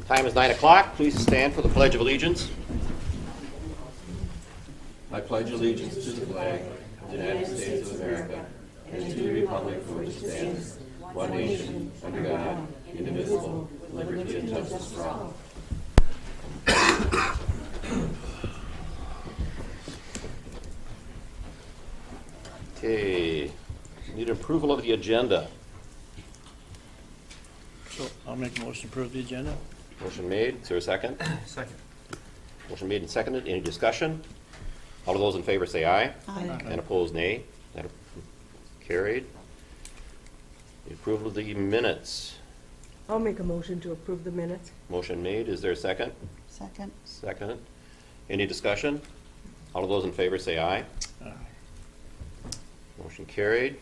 Time is 9 o'clock. Please stand for the Pledge of Allegiance. I pledge allegiance to the flag of the United States of America and to the republic for which it stands, one nation, under God, indivisible, with liberty and justice for all. Okay, need approval of the agenda. So I'll make a motion to approve the agenda. Motion made. Is there a second? Second. Motion made and seconded. Any discussion? All of those in favor say aye. Aye. And opposed, nay. That carried. The approval of the minutes. I'll make a motion to approve the minutes. Motion made. Is there a second? Second. Second. Any discussion? All of those in favor say aye. Aye. Motion carried.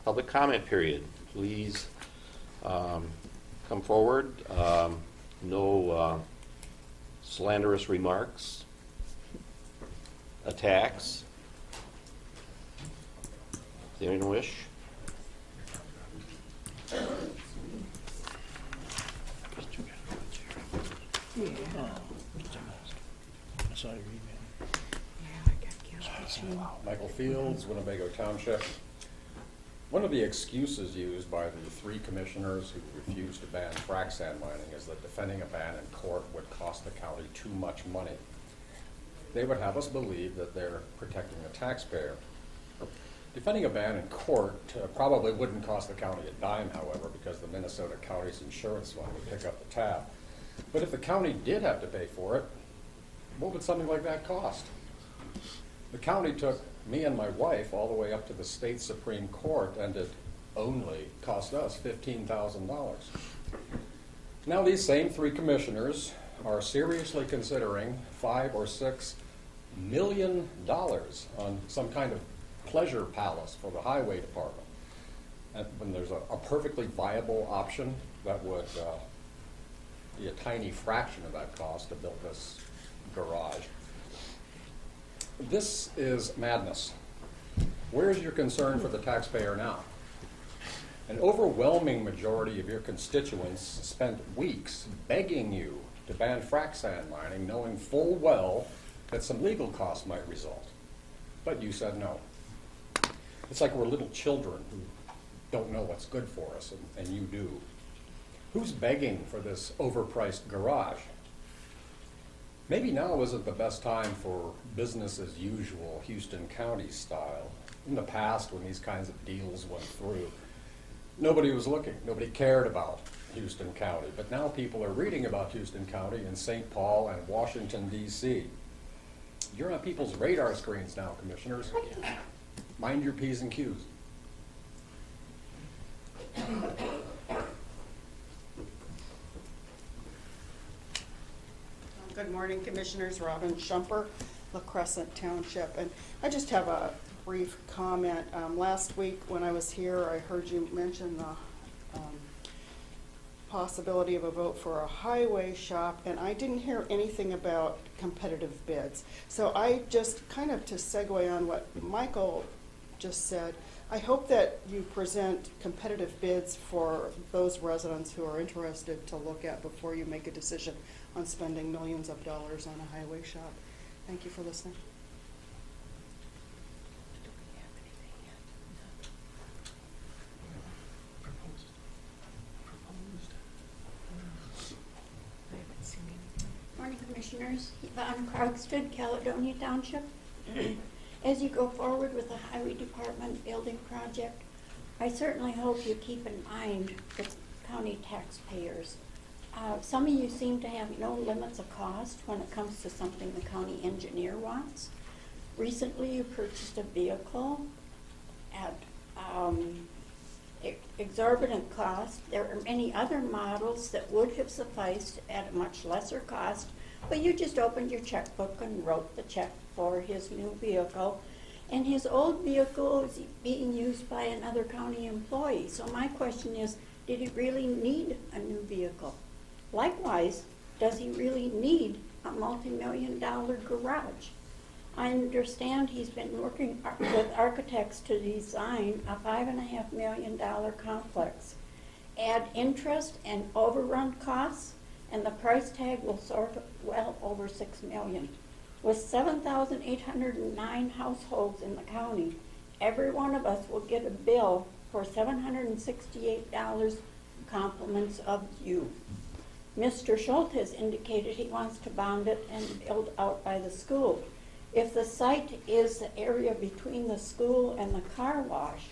Public comment period. Please come forward. No slanderous remarks, attacks. Does anyone wish? Yeah. I saw your email. Yeah, I got killed. Michael Fields, Winnebago Township. One of the excuses used by the three commissioners who refused to ban frac sand mining is that defending a ban in court would cost the county too much money. They would have us believe that they're protecting the taxpayer. Defending a ban in court probably wouldn't cost the county a dime, however, because the Minnesota County's insurance fund would pick up the tab. But if the county did have to pay for it, what would something like that cost? The county took me and my wife all the way up to the state Supreme Court, and it only cost us $15,000. Now these same three commissioners are seriously considering $5 or $6 million on some kind of pleasure palace for the highway department. And when there's a perfectly viable option that would be a tiny fraction of that cost to build this garage. This is madness. Where's your concern for the taxpayer now? An overwhelming majority of your constituents spent weeks begging you to ban frac sand mining, knowing full well that some legal costs might result. But you said no. It's like we're little children who don't know what's good for us, and you do. Who's begging for this overpriced garage? Maybe now isn't the best time for business as usual, Houston County style. In the past, when these kinds of deals went through, nobody was looking. Nobody cared about Houston County. But now people are reading about Houston County in St. Paul and Washington, D.C. You're on people's radar screens now, commissioners. Mind your P's and Q's. Good morning, Commissioners. Robin Shumper, La Crescent Township. And I just have a brief comment. Last week when I was here, I heard you mention the possibility of a vote for a highway shop, and I didn't hear anything about competitive bids. So I just kind of, to segue on what Michael just said, I hope that you present competitive bids for those residents who are interested to look at before you make a decision on spending millions of dollars on a highway shop. Thank you for listening. Morning, Commissioners. Yvonne Krogstad, Caledonia Township. As you go forward with the Highway Department building project, I certainly hope you keep in mind the county taxpayers. Some of you seem to have no limits of cost when it comes to something the county engineer wants. Recently, you purchased a vehicle at exorbitant cost. There are many other models that would have sufficed at a much lesser cost, but you just opened your checkbook and wrote the check for his new vehicle. And his old vehicle is being used by another county employee. So my question is, did he really need a new vehicle? Likewise, does he really need a multi-million-dollar garage? I understand he's been working with architects to design a $5.5 million complex. Add interest and overrun costs, and the price tag will soar to well over $6 million. With 7,809 households in the county, every one of us will get a bill for $768 compliments of you. Mr. Schultz has indicated he wants to bond it and build out by the school. If the site is the area between the school and the car wash,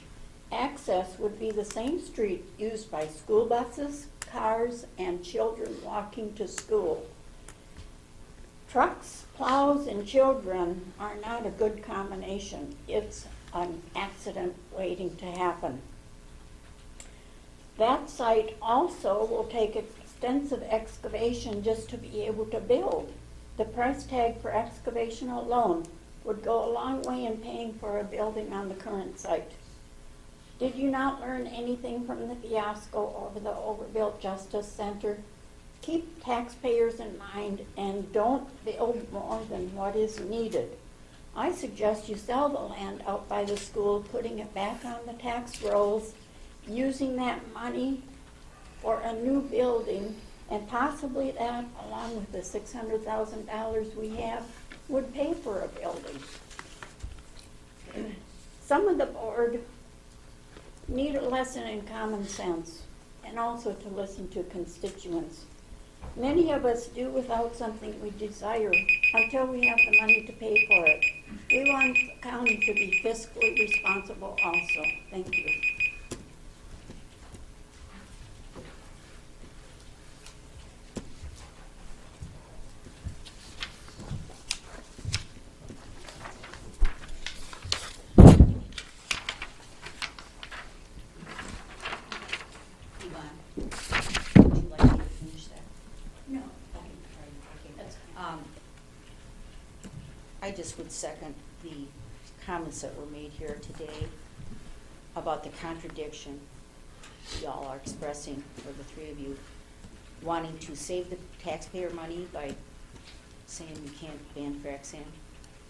access would be the same street used by school buses, cars, and children walking to school. Trucks, plows, and children are not a good combination. It's an accident waiting to happen. That site also will take extensive excavation just to be able to build. The price tag for excavation alone would go a long way in paying for a building on the current site. Did you not learn anything from the fiasco over the overbuilt Justice Center? Keep taxpayers in mind and don't build more than what is needed. I suggest you sell the land out by the school, putting it back on the tax rolls, using that money for a new building, and possibly that, along with the $600,000 we have, would pay for a building. Some of the board need a lesson in common sense and also to listen to constituents. Many of us do without something we desire until we have the money to pay for it. We want the county to be fiscally responsible also. Thank you. I just would second the comments that were made here today about the contradiction y'all are expressing, or the three of you, wanting to save the taxpayer money by saying we can't ban frac sand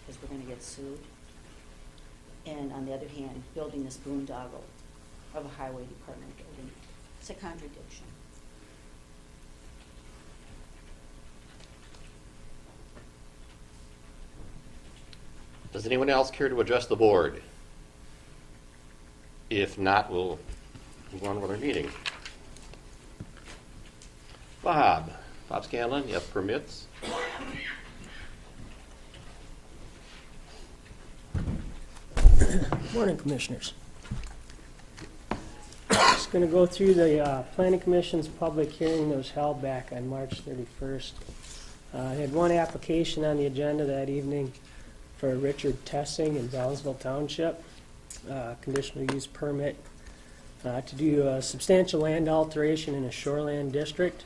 because we're going to get sued, and on the other hand, building this boondoggle of a highway department building. It's a contradiction. Does anyone else care to address the board? If not, we'll move on with our meeting. Bob Scanlon, you have permits? Morning, Commissioners. Just going to go through the Planning Commission's public hearing that was held back on March 31st. I had one application on the agenda that evening for Richard Tessing in Bellsville Township, conditional use permit to do a substantial land alteration in a shoreland district.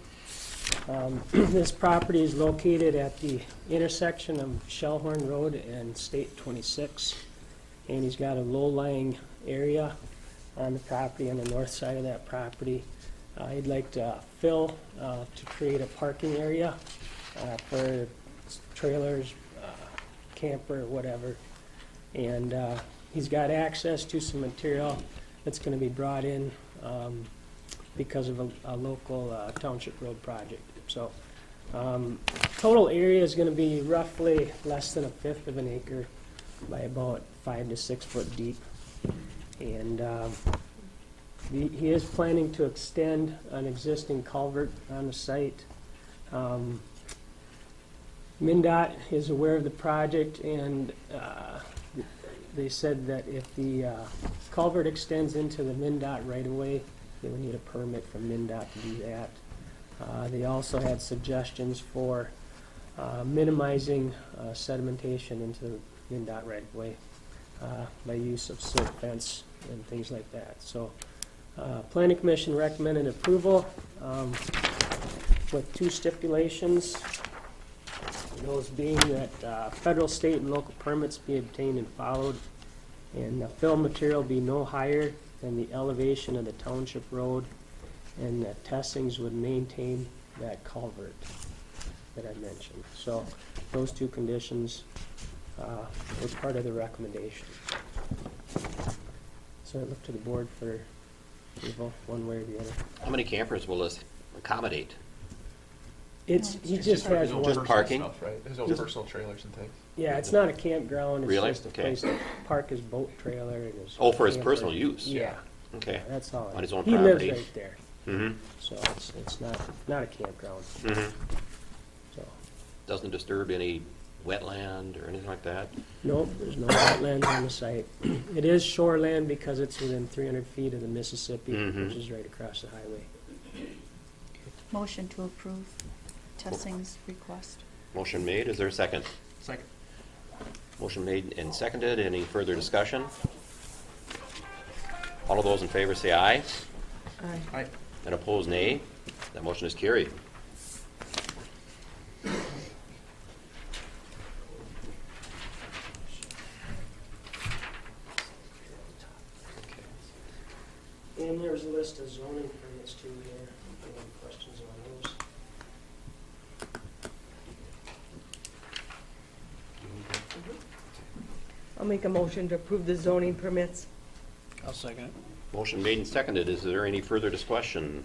This property is located at the intersection of Shellhorn Road and State 26, and he's got a low-lying area on the property on the north side of that property. He'd like to fill to create a parking area for trailers, camper, whatever, and he's got access to some material that's going to be brought in because of a local township road project. So total area is going to be roughly less than 1/5 of an acre by about 5 to 6 foot deep, and he is planning to extend an existing culvert on the site. MnDOT is aware of the project, and they said that if the culvert extends into the MnDOT right-of-way, they would need a permit from MnDOT to do that. They also had suggestions for minimizing sedimentation into the MnDOT right-of-way by use of silt fence and things like that. So Planning Commission recommended approval with 2 stipulations. Those being that federal, state, and local permits be obtained and followed, and the fill material be no higher than the elevation of the township road, and that Tessings would maintain that culvert that I mentioned. So those 2 conditions were part of the recommendation. So I look to the board for approval one way or the other. How many campers will this accommodate? He just has Just one. parking? Right, his own personal trailers and things. Yeah, it's not a campground, it's Really? just a Okay. place to park his boat trailer and his. Oh, for his camper. personal use? Yeah, Okay. that's all. On his own He property? lives right there, Mm-hmm, so it's not a campground, mm-hmm. so. Doesn't disturb any wetland or anything like that? Nope, there's no wetlands on the site. It is shoreland because it's within 300 feet of the Mississippi, Mhm. which is right across the highway. Motion to approve Tessing's request. Motion made, is there a second? Second. Motion made and seconded, any further discussion? All of those in favor say aye, Aye. Aye. and opposed nay. That motion is carried. And there's a list of zoning permits too here, if you have any questions on those. I'll make a motion to approve the zoning permits. I'll second it. Motion made and seconded, is there any further discussion?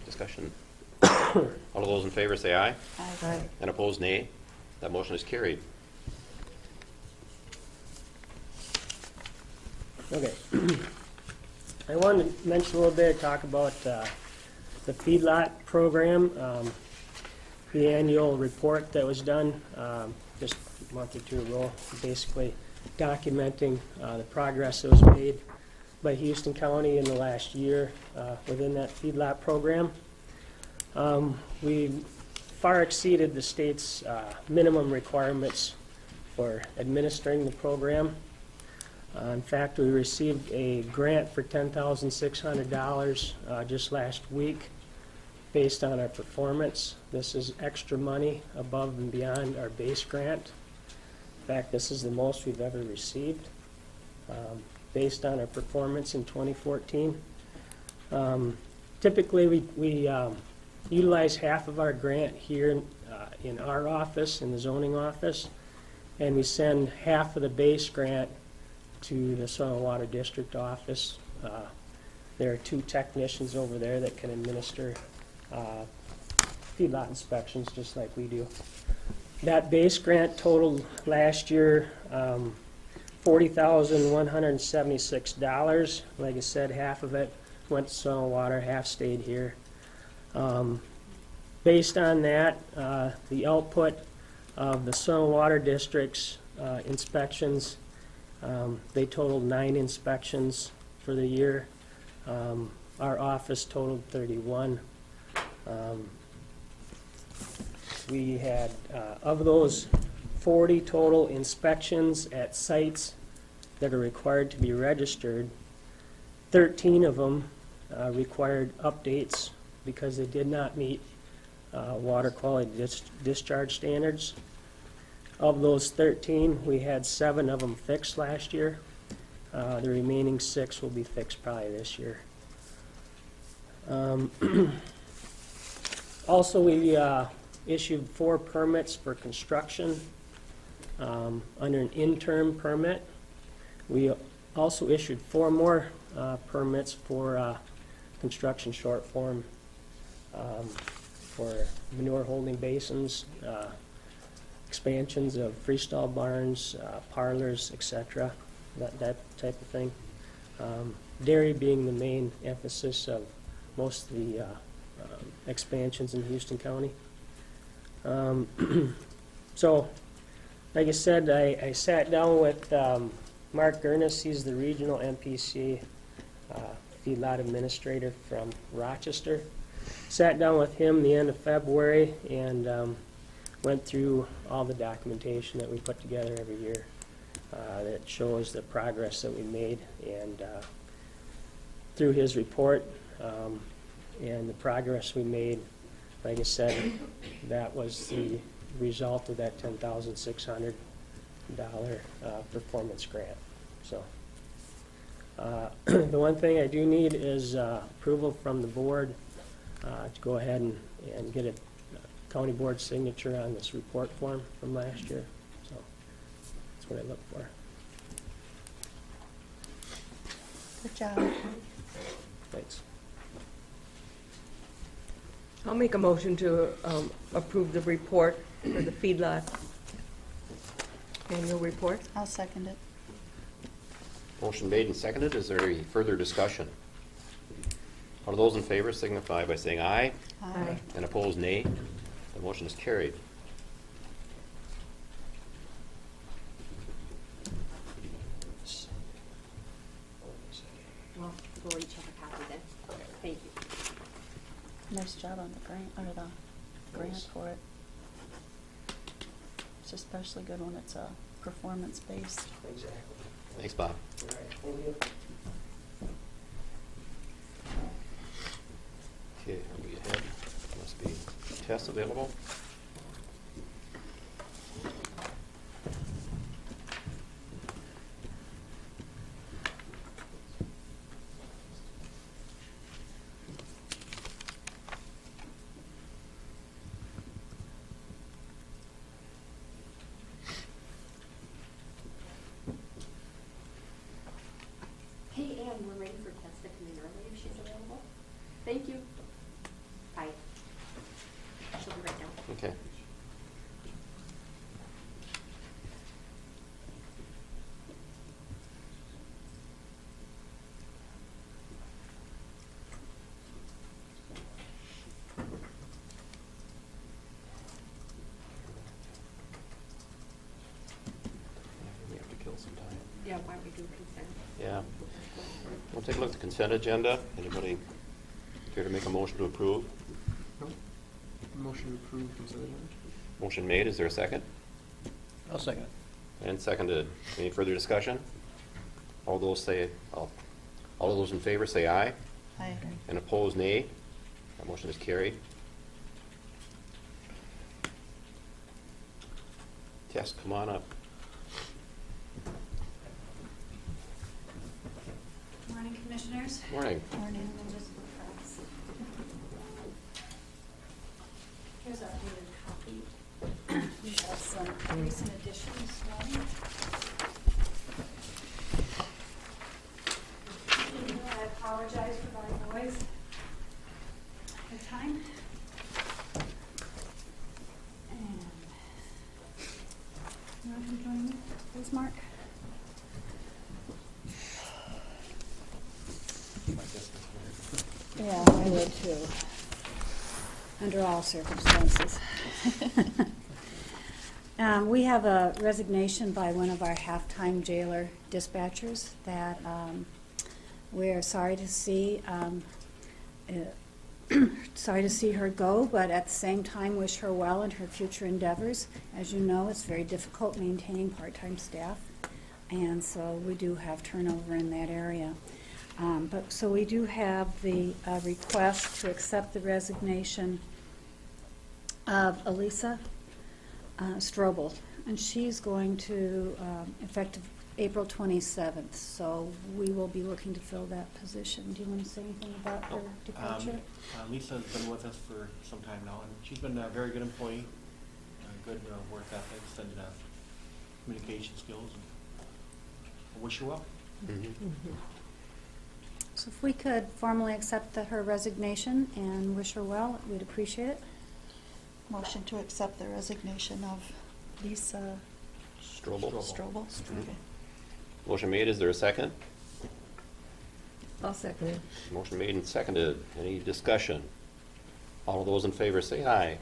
All of those in favor say aye, Aye. and opposed nay. That motion is carried. Okay. I wanted to mention a little bit, talk about the feedlot program, the annual report that was done just a month or two ago, basically documenting the progress that was made by Houston County in the last year within that feedlot program. We far exceeded the state's minimum requirements for administering the program. In fact, we received a grant for $10,600 just last week based on our performance. This is extra money above and beyond our base grant. In fact, this is the most we've ever received based on our performance in 2014. Typically, we utilize half of our grant here in our office, in the zoning office, and we send half of the base grant to the Soil and Water District office. There are 2 technicians over there that can administer feedlot inspections just like we do. That base grant totaled last year $40,176. Like I said, half of it went to Soil and Water, half stayed here. Based on that, the output of the Soil and Water District's inspections, they totaled 9 inspections for the year. Our office totaled 31. We had, of those 40 total inspections at sites that are required to be registered, 13 of them required updates because they did not meet water quality discharge standards. Of those 13, we had 7 of them fixed last year. The remaining 6 will be fixed probably this year. Also, we issued 4 permits for construction under an interim permit. We also issued 4 more permits for construction short form for manure holding basins, expansions of freestall barns, parlors, etc., that type of thing. Dairy being the main emphasis of most of the expansions in Houston County. So, like I said, I sat down with Mark Gurnis. He's the regional MPC feedlot administrator from Rochester. Sat down with him the end of February and went through all the documentation that we put together every year that shows the progress that we made, and through his report and the progress we made, like I said, that was the result of that $10,600 performance grant. So the one thing I do need is approval from the board to go ahead and get a county board signature on this report form from last year. So that's what I look for. Good job. Thanks. I'll make a motion to approve the report for the feedlot annual report. I'll second it. Motion made and seconded. Is there any further discussion? All those in favor signify by saying aye. Aye. And opposed, nay. The motion is carried. Well, we'll each have a copy then. Thank you. Nice job on the grant, or the grant for it. It's especially good when it's performance-based. Thanks, Bob. Okay, are we ahead? Must be tests available. Hey, Ann, we're ready for Tess to come in early if she's available. Thank you. Bye. She'll be right down. Okay. We have to kill some time. Yeah, why don't we do consent? Yeah. We'll take a look at the consent agenda. Anybody care to make a motion to approve? Motion to approve consent agenda. Motion made. Is there a second? I'll second it. And seconded. Any further discussion? All those in favor say aye. Aye. And opposed, nay. That motion is carried. Tess, come on up. Morning, Commissioners. Morning. Morning. Here's our dated copy. We have some recent additions. I apologize for my noise. Good time. And you want to join me, please, Mark? Yeah, I would too, under all circumstances. We have a resignation by one of our half-time jailer dispatchers that we're sorry to see. Sorry to see her go, but at the same time wish her well in her future endeavors. As you know, it's very difficult maintaining part-time staff, and so we do have turnover in that area. So we do have the request to accept the resignation of Elisa Strobel, and she's going to, effective April 27th, so we will be looking to fill that position. Do you want to say anything about her departure? Lisa's been with us for some time now, and she's been a very good employee, good work ethics and communication skills. And I wish her well. So if we could formally accept her resignation and wish her well, we'd appreciate it. Motion to accept the resignation of Lisa Strobel. Strobel. Okay. Motion made. Is there a second? I'll second it. Motion made and seconded. Any discussion? All of those in favor say aye.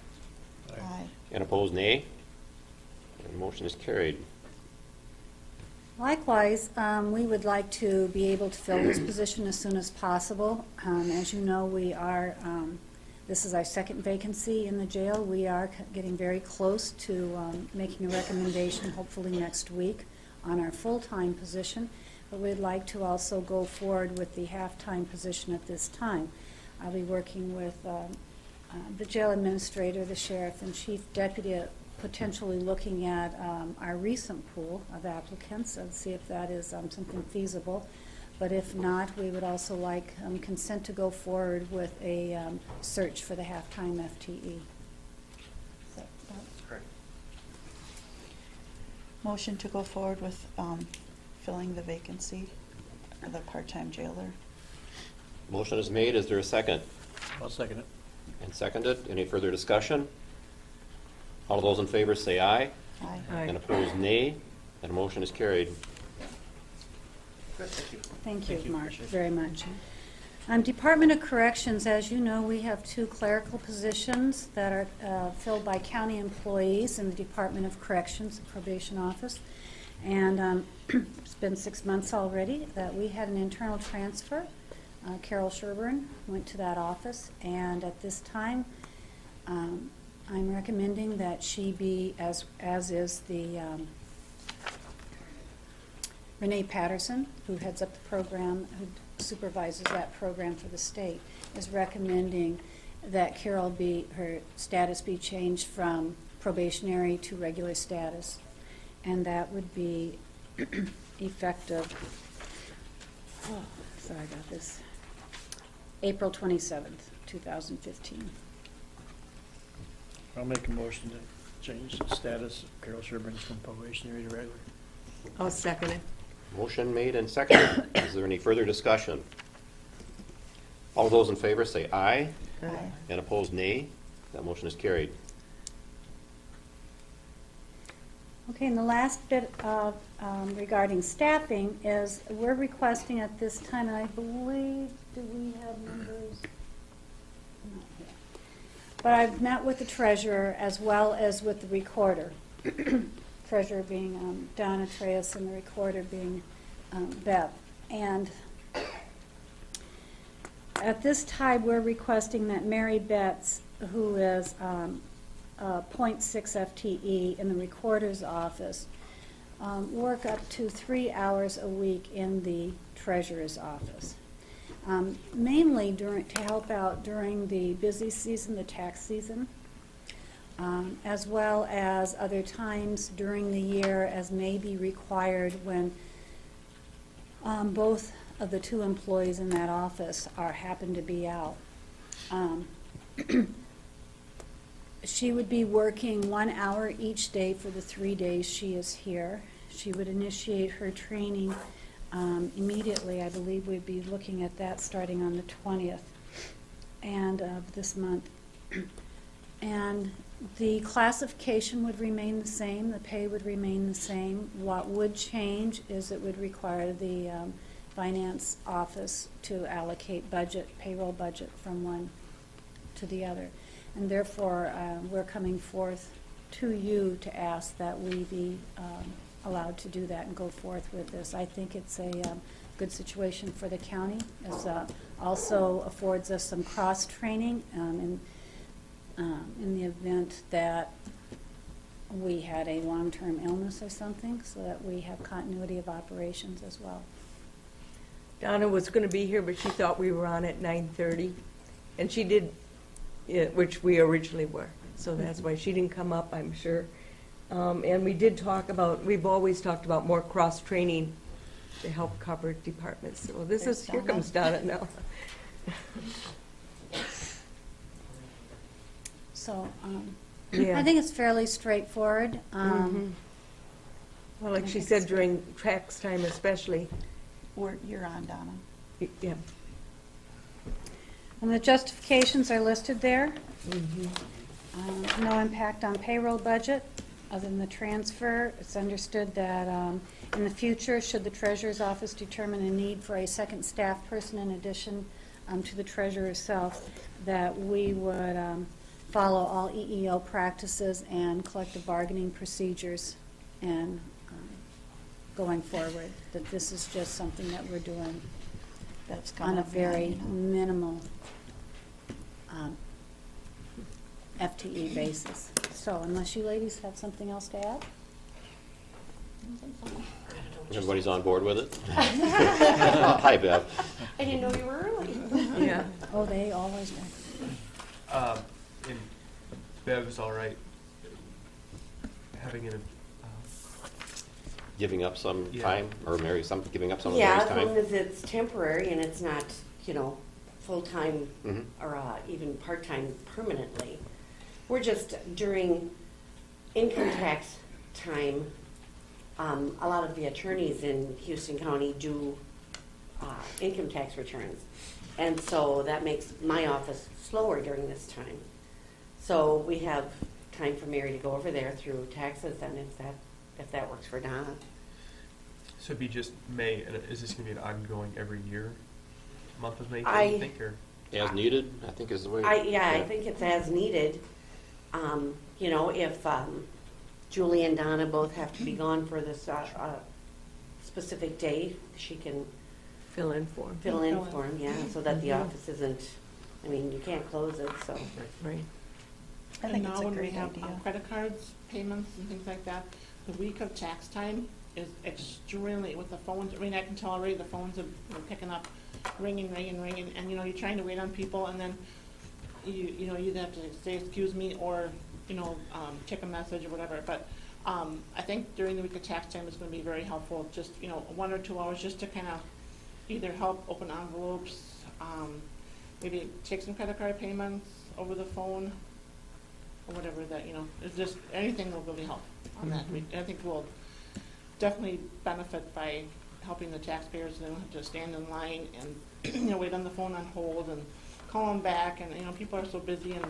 Aye. And opposed, nay. And motion is carried. Likewise, we would like to be able to fill this position as soon as possible. As you know, we are, this is our second vacancy in the jail. We are getting very close to making a recommendation, hopefully next week, on our full-time position. But we'd like to also go forward with the half-time position at this time. I'll be working with the jail administrator, the sheriff, and chief deputy, potentially looking at our recent pool of applicants and see if that is something feasible. But if not, we would also like consent to go forward with a search for the half-time FTE. So, Correct. Motion to go forward with filling the vacancy of the part-time jailer. Motion is made. Is there a second? I'll second it. and seconded. Any further discussion? All those in favor say aye. Aye. And opposed, nay. That motion is carried. Good, thank you. Thank you, Thank you, Mark, appreciate it. very much. Department of Corrections, as you know, we have 2 clerical positions that are filled by county employees in the Department of Corrections, the probation office. And it's been 6 months already that we had an internal transfer. Carol Sherburne went to that office, and at this time, I'm recommending that she be, as is the Renee Patterson, who heads up the program, who supervises that program for the state, is recommending that Carol her status be changed from probationary to regular status. And that would be effective, sorry about this, April 27th, 2015. I'll make a motion to change the status of Carol Sherburne from probationary to regular. I'll second it. Motion made and seconded. Is there any further discussion? All those in favor say aye. Aye. And opposed, nay. That motion is carried. Okay, and the last bit of regarding staffing is we're requesting at this time, and I believe, do we have numbers? Not here. But I've met with the treasurer as well as with the recorder. Treasurer being Donna Treas and the recorder being Bev. And at this time, we're requesting that Mary Betts, who is 0.6 FTE in the recorder's office, work up to 3 hours a week in the treasurer's office. Mainly to help out during the busy season, the tax season, as well as other times during the year as may be required when both of the 2 employees in that office happen to be out. She would be working 1 hour each day for the 3 days she is here. She would initiate her training immediately. I believe we'd be looking at that starting on the 20th of this month. And the classification would remain the same. The pay would remain the same. What would change is it would require the finance office to allocate payroll budget from one to the other. And therefore, we're coming forth to you to ask that we be allowed to do that and go forth with this. I think it's a good situation for the county. It also affords us some cross-training in the event that we had a long-term illness or something, so that we have continuity of operations as well. Donna was going to be here, but she thought we were on at 9:30, and she did, which we originally were. So that's why she didn't come up, I'm sure. And we did talk about, we've always talked about more cross-training to help cover departments. So here comes Donna now. So Yeah. I think it's fairly straightforward. Well, like she said, during tax time especially. You're on, Donna. Yeah. And the justifications are listed there. Mm-hmm. No impact on payroll budget other than the transfer. It's understood that in the future, should the treasurer's office determine a need for a second staff person in addition to the treasurer herself, that we would follow all EEO practices and collective bargaining procedures and going forward, that this is just something that we're doing That's on a very minimal FTE basis. So unless you ladies have something else to add? Everybody's on board with it? Hi, Bev. I didn't know you were early. Yeah. Oh, they always are. And Bev's all right having Giving up some Yeah. time, or Mary, giving up some of Yeah, Mary's as long time? as it's temporary and it's not, full-time Mhm. or even part-time permanently. We're just, during income tax time, a lot of the attorneys in Houston County do income tax returns. And so that makes my office slower during this time. So we have time for Mary to go over there through taxes, and if that works for Donna. So it'd be just May, and is this going to be an ongoing every year, month of May, do I- you think, or? As needed, I think is the way. I think it's as needed. You know, if Julie and Donna both have to be gone for this specific day, she can Fill in for 'em. fill in for them, yeah, so that the office isn't, I mean, you can't close it, so. Right. I And think it's now a when we great have idea. credit cards, payments and things like that, the week of tax time is extremely, with the phones, I mean, I can tell already the phones are picking up, ringing, and you know, you're trying to wait on people, and then you know, you have to say, excuse me, or, you know, check a message or whatever, but I think during the week of tax time is gonna be very helpful, just, you know, 1 or 2 hours just to kind of either help open envelopes, maybe take some credit card payments over the phone, or whatever that, you know, it's just, anything will really help on that. I think we'll definitely benefit by helping the taxpayers. They don't have to stand in line and, you know, wait on the phone on hold and call them back, and, you know, people are so busy, and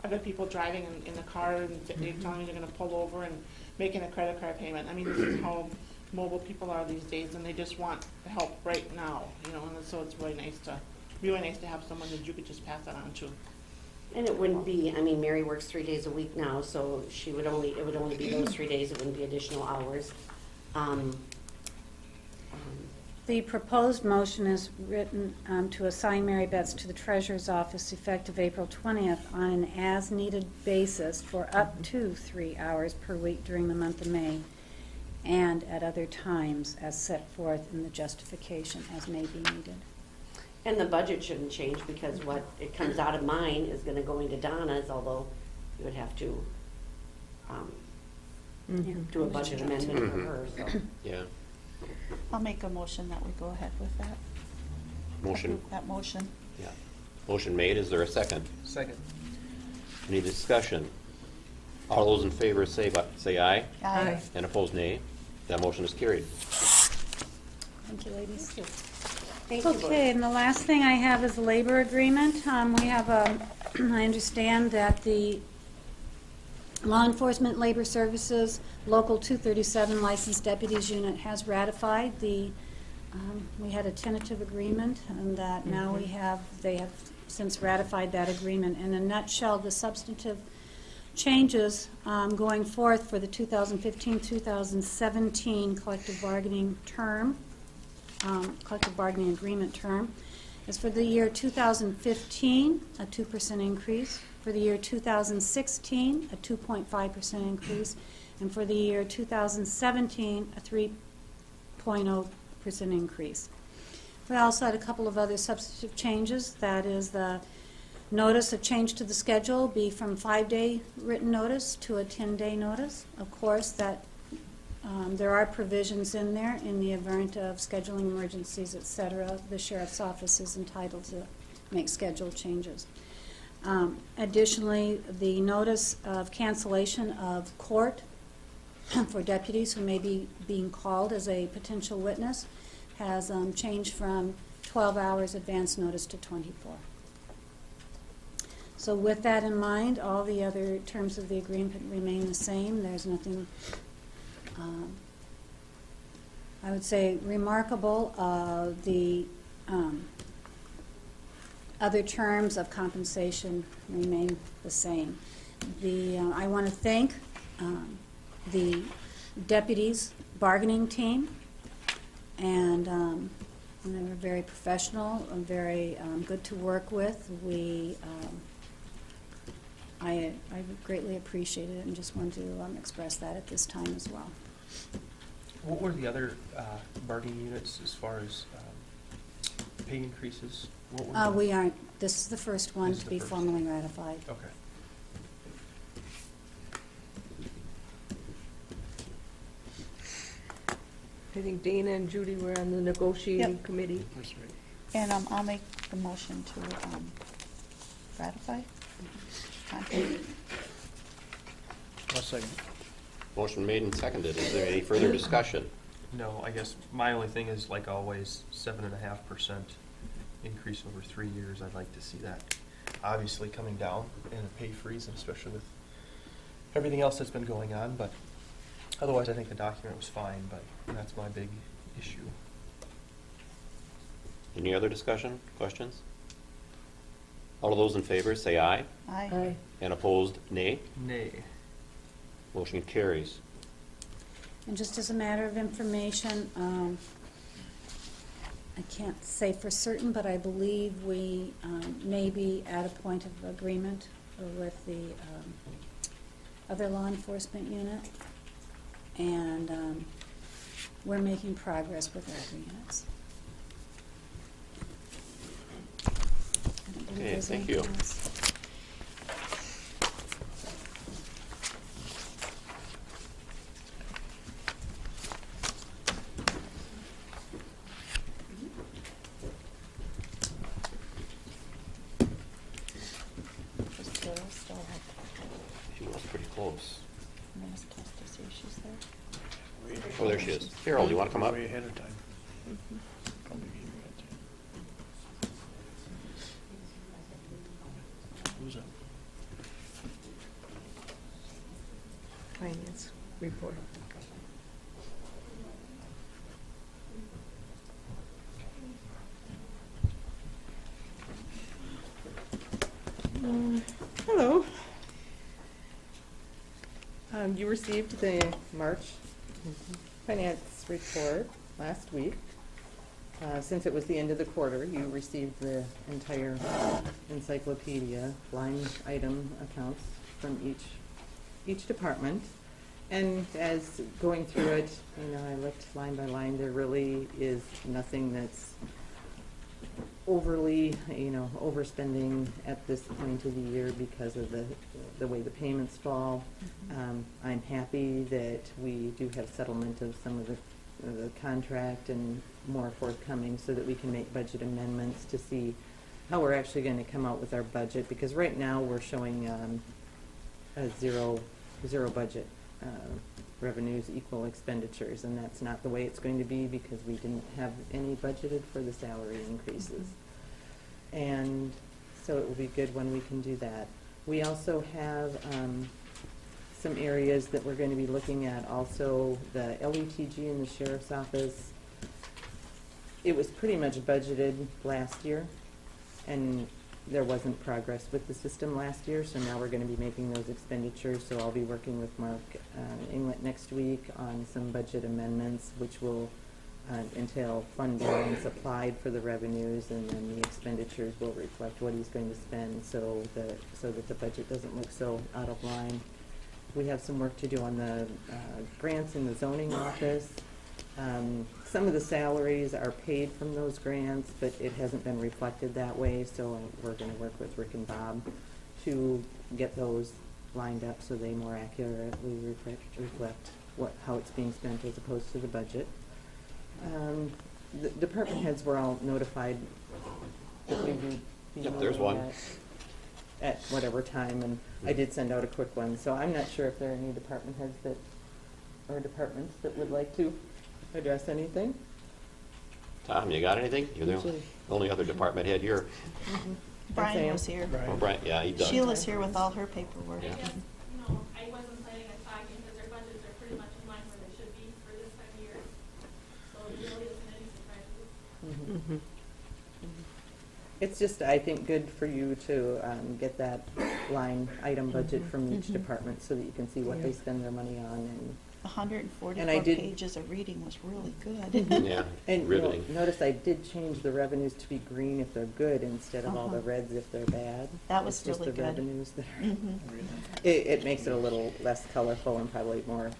I've had people driving in the car and they're telling me they're gonna pull over and making a credit card payment. I mean, this is how mobile people are these days, and they just want the help right now, you know, and so it's really nice to have someone that you could just pass that on to. And it wouldn't be, I mean, Mary works 3 days a week now, so it would only be those 3 days, it wouldn't be additional hours. The proposed motion is written to assign Mary Betts to the Treasurer's Office effective April 20th on an as-needed basis for up to 3 hours per week during the month of May, and at other times as set forth in the justification as may be needed. And the budget shouldn't change, because what it comes out of mine is gonna go into Donna's, although you would have to do a budget amendment for her, so. Yeah. I'll make a motion that we go ahead with that. Motion. Approve that motion. Yeah. Motion made. Is there a second? Second. Any discussion? All those in favor say aye. Aye. And opposed, nay. That motion is carried. Thank you, ladies. Thank you, boys. Okay, and the last thing I have is the labor agreement. We have, I understand that the Law Enforcement Labor Services Local 237 Licensed Deputies Unit has ratified the, we had a tentative agreement, and that now they have since ratified that agreement. In a nutshell, the substantive changes going forth for the 2015-2017 collective bargaining term, collective bargaining agreement term, is for the year 2015, a 2% increase, for the year 2016, a 2.5% increase, and for the year 2017, a 3.0% increase. We also had a couple of other substantive changes. That is the notice of change to the schedule be from 5-day written notice to a 10-day notice. Of course, that there are provisions in there in the event of scheduling emergencies, etc. The sheriff's office is entitled to make schedule changes. Additionally, the notice of cancellation of court for deputies who may be being called as a potential witness has changed from 12 hours advance notice to 24. So with that in mind, all the other terms of the agreement remain the same. There's nothing, I would say, remarkable. The other terms of compensation remain the same. I want to thank the deputies bargaining team, and they were very professional and very good to work with. I greatly appreciated it and just want to express that at this time as well. What were the other bargaining units as far as pay increases? What were We aren't, this is the first one This is to the be first. formally ratified. Okay. I think Dana and Judy were on the negotiating Yep. committee. That's right. And I'll make the motion to ratify. Contract. I'll second. Motion made and seconded. Is there any further discussion? No, I guess my only thing is, like always, 7.5% increase over 3 years, I'd like to see that obviously coming down in a pay freeze, and especially with everything else that's been going on. But otherwise, I think the document was fine, but that's my big issue. Any other discussion, questions? All of those in favor say aye. Aye. And opposed, nay. Nay. Motion carries. And just as a matter of information, I can't say for certain, but I believe we may be at a point of agreement with the other law enforcement unit, and we're making progress with our agreements. I don't believe Okay, there's thank anything you. else. She was pretty close. Oh, there she is. Carol, do you want to come up? Way ahead of time. Probably be here at 10. Who's up? Finance report. Hello. You received the March finance report last week. Since it was the end of the quarter, you received the entire encyclopedia, line item accounts from each department. And as going through it, I looked line by line. There really is nothing that's overly, overspending at this point of the year because of the way the payments fall. I'm happy that we do have settlement of some of the contract and more forthcoming so that we can make budget amendments to see how we're actually going to come out with our budget, because right now we're showing a zero budget. Revenues equal expenditures, and that's not the way it's going to be because we didn't have any budgeted for the salary increases. And so it will be good when we can do that. We also have some areas that we're going to be looking at. Also, the LETG in the sheriff's office, it was pretty much budgeted last year, and there wasn't progress with the system last year, so now we're going to be making those expenditures. So I'll be working with Mark Inglet next week on some budget amendments, which will entail fund balance applied for the revenues, and then the expenditures will reflect what he's going to spend, so that the budget doesn't look so out of line. We have some work to do on the grants in the zoning office. Some of the salaries are paid from those grants, but it hasn't been reflected that way, so we're going to work with Rick and Bob to get those lined up so they more accurately reflect how it's being spent as opposed to the budget. The department heads were all notified that we would be Yep, there's one. at whatever time, and I did send out a quick one, so I'm not sure if there are any department heads or departments that would like to address anything. Tom, you got anything? You're the Usually. only other department head here. Brian Sam. was here. Oh, Brian, yeah, he does. Sheila's here with all her paperwork. Yeah. I wasn't planning on talking because their budgets are pretty much in line where they should be for this time of year. So it really isn't any surprises. It's just, I think, good for you to get that line item budget from each department so that you can see what they spend their money on. And 144 did- pages of reading was really good. Yeah, And riveting. notice I did change the revenues to be green if they're good instead of all the reds if they're bad. That was It's just really the good. revenues that are. Mhm. It makes it a little less colorful and probably more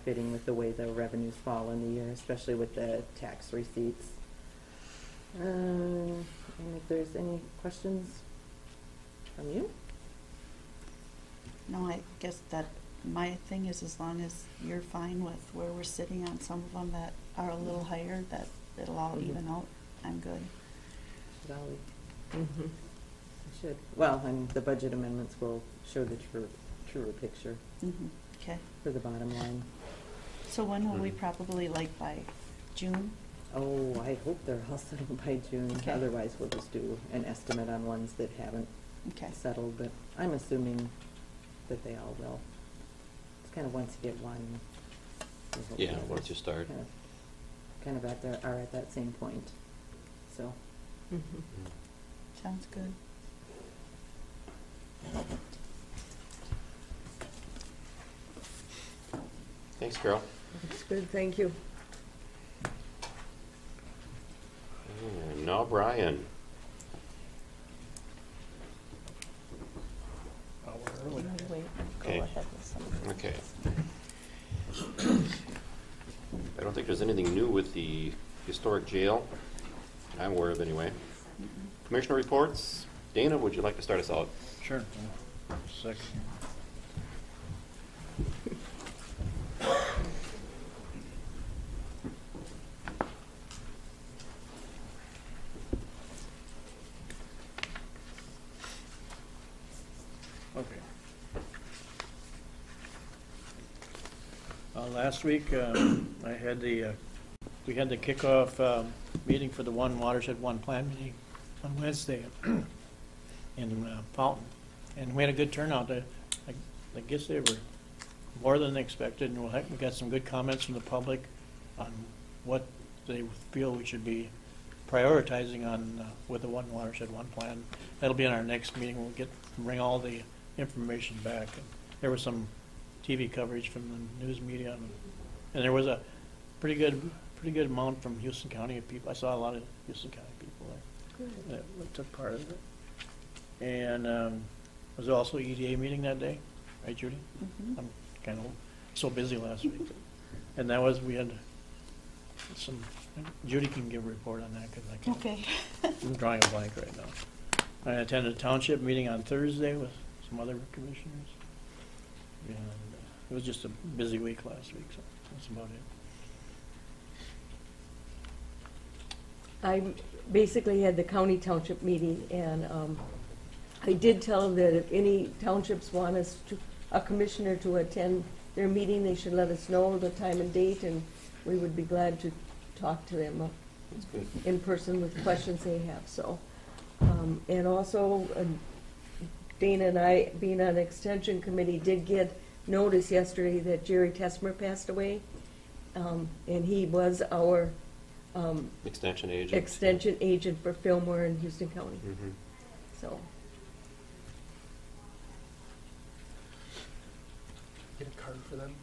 fitting with the way the revenues fall in the year, especially with the tax receipts. And if there's any questions from you? No, I guess that my thing is, as long as you're fine with where we're sitting on some of them that are a little higher, that it'll all even out, I'm good. Should all, it should. Well, and the budget amendments will show the truer picture Okay. for the bottom line. So when will we probably, like by June, Oh, I hope they're all settled by June. Okay. Otherwise, we'll just do an estimate on ones that haven't Okay. settled, but I'm assuming that they all will. It's kind of once you get one. we hope Yeah, the others once you start. Kind of are at that same point, so. Mhm. Sounds good. Thanks, Carol. That's good, thank you. And now Brian. Oh, we're early. Wait, go Okay. ahead with some of Okay. I don't think there's anything new with the historic jail. I'm aware of anyway. Commissioner reports. Dana, would you like to start us out? Sure. Second. Okay. Last week, I had we had the kickoff meeting for the One Watershed, One Plan meeting on Wednesday in Fountain. And we had a good turnout. I guess they were more than expected, and we got some good comments from the public on what they feel we should be prioritizing on with the One Watershed, One Plan. That'll be in our next meeting. We'll bring all the information back. And there was some TV coverage from the news media, and there was a pretty good amount from Houston County of people. I saw a lot of Houston County people there that took part of it. And was there also EDA meeting that day, right, Judy? Mhm. I'm kind of so busy last week. And that was, we had some, Judy can give a report on that, because I can't. Okay. I'm drawing a blank right now. I attended a township meeting on Thursday with some other commissioners. And it was just a busy week last week, so that's about it. I basically had the county township meeting, and I did tell them that if any townships want a commissioner to attend their meeting, they should let us know the time and date, and we would be glad to talk to them That's good. in person with questions they have, so. And also, Dana and I, being on the extension committee, did get notice yesterday that Jerry Tesmer passed away. And he was our Extension agent. extension agent for Fillmore and Houston County, Mhm. so. Get a card for them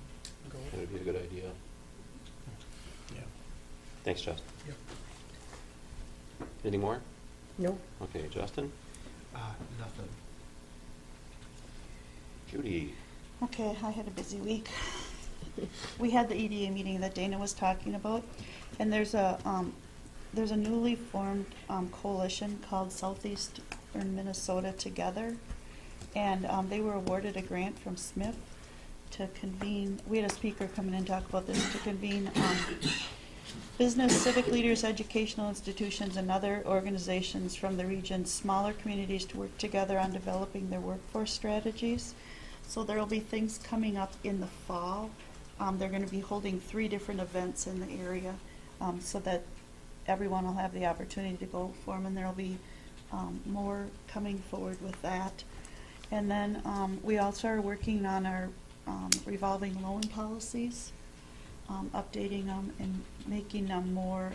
and go. That would be a good idea. Yeah. Thanks, Justin. Yep. Anything more? No. Okay, Justin? Nothing. Judy? Okay, I had a busy week. We had the EDA meeting that Dana was talking about, and there's a newly formed coalition called Southeastern Minnesota Together, and they were awarded a grant from Smith to convene. We had a speaker come in and talk about this, to convene business, civic leaders, educational institutions, and other organizations from the region's smaller communities to work together on developing their workforce strategies. So there will be things coming up in the fall. They're going to be holding 3 different events in the area, so that everyone will have the opportunity to go for them, and there will be more coming forward with that. And then we also are working on our revolving loan policies, updating them and making them more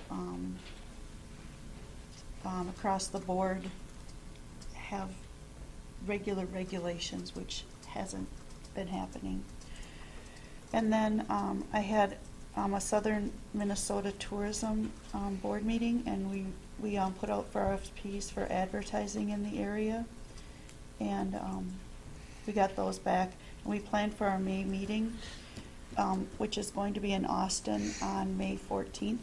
across the board, have regular regulations, which hasn't been happening. And then I had a Southern Minnesota Tourism Board meeting, and we put out for RFPs for advertising in the area, and we got those back. And we planned for our May meeting, which is going to be in Austin on May 14th.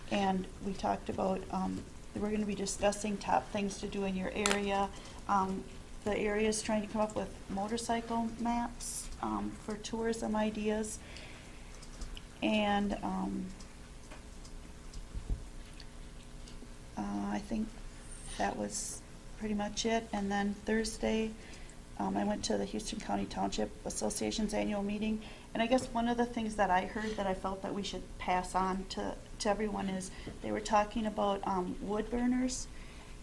And we talked about, we're going to be discussing top things to do in your area. The area is trying to come up with motorcycle maps for tourism ideas. And I think that was pretty much it. And then Thursday, I went to the Houston County Township Association's annual meeting. And I guess one of the things that I heard that I felt that we should pass on to to everyone is, they were talking about wood burners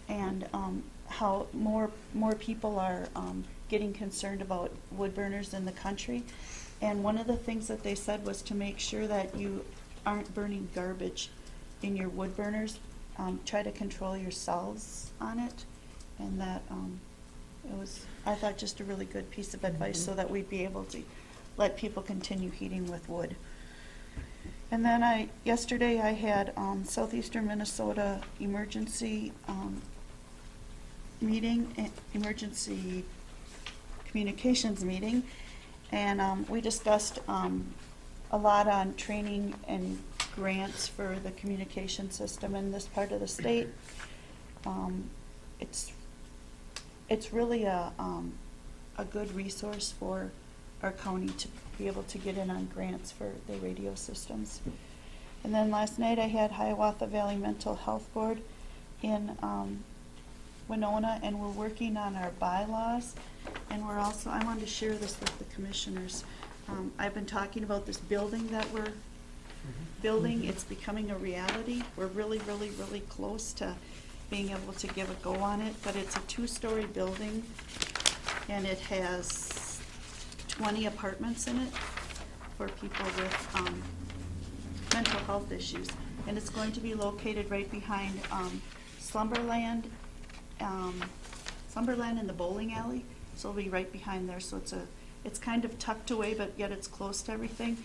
and how more people are getting concerned about wood burners in the country. And one of the things that they said was to make sure that you aren't burning garbage in your wood burners. Try to control your cells on it. And that it was, I thought, just a really good piece of advice so that we'd be able to let people continue heating with wood. And then yesterday I had Southeastern Minnesota emergency meeting, emergency communications meeting, and we discussed a lot on training and grants for the communication system in this part of the state. It's really a good resource for our county to be able to get in on grants for the radio systems. And then last night I had Hiawatha Valley Mental Health Board in Winona, and we're working on our bylaws. And we're also, I wanted to share this with the commissioners. I've been talking about this building that we're building. It's becoming a reality. We're really, really, really close to being able to give a go on it, but it's a 2-story building, and it has 20 apartments in it for people with mental health issues. And it's going to be located right behind Slumberland and the bowling alley. So it'll be right behind there. So it's kind of tucked away, but yet it's close to everything.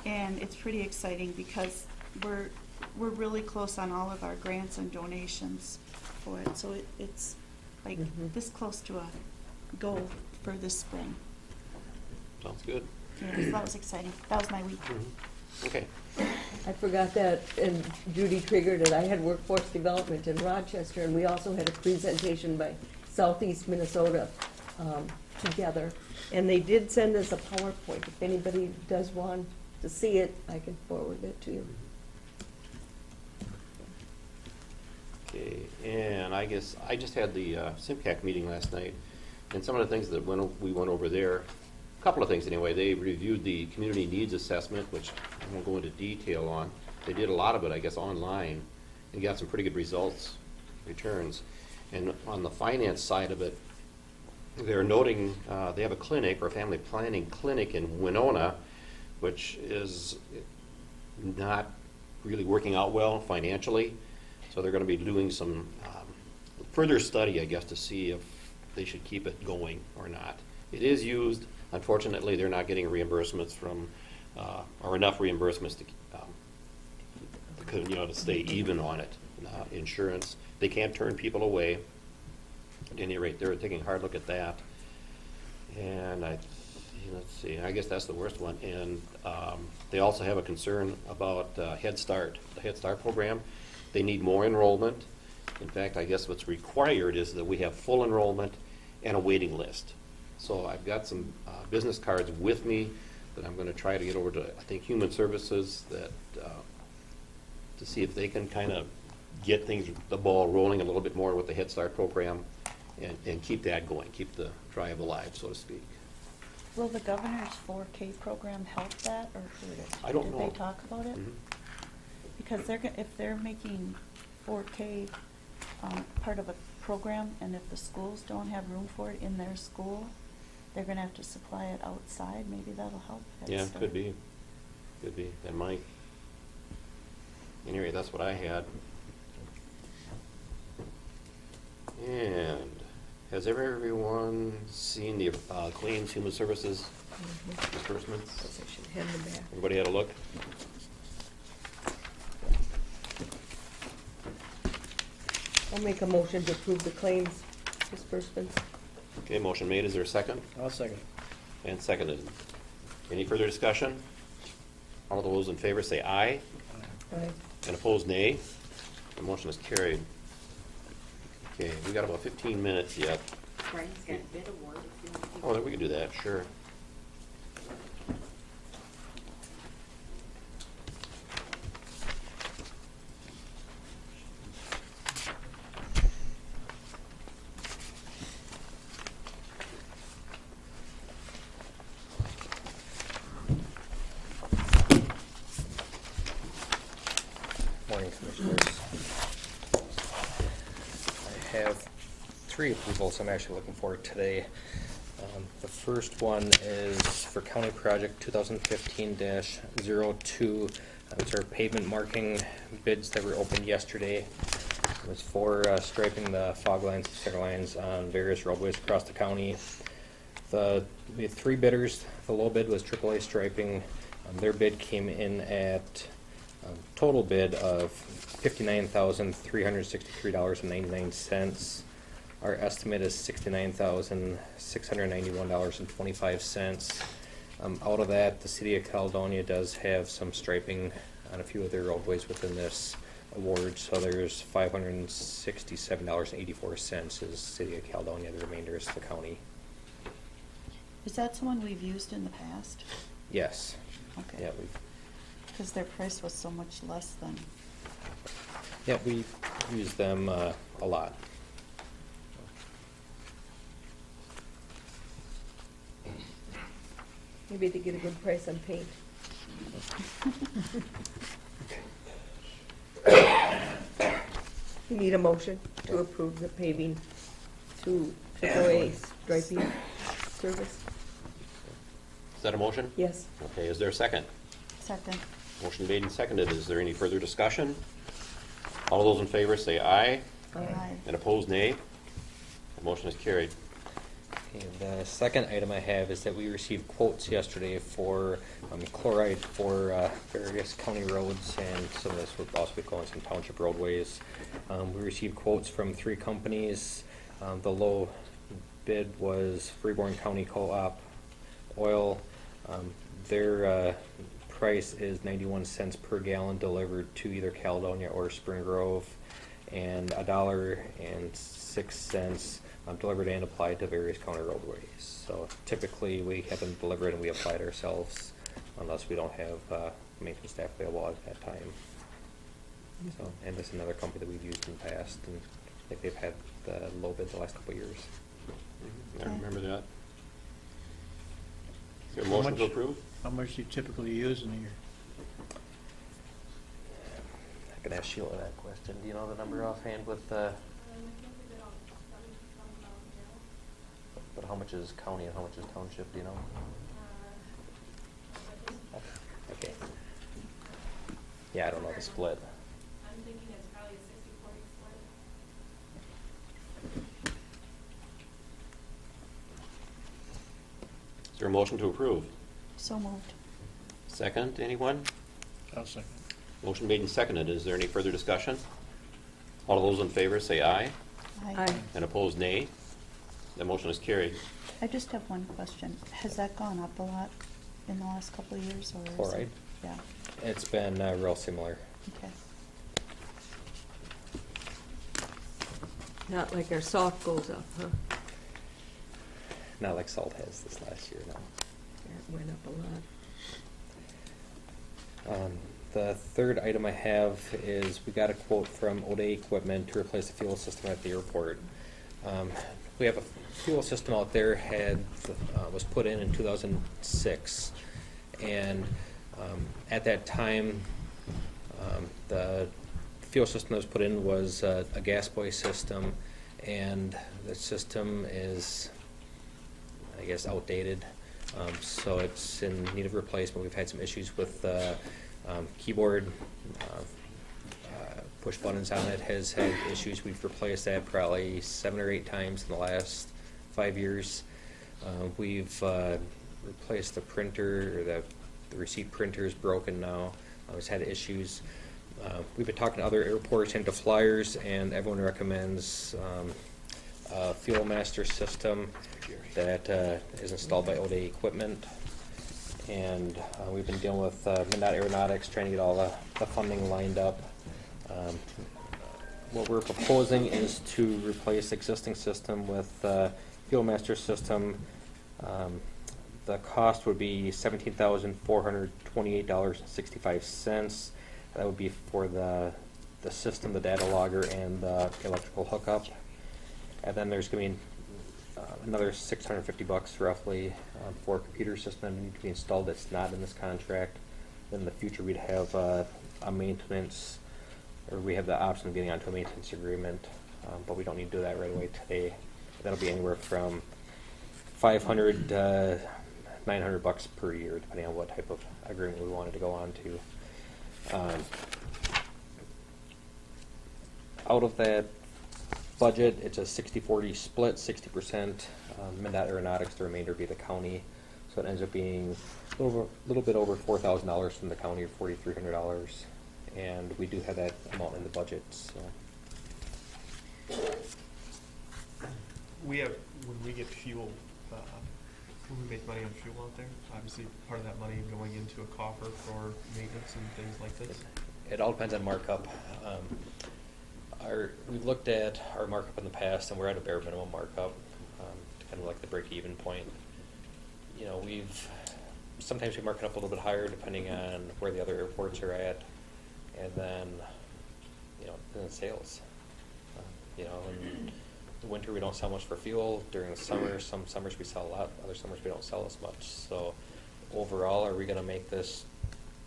And it's pretty exciting because we're really close on all of our grants and donations for it. So it's like this close to a goal for this spring. Sounds good. Yeah, so that was exciting. That was my week. Okay. I forgot that, and Judy triggered it. I had workforce development in Rochester, and we also had a presentation by Southeast Minnesota together. And they did send us a PowerPoint. If anybody does want to see it, I can forward it to you. Okay, and I guess I just had the SIMCAC meeting last night, and some of the things that we went over there, a couple of things anyway. They reviewed the community needs assessment, which I won't go into detail on. They did a lot of it, I guess, online, and got some pretty good results, returns. And on the finance side of it, they're noting they have a clinic, or a family planning clinic in Winona, which is not really working out well financially. So they're going to be doing some further study, I guess, to see if they should keep it going or not. It is used. Unfortunately, they're not getting reimbursements from, or enough reimbursements to stay even on it. Insurance, they can't turn people away. At any rate, they're taking a hard look at that. And let's see, I guess that's the worst one. And they also have a concern about Head Start, the Head Start program. They need more enrollment. In fact, I guess what's required is that we have full enrollment and a waiting list. So I've got some business cards with me that I'm going to try to get over to, I think, Human Services, that to see if they can kind of get the ball rolling a little bit more with the Head Start program and keep that going, keep the drive alive, so to speak. Will the governor's 4K program help that, or hurt it? I don't know. Did they talk about it? Because if they're making 4K part of a program, and if the schools don't have room for it in their school, they're going to have to supply it outside. Maybe that'll help. Yeah, could be. Could be. That might. Anyway, that's what I had. And has everyone seen the Claims Human Services disbursements? I should hand them back. Everybody had a look? I'll make a motion to approve the claims disbursements. Okay, motion made. Is there a second? I'll second. And seconded. Any further discussion? All those in favor say aye. Aye. And opposed, nay. The motion is carried. Okay, we got about 15 minutes yet. Brian's got a bid award if you want to. Oh, then we can do that, sure. have three approvals I'm actually looking for today. The first one is for County Project 2015-02. It's our pavement marking bids that were opened yesterday. It was for striping the fog lines and center lines on various roadways across the county. We had three bidders. The low bid was AAA Striping. Their bid came in at total bid of $59,363.99. Our estimate is $69,691.25. Out of that, the city of Caledonia does have some striping on a few of their roadways within this award, so there's $567.84 is city of Caledonia. The remainder is the county. Is that someone we've used in the past? Yes. Okay. Yeah, Because their price was so much less than. yeah, we use them a lot. Maybe they get a good price on paint. You need a motion to approve the paving to AAA striping service? Is that a motion? Yes. Okay, is there a second? Second. Motion made and seconded. Is there any further discussion? All those in favor say aye. Aye. And opposed, nay. The motion is carried. Okay, the second item I have is that we received quotes yesterday for chloride for various county roads, and some of this would also be going some township roadways. We received quotes from three companies. The low bid was Freeborn County Co-op Oil. Their price is 91 cents per gallon delivered to either Caledonia or Spring Grove, and $1.06 delivered and applied to various county roadways. So typically we have them delivered and we apply it ourselves unless we don't have maintenance staff available at that time. So, and this is another company that we've used in the past, and I think they've had the low bid the last couple of years. I remember that. Is there a How motion much- to approve? How much do you typically use in a year? I can ask Sheila that question. Do you know the number offhand with but how much is county and how much is township, do you know? Okay. Yeah, I don't know the split. I'm thinking it's probably a 60-40 split. Is there a motion to approve? So moved. Second, anyone? I'll second. Motion made and seconded. Is there any further discussion? All those in favor say aye. Aye. And opposed, nay. The motion is carried. I just have one question. Has that gone up a lot in the last couple of years, or is it- Chloride? Yeah, It's been real similar. okay. Not like our salt goes up, huh? Not like salt has this last year, no. That went up a lot. The third item I have is we got a quote from O'Day Equipment to replace the fuel system at the airport. We have a fuel system out there was put in 2006, and at that time the fuel system that was put in was a gas boy system, and the system is, I guess, outdated. So it's in need of replacement. We've had some issues with the keyboard. Push buttons on it has had issues. We've replaced that probably 7 or 8 times in the last 5 years. We've replaced the printer, or the receipt printer is broken now. It's had issues. We've been talking to other airports and to flyers, and everyone recommends a Fuel Master system that is installed by O'Day Equipment. And we've been dealing with Midnight Aeronautics, trying to get all the funding lined up. What we're proposing is to replace the existing system with Fuel Master system. The cost would be $17,428.65. That would be for the system, the data logger, and the electrical hookup. And then there's going to be another $650 roughly for a computer system that needs to be installed that's not in this contract. Then in the future we'd have a maintenance, or we have the option of getting onto a maintenance agreement but we don't need to do that right away today. That'll be anywhere from $500 to $900 per year, depending on what type of agreement we wanted to go on to. Out of that budget, it's a 60-40 split, 60% MnDOT Aeronautics, the remainder be the county. So it ends up being a little bit over $4,000 from the county, or $4,300. And we do have that amount in the budget, so. We have, when we get fuel, when we make money on fuel out there, obviously part of that money going into a coffer for maintenance and things like this. It all depends on markup. We've looked at our markup in the past, and we're at a bare minimum markup, kind of like the break-even point. You know, sometimes we mark it up a little bit higher depending on where the other airports are at, and then, then sales. In the winter we don't sell much for fuel. During the summer, some summers we sell a lot, other summers we don't sell as much. So overall, are we going to make this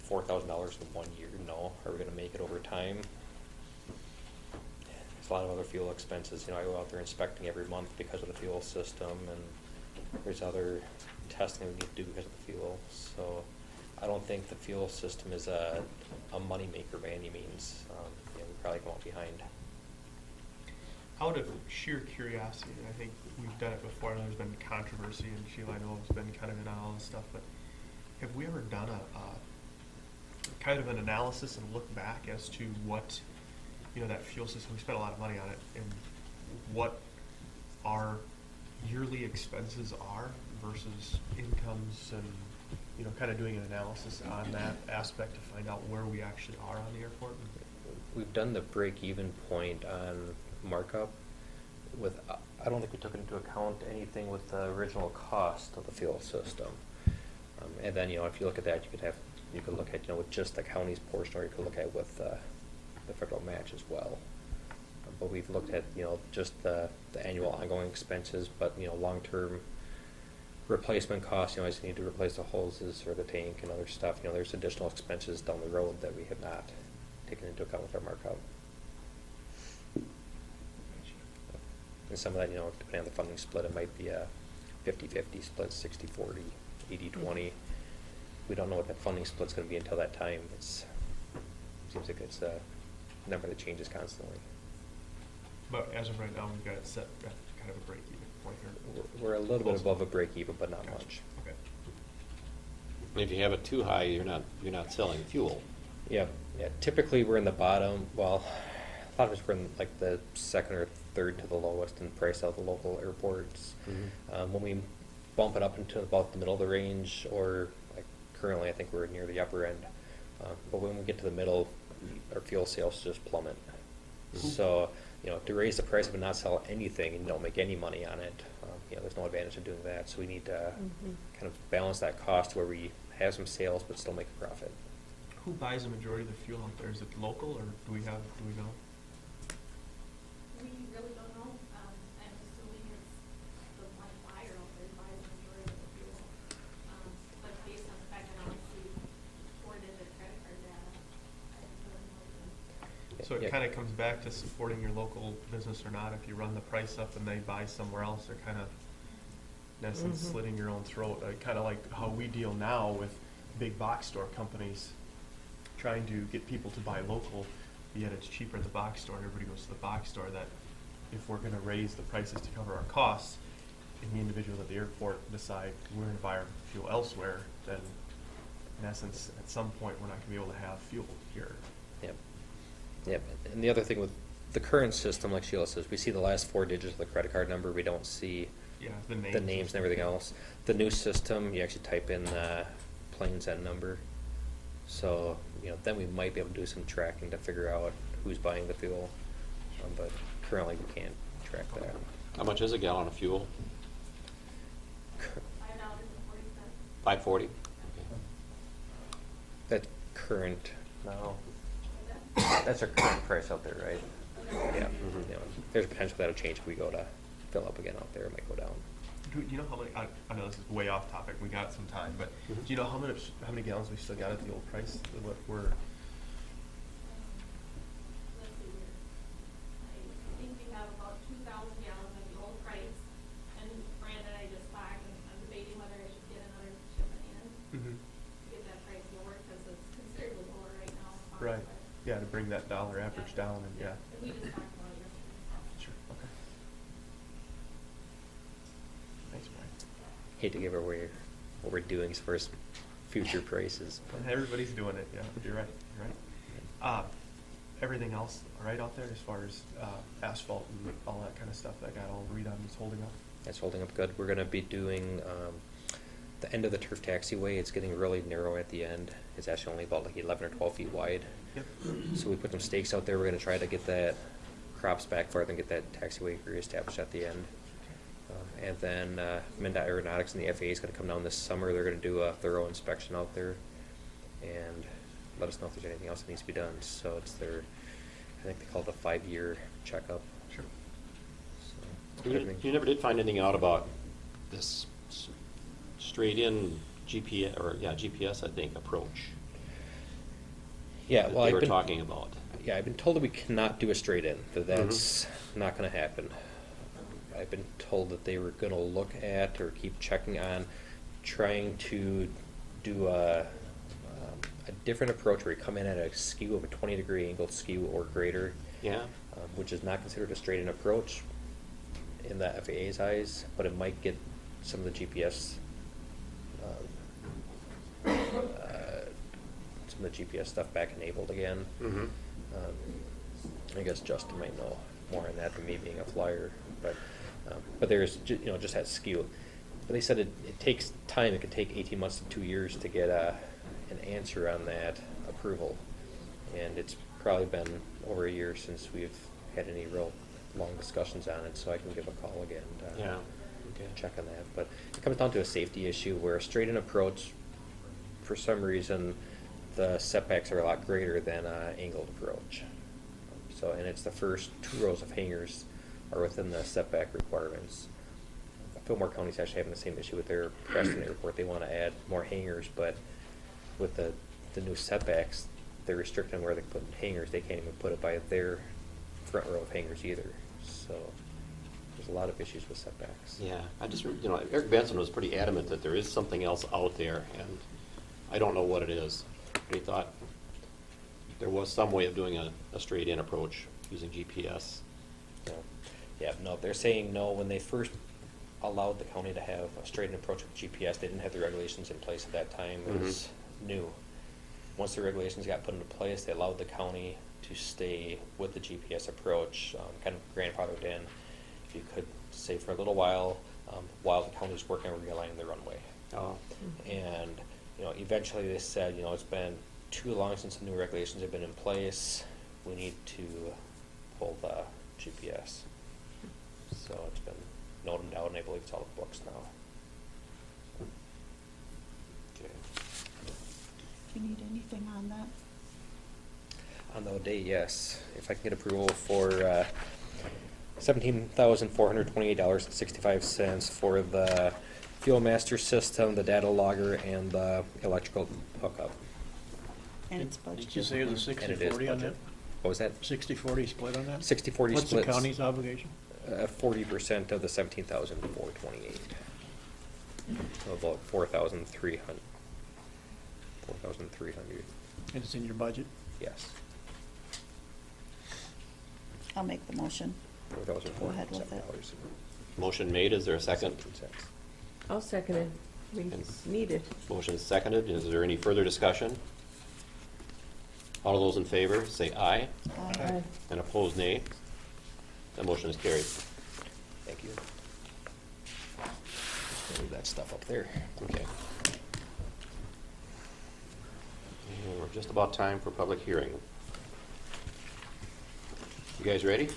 $4,000 in 1 year? No. Are we going to make it over time? There's a lot of other fuel expenses. I go out there inspecting every month because of the fuel system, and there's other testing we need to do because of the fuel. So I don't think the fuel system is a money maker by any means. We probably come out behind. Out of sheer curiosity, and I think we've done it before, and there's been controversy, and Sheila, I know, has been kind of in on all this stuff, but have we ever done a kind of an analysis and look back as to what, that fuel system, we spent a lot of money on it, and what our yearly expenses are versus incomes, and, kind of doing an analysis on that aspect to find out where we actually are on the airport? We've done the break-even point on markup with, I don't think we took into account anything with the original cost of the fuel system. And then, if you look at that, you could look at, with just the county's portion, or you could look at with the federal match as well. But we've looked at, just the annual ongoing expenses, but, long-term replacement costs, as you need to replace the hoses or the tank and other stuff, there's additional expenses down the road that we have not taken into account with our markup. And some of that, depending on the funding split, it might be a 50-50 split, 60-40, 80-20. We don't know what that funding split's going to be until that time. Seems like it's a number that changes constantly. But as of right now, we've got it set at kind of a break-even point here. We're a little bit above a break-even, but not much. Okay. If you have it too high, you're not selling fuel. Yeah. Typically, we're in the bottom. Well, a lot of us we're in like the second or third to the lowest in price out of the local airports. Mm-hmm. When we bump it up into about the middle of the range, or like currently, I think we're near the upper end. But when we get to the middle, our fuel sales just plummet. Mm-hmm. So, to raise the price of it and not sell anything and don't make any money on it, there's no advantage in doing that. So we need to kind of balance that cost where we have some sales but still make a profit. Who buys the majority of the fuel out there? Is it local, or do we know? We really don't know. I'm assuming it's the one buyer out there buys the majority of the fuel. But based on the fact that I don't see four-digit credit card data, I really know. So it kind of comes back to supporting your local business or not. If you run the price up and they buy somewhere else, they're kind of, in essence, slitting your own throat. Kind of like how we deal now with big box store companies trying to get people to buy local, yet it's cheaper at the box store, and everybody goes to the box store. That if we're going to raise the prices to cover our costs, and the individuals at the airport decide we're going to buy our fuel elsewhere, then in essence, at some point, we're not going to be able to have fuel here. Yep. And the other thing with the current system, like Sheila says, we see the last four digits of the credit card number. We don't see the names and everything else. The new system, you actually type in the plane's end number. So, then we might be able to do some tracking to figure out who's buying the fuel. But currently we can't track that. How much is a gallon of fuel? $5.40. $5.40? Okay. That's current. No. That's our current price out there, right? Yeah. Mm-hmm. There's a potential that'll change if we go to fill up again out there. It might go down. Do you know how many? I know this is way off topic. We got some time, but do you know how many gallons we still got at the old price? What we're Let's see here. I think we have bring that dollar average down and, yeah. We just talked about it yesterday. Sure, okay. Thanks, Brian. Hate to give away what we're doing as far as future prices. but- Everybody's doing it, yeah, you're right, you're right. Everything else all right out there as far as asphalt and all that kind of stuff that got all redone is holding up? That's holding up good. We're gonna be doing, the end of the turf taxiway. It's getting really narrow at the end. It's actually only about like 11 or 12 feet wide. Yep. So we put some stakes out there. We're gonna try to get that crops back farther and get that taxiway reestablished at the end. And then MnDOT Aeronautics and the FAA is gonna come down this summer. They're gonna do a thorough inspection out there and let us know if there's anything else that needs to be done. So it's their, I think they call it a 5-year checkup. Sure. So, You never did find anything out about this straight-in GPS, I think, approach Yeah, that well, they I've were been talking about. Yeah, I've been told that we cannot do a straight in, that that's not going to happen. I've been told that they were going to look at or keep checking on trying to do a different approach where you come in at a skew of a 20-degree angled skew or greater. Yeah. Which is not considered a straight in approach in the FAA's eyes, but it might get some of the GPS stuff back enabled again. Mm-hmm. I guess Justin might know more on that than me being a flyer, but there's just that skew. But they said it takes time. It could take 18 months to 2 years to get an answer on that approval, and it's probably been over a year since we've had any real long discussions on it. So I can give a call again to check on that. But it comes down to a safety issue where a straight-in approach, for some reason, the setbacks are a lot greater than an angled approach. So, and it's the first 2 rows of hangars are within the setback requirements. Fillmore County's actually having the same issue with their Preston Airport. They want to add more hangars, but with the new setbacks, they're restricting where they put hangars. They can't even put it by their front row of hangars either. So there's a lot of issues with setbacks. Yeah, Eric Benson was pretty adamant that there is something else out there, and I don't know what it is. He thought there was some way of doing a straight-in approach using GPS. No, they're saying no. When they first allowed the county to have a straight-in approach with GPS, they didn't have the regulations in place at that time. It was new. Once the regulations got put into place, they allowed the county to stay with the GPS approach, kind of grandfathered in, if you could say, for a little while the county was working on realigning the runway. Oh. And eventually they said, it's been too long since the new regulations have been in place. We need to pull the GPS. So it's been noted out, and I believe it's all the books now. Okay. Do you need anything on that? On the day, yes. If I can get approval for $17,428.65 for the Fuel Master system, the data logger, and the electrical hookup. And it's budgeted. Did you say it was a And it is 60/40 on that? budgeted. What was that? 60/40 split on that? 60/40 What's the splits. county's obligation? 40% of the 17,428. So about 4,300. 4,300. And it's in your budget? Yes. I'll make the motion. Go ahead with it. $4,407. Motion made, is there a second? I'll second it. We need it. Motion is seconded. Is there any further discussion? All those in favor, say aye. Aye. And opposed, nay. That motion is carried. Thank you. Leave that stuff up there. Okay. And we're just about time for public hearing. You guys ready?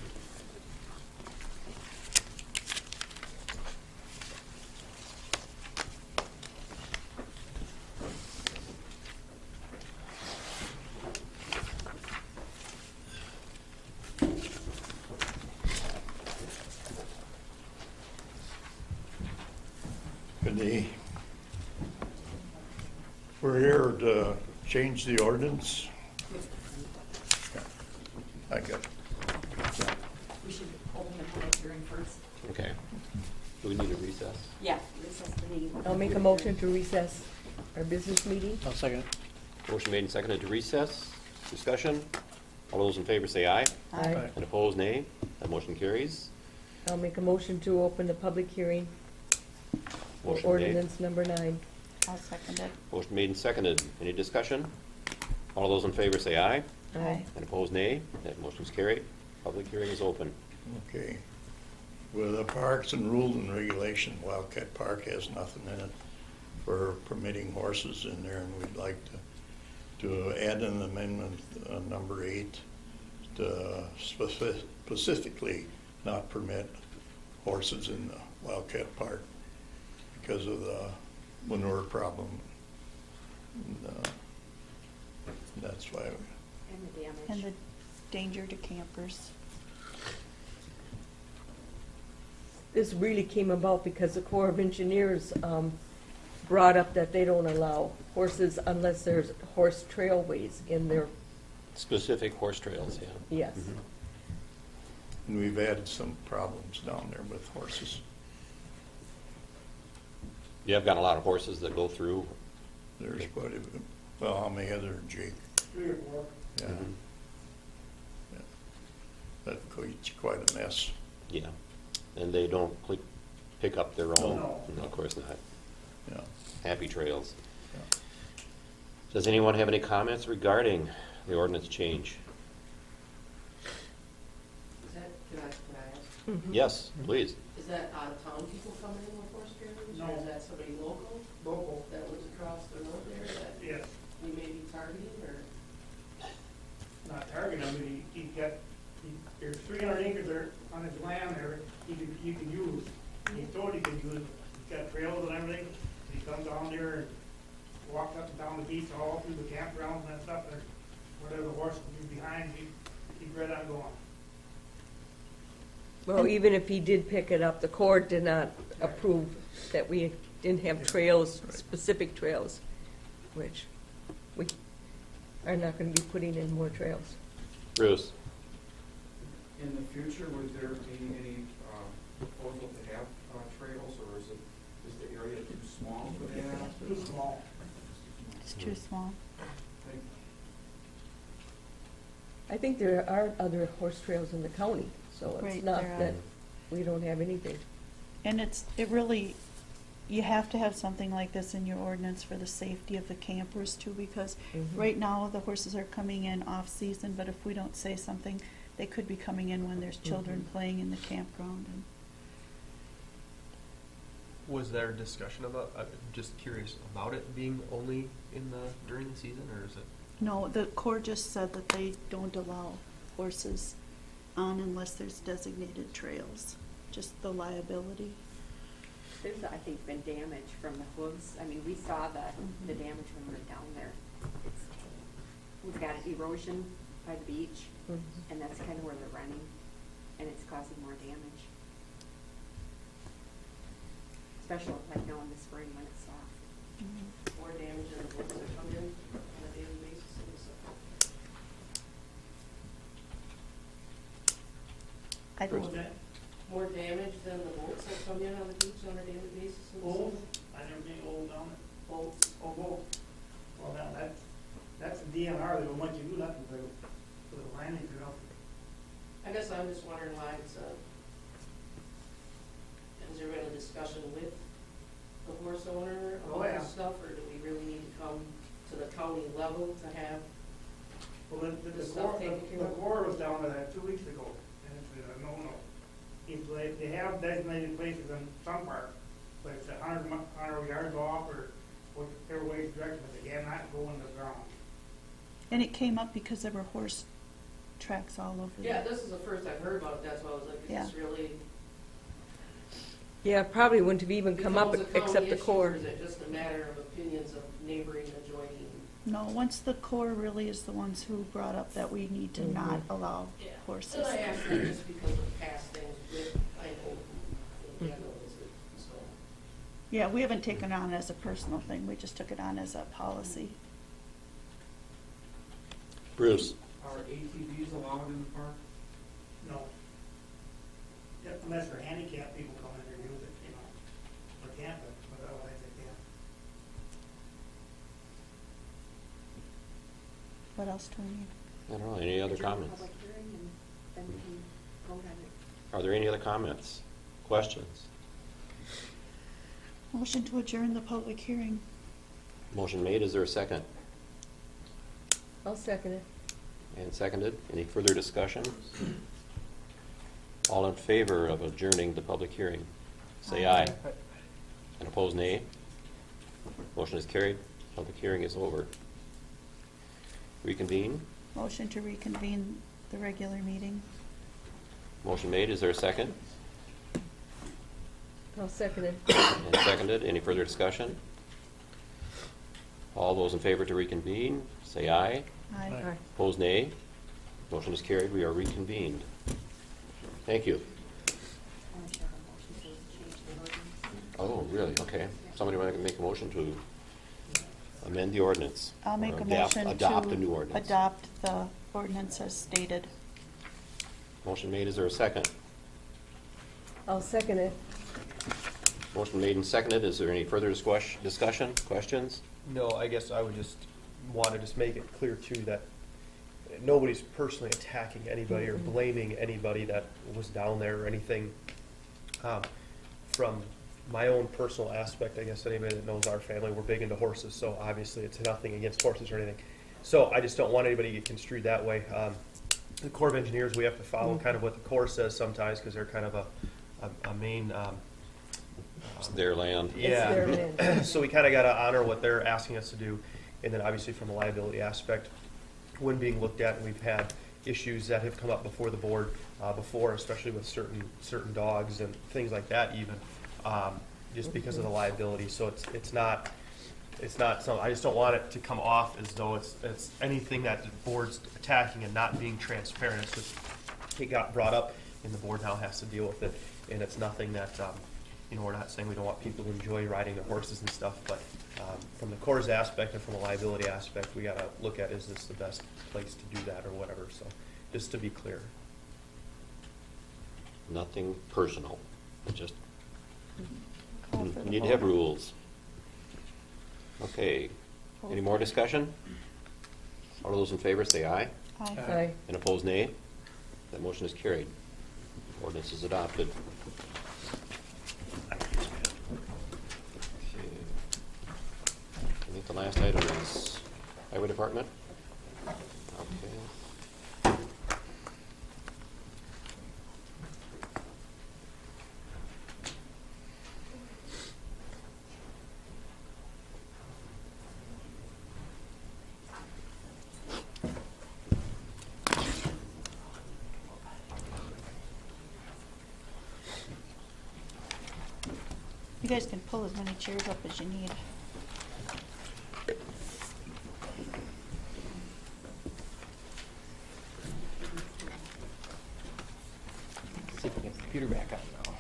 We're here to change the ordinance. I got it. We should open the public hearing first. Okay. Do we need a recess? Yeah, recess the meeting. I'll make a motion to recess our business meeting. I'll second it. Motion made and seconded to recess. Discussion? All those in favor say aye. Aye. And opposed, nay. That motion carries. I'll make a motion to open the public hearing for Motion made. ordinance number 9. I'll second it. Motion made and seconded. Any discussion? All those in favor say aye. Aye. And opposed, nay. That motion's carried. Public hearing is open. Okay. With the parks and rules and regulation, Wildcat Park has nothing in it for permitting horses in there, and we'd like to add an amendment, number 8, to specifically not permit horses in the Wildcat Park because of the manure problem. And, that's why. And the damage. And the danger to campers. This really came about because the Corps of Engineers brought up that they don't allow horses unless there's horse trailways in their, Specific horse trails, yeah. yes. Mhm. And we've had some problems down there with horses. You have got a lot of horses that go through. There's quite a, well, how many are there, Jake? 3 or 4. Yeah. Mhm. Yeah. That creates quite a mess. Yeah. And they don't pick up their own. No. No, of course not. Yeah. Happy trails. Yeah. Does anyone have any comments regarding the ordinance change? Is that, can I ask? Mhm. Yes, please. Is that out-of-town people coming in with horse trailers? No. Or is that somebody local? Local. That lives across the road there that Yes. we may be targeting, or? Not targeting, I mean, there's 300 acres there on his land there, you can use. He told you could use, he's got trails and everything. He comes down there and walks up and down the beach all through the campgrounds and stuff, and whatever the horse would be behind, he'd right on going. Well, even if he did pick it up, the Corps did not approve that we didn't have trails, specific trails, which we are not going to be putting in more trails. Bruce? In the future, would there be any proposal to have trails, or is the area too small for that? Too small. It's too small. I think there are other horse trails in the county, so it's Right, not there are. that we don't have anything. And it really, you have to have something like this in your ordinance for the safety of the campers too, because Mhm. right now the horses are coming in off-season, but if we don't say something, they could be coming in when there's children playing in the campground. And Was there discussion about, I'm just curious, about it being only during the season, or is it? no, the Corps just said that they don't allow horses on unless there's designated trails, just the liability. There's, I think, been damage from the hooves. I mean, we saw the damage when we were down there. We've got erosion by the beach, Mhm. and that's kind of where they're running, and it's causing more damage. Especially like now in the spring when it's soft. More damage than the boats that come in on a daily basis and stuff? I What's think, that? More damage than the boats that come in on the beach on a daily basis and Old? stuff? I never seen old down there. Boats. Oh, both. Well, now that's a DNR, they don't want you to do nothing for the landing, you know. I guess I'm just wondering why it's has there been a discussion with the horse owner Oh, about yeah. this stuff, or do we really need to come to the county level to have? Well, This stuff taken care the of? Corps was down there 2 weeks ago, and it's a no-no. They have designated places in some parks, but it's 100 yards off or whichever way it's directed, but they cannot go in the ground. and it came up because there were horse tracks all over there. Yeah, this is the first I've heard about it, that's why I was like, Yeah. is this really? Yeah, probably wouldn't have even come up becomes a county except the issue, Corps. Or is it just a matter of opinions of neighboring, adjoining? No, once the Corps really is the ones who brought up that we need to not allow Yeah. horses. And I asked that just because of past things with, I know, in general, is it, so. Yeah, we haven't taken it on as a personal thing, we just took it on as a policy. Bruce? Are ATVs allowed in the park? No. Yeah, unless for handicapped people come in there and use it, you know, for camping, but otherwise they can't. What else do we need? I don't know, any other adjourn the comments? public hearing and then we can vote on it. Are there any other comments, questions? Motion to adjourn the public hearing. Motion made, is there a second? I'll second it. And seconded, any further discussion? All in favor of adjourning the public hearing, say aye. And opposed, nay. Motion is carried, public hearing is over. Reconvene, Motion to reconvene the regular meeting. motion made, is there a second? I'll second it. And seconded, any further discussion? All those in favor to reconvene, say aye. Aye. Opposed, nay. Motion is carried, we are reconvened. Thank you. Oh, really? Okay. Somebody want to make a motion to amend the ordinance? I'll make or a adapt- motion Adopt a new to ordinance. adopt the ordinance as stated. Motion made, is there a second? I'll second it. Motion made and seconded, is there any further discussion, questions? No, I guess I would just want to just make it clear too that nobody's personally attacking anybody or blaming anybody that was down there or anything. From my own personal aspect, I guess anybody that knows our family, we're big into horses, so obviously it's nothing against horses or anything. So I just don't want anybody to get construed that way. The Corps of Engineers, we have to follow kind of what the Corps says sometimes because they're kind of a main It's their land. yeah. It's their land. So we kind of got to honor what they're asking us to do. And then obviously from a liability aspect, when being looked at, we've had issues that have come up before the board before, especially with certain dogs and things like that even, just because of the liability. So it's not something, I just don't want it to come off as though it's anything that the board's attacking and not being transparent. It's just, it got brought up and the board now has to deal with it. And it's nothing that, we're not saying we don't want people to enjoy riding their horses and stuff, but from the Corps' aspect and from a liability aspect, we got to look at, is this the best place to do that or whatever, so just to be clear. Nothing personal, it's just, Call for the need to have vote. rules. Okay, any more discussion? All those in favor say aye. Aye. Aye. And opposed, nay. That motion is carried. Ordinance is adopted. Okay. I think the last item is Highway Department. Okay. You guys can pull as many chairs up as you need. See if we can get the computer back on now.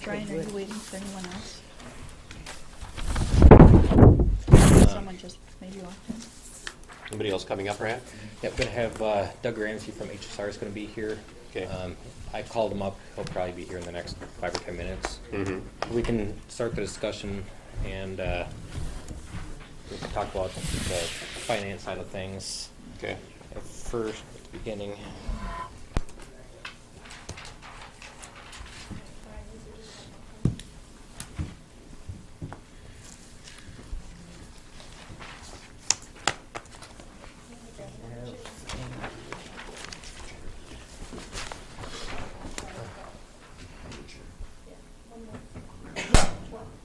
Brian, are you waiting for anyone else? Someone just maybe walked in. Anybody else coming up, Rand? Yeah, we're going to have Doug Ramsey from HSR is going to be here. Okay. I called him up. He'll probably be here in the next 5 or 10 minutes. Mm-hmm. We can start the discussion and we can talk about the finance side of things. Okay. At first, at the beginning.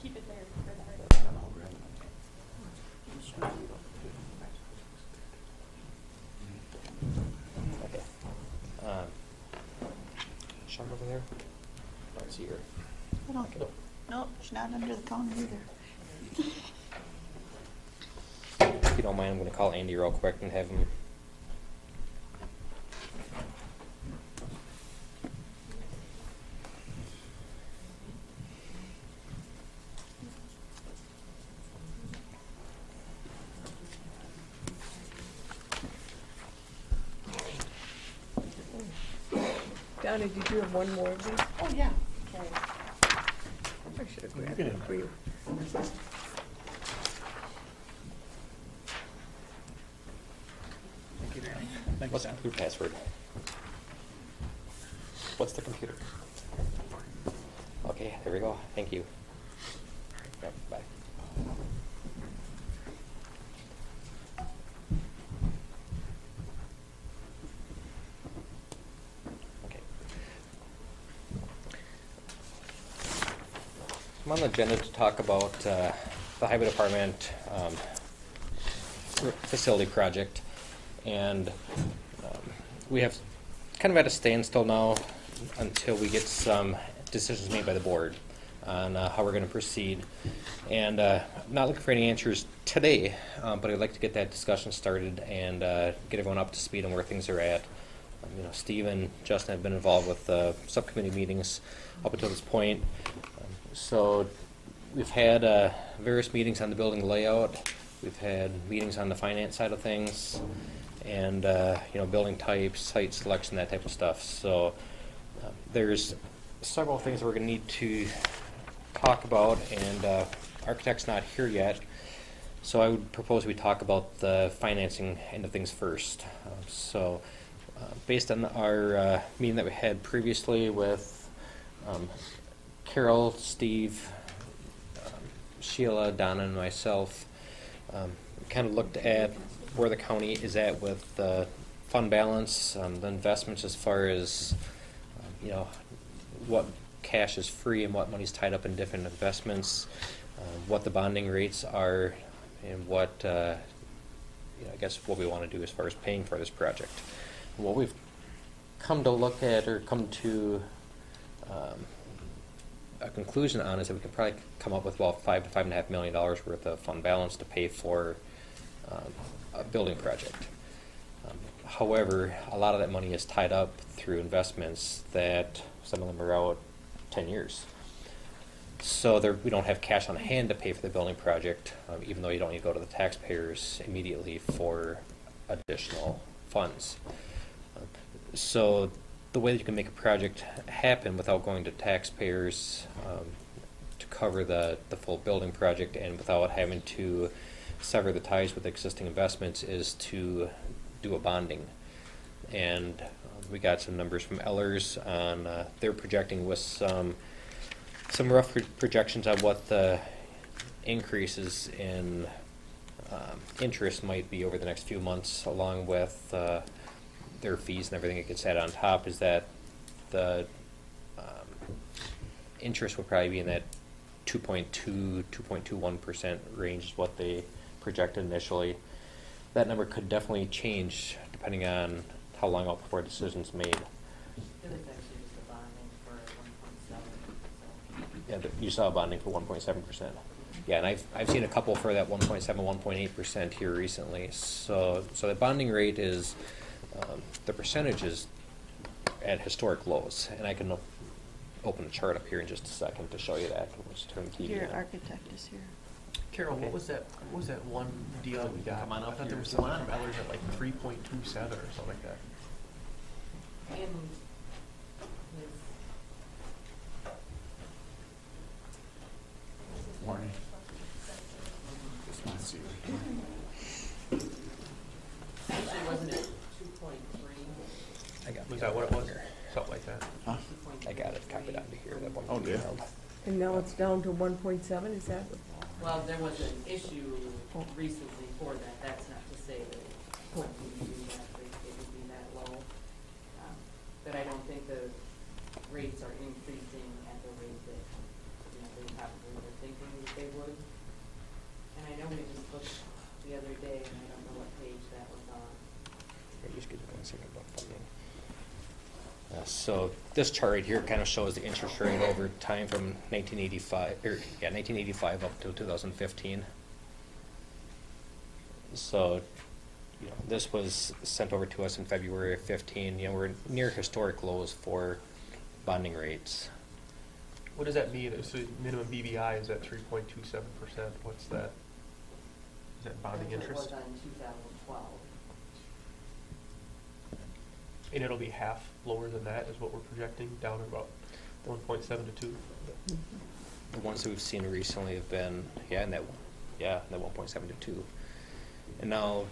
Keep it there. Okay. Sean over there? I see her. I don't, nope, she's not under the counter either. If you don't mind, I'm going to call Andy real quick and have him. Donna, did you have one more of these? Oh, yeah. Okay. I should have grabbed it for you. Thank you, Danny. Thanks, What's Don. your password? What's the computer? Okay, there we go. Thank you. Yep, bye. Okay. I'm on the agenda to talk about the highway department facility project, and we have kind of at a standstill now until we get some decisions made by the board on how we're going to proceed. And I'm not looking for any answers today, but I'd like to get that discussion started and get everyone up to speed on where things are at. Steve and Justin have been involved with subcommittee meetings up until this point. So we've had various meetings on the building layout. We've had meetings on the finance side of things, and building types, site selection, that type of stuff. So there's several things that we're going to need to talk about, and architect's not here yet. So I would propose we talk about the financing end of things first. Based on our meeting that we had previously with Carol, Steve, Sheila, Donna, and myself, we kind of looked at where the county is at with the fund balance, the investments as far as what cash is free and what money's tied up in different investments, what the bonding rates are, and what I guess what we want to do as far as paying for this project. And what we've come to look at or come to a conclusion on is that we can probably come up with about $5 to $5.5 million worth of fund balance to pay for a building project. However, a lot of that money is tied up through investments that some of them are out 10 years. So we don't have cash on hand to pay for the building project, even though you don't need to go to the taxpayers immediately for additional funds. So the way that you can make a project happen without going to taxpayers to cover the full building project and without having to sever the ties with existing investments is to do a bonding. And we got some numbers from Ellers on they're projecting with some rough projections on what the increases in interest might be over the next few months, along with their fees and everything that gets added on top, is that the interest will probably be in that 2.21% range is what they projected initially. That number could definitely change depending on how long out before a decision's made. Yeah, you saw a bonding for 1.7%. Yeah, and I've seen a couple for that 1.7, 1.8% here recently. So the bonding rate is the percentage is at historic lows, and I can open a chart up here in just a second to show you that. We'll just turn the TV Your on. architect is here. Carol, Okay. what was that one deal we got? Come on up I thought here. there was one from Ellers at like 3.27 or something like that. Morning. Actually, wasn't it 2.3? I got Was that what it was? Something like that. Huh? I got it copied onto here. That one. Oh, dear. And now it's down to 1.7, is that? Well, there was an issue recently for that. That's not to say that it would be that low. But I don't think the rates are increasing at the rate that they probably were thinking that they would. And I know we just looked the other day, and I don't know what page that was on. Here, just give me 1 second about funding. So this chart right here kind of shows the interest rate over time from 1985 up to 2015. So, this was sent over to us in February of 15. We're near historic lows for bonding rates. What does that mean? So minimum BBI is at 3.27%. What's that? Is that bonding That's what interest? it was on 2012. And it'll be half lower than that is what we're projecting, down about 1.7 to 2. The ones that we've seen recently have been, in that 1.7 to 2. And now,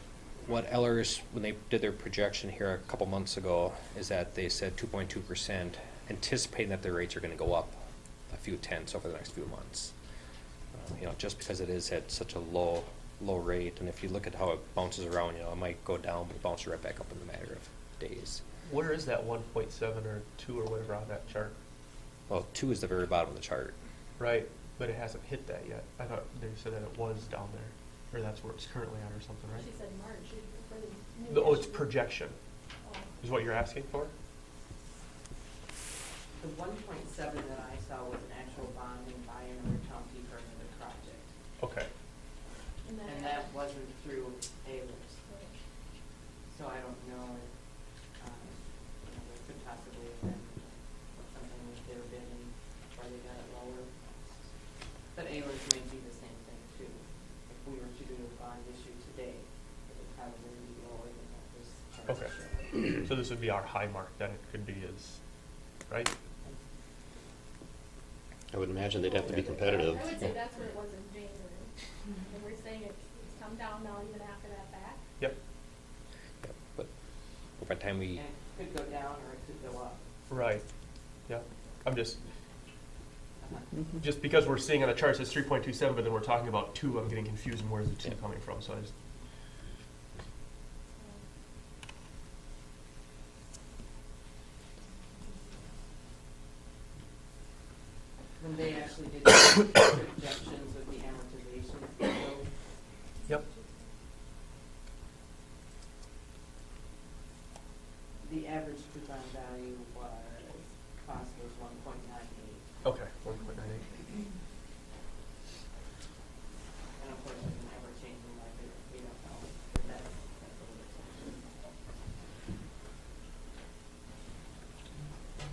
what Ellers, when they did their projection here a couple months ago, is that they said 2.2%, anticipating that their rates are going to go up a few tenths over the next few months. Just because it is at such a low rate, and if you look at how it bounces around, it might go down, but bounce right back up in a matter of days. Where is that 1.7 or 2 or whatever on that chart? Well, 2 is the very bottom of the chart. Right, but it hasn't hit that yet. I thought they said that it was down there, or that's where it's currently at or something, right? She said March, for the new Oh, it's issue. projection, is what you're asking for? The 1.7 that I saw was an actual bonding by another county for another project. Okay. And that wasn't through Ayers. So I don't know if, there could possibly have been something with their bidding where they got it lower. But Ayers may do the same thing too. If we were to do a bond issue today, it would probably be lower than what this chart Okay. shows. So this would be our high mark that it could be is, right? I would imagine they'd have to be competitive. I would say that's where it was in January. And we're saying it's come down now even after that back. Yep. But by the time we... And it could go down or it could go up. Right, yeah. I'm just because we're seeing on the chart it says 3.27, but then we're talking about 2, I'm getting confused and where's the 2 coming from, so I just... When they actually did the projections with the amortization schedule. Yep. The average coupon value cost was 1.98. Okay, 1.98. And of course, it's an ever-changing market, we don't know, but that's a little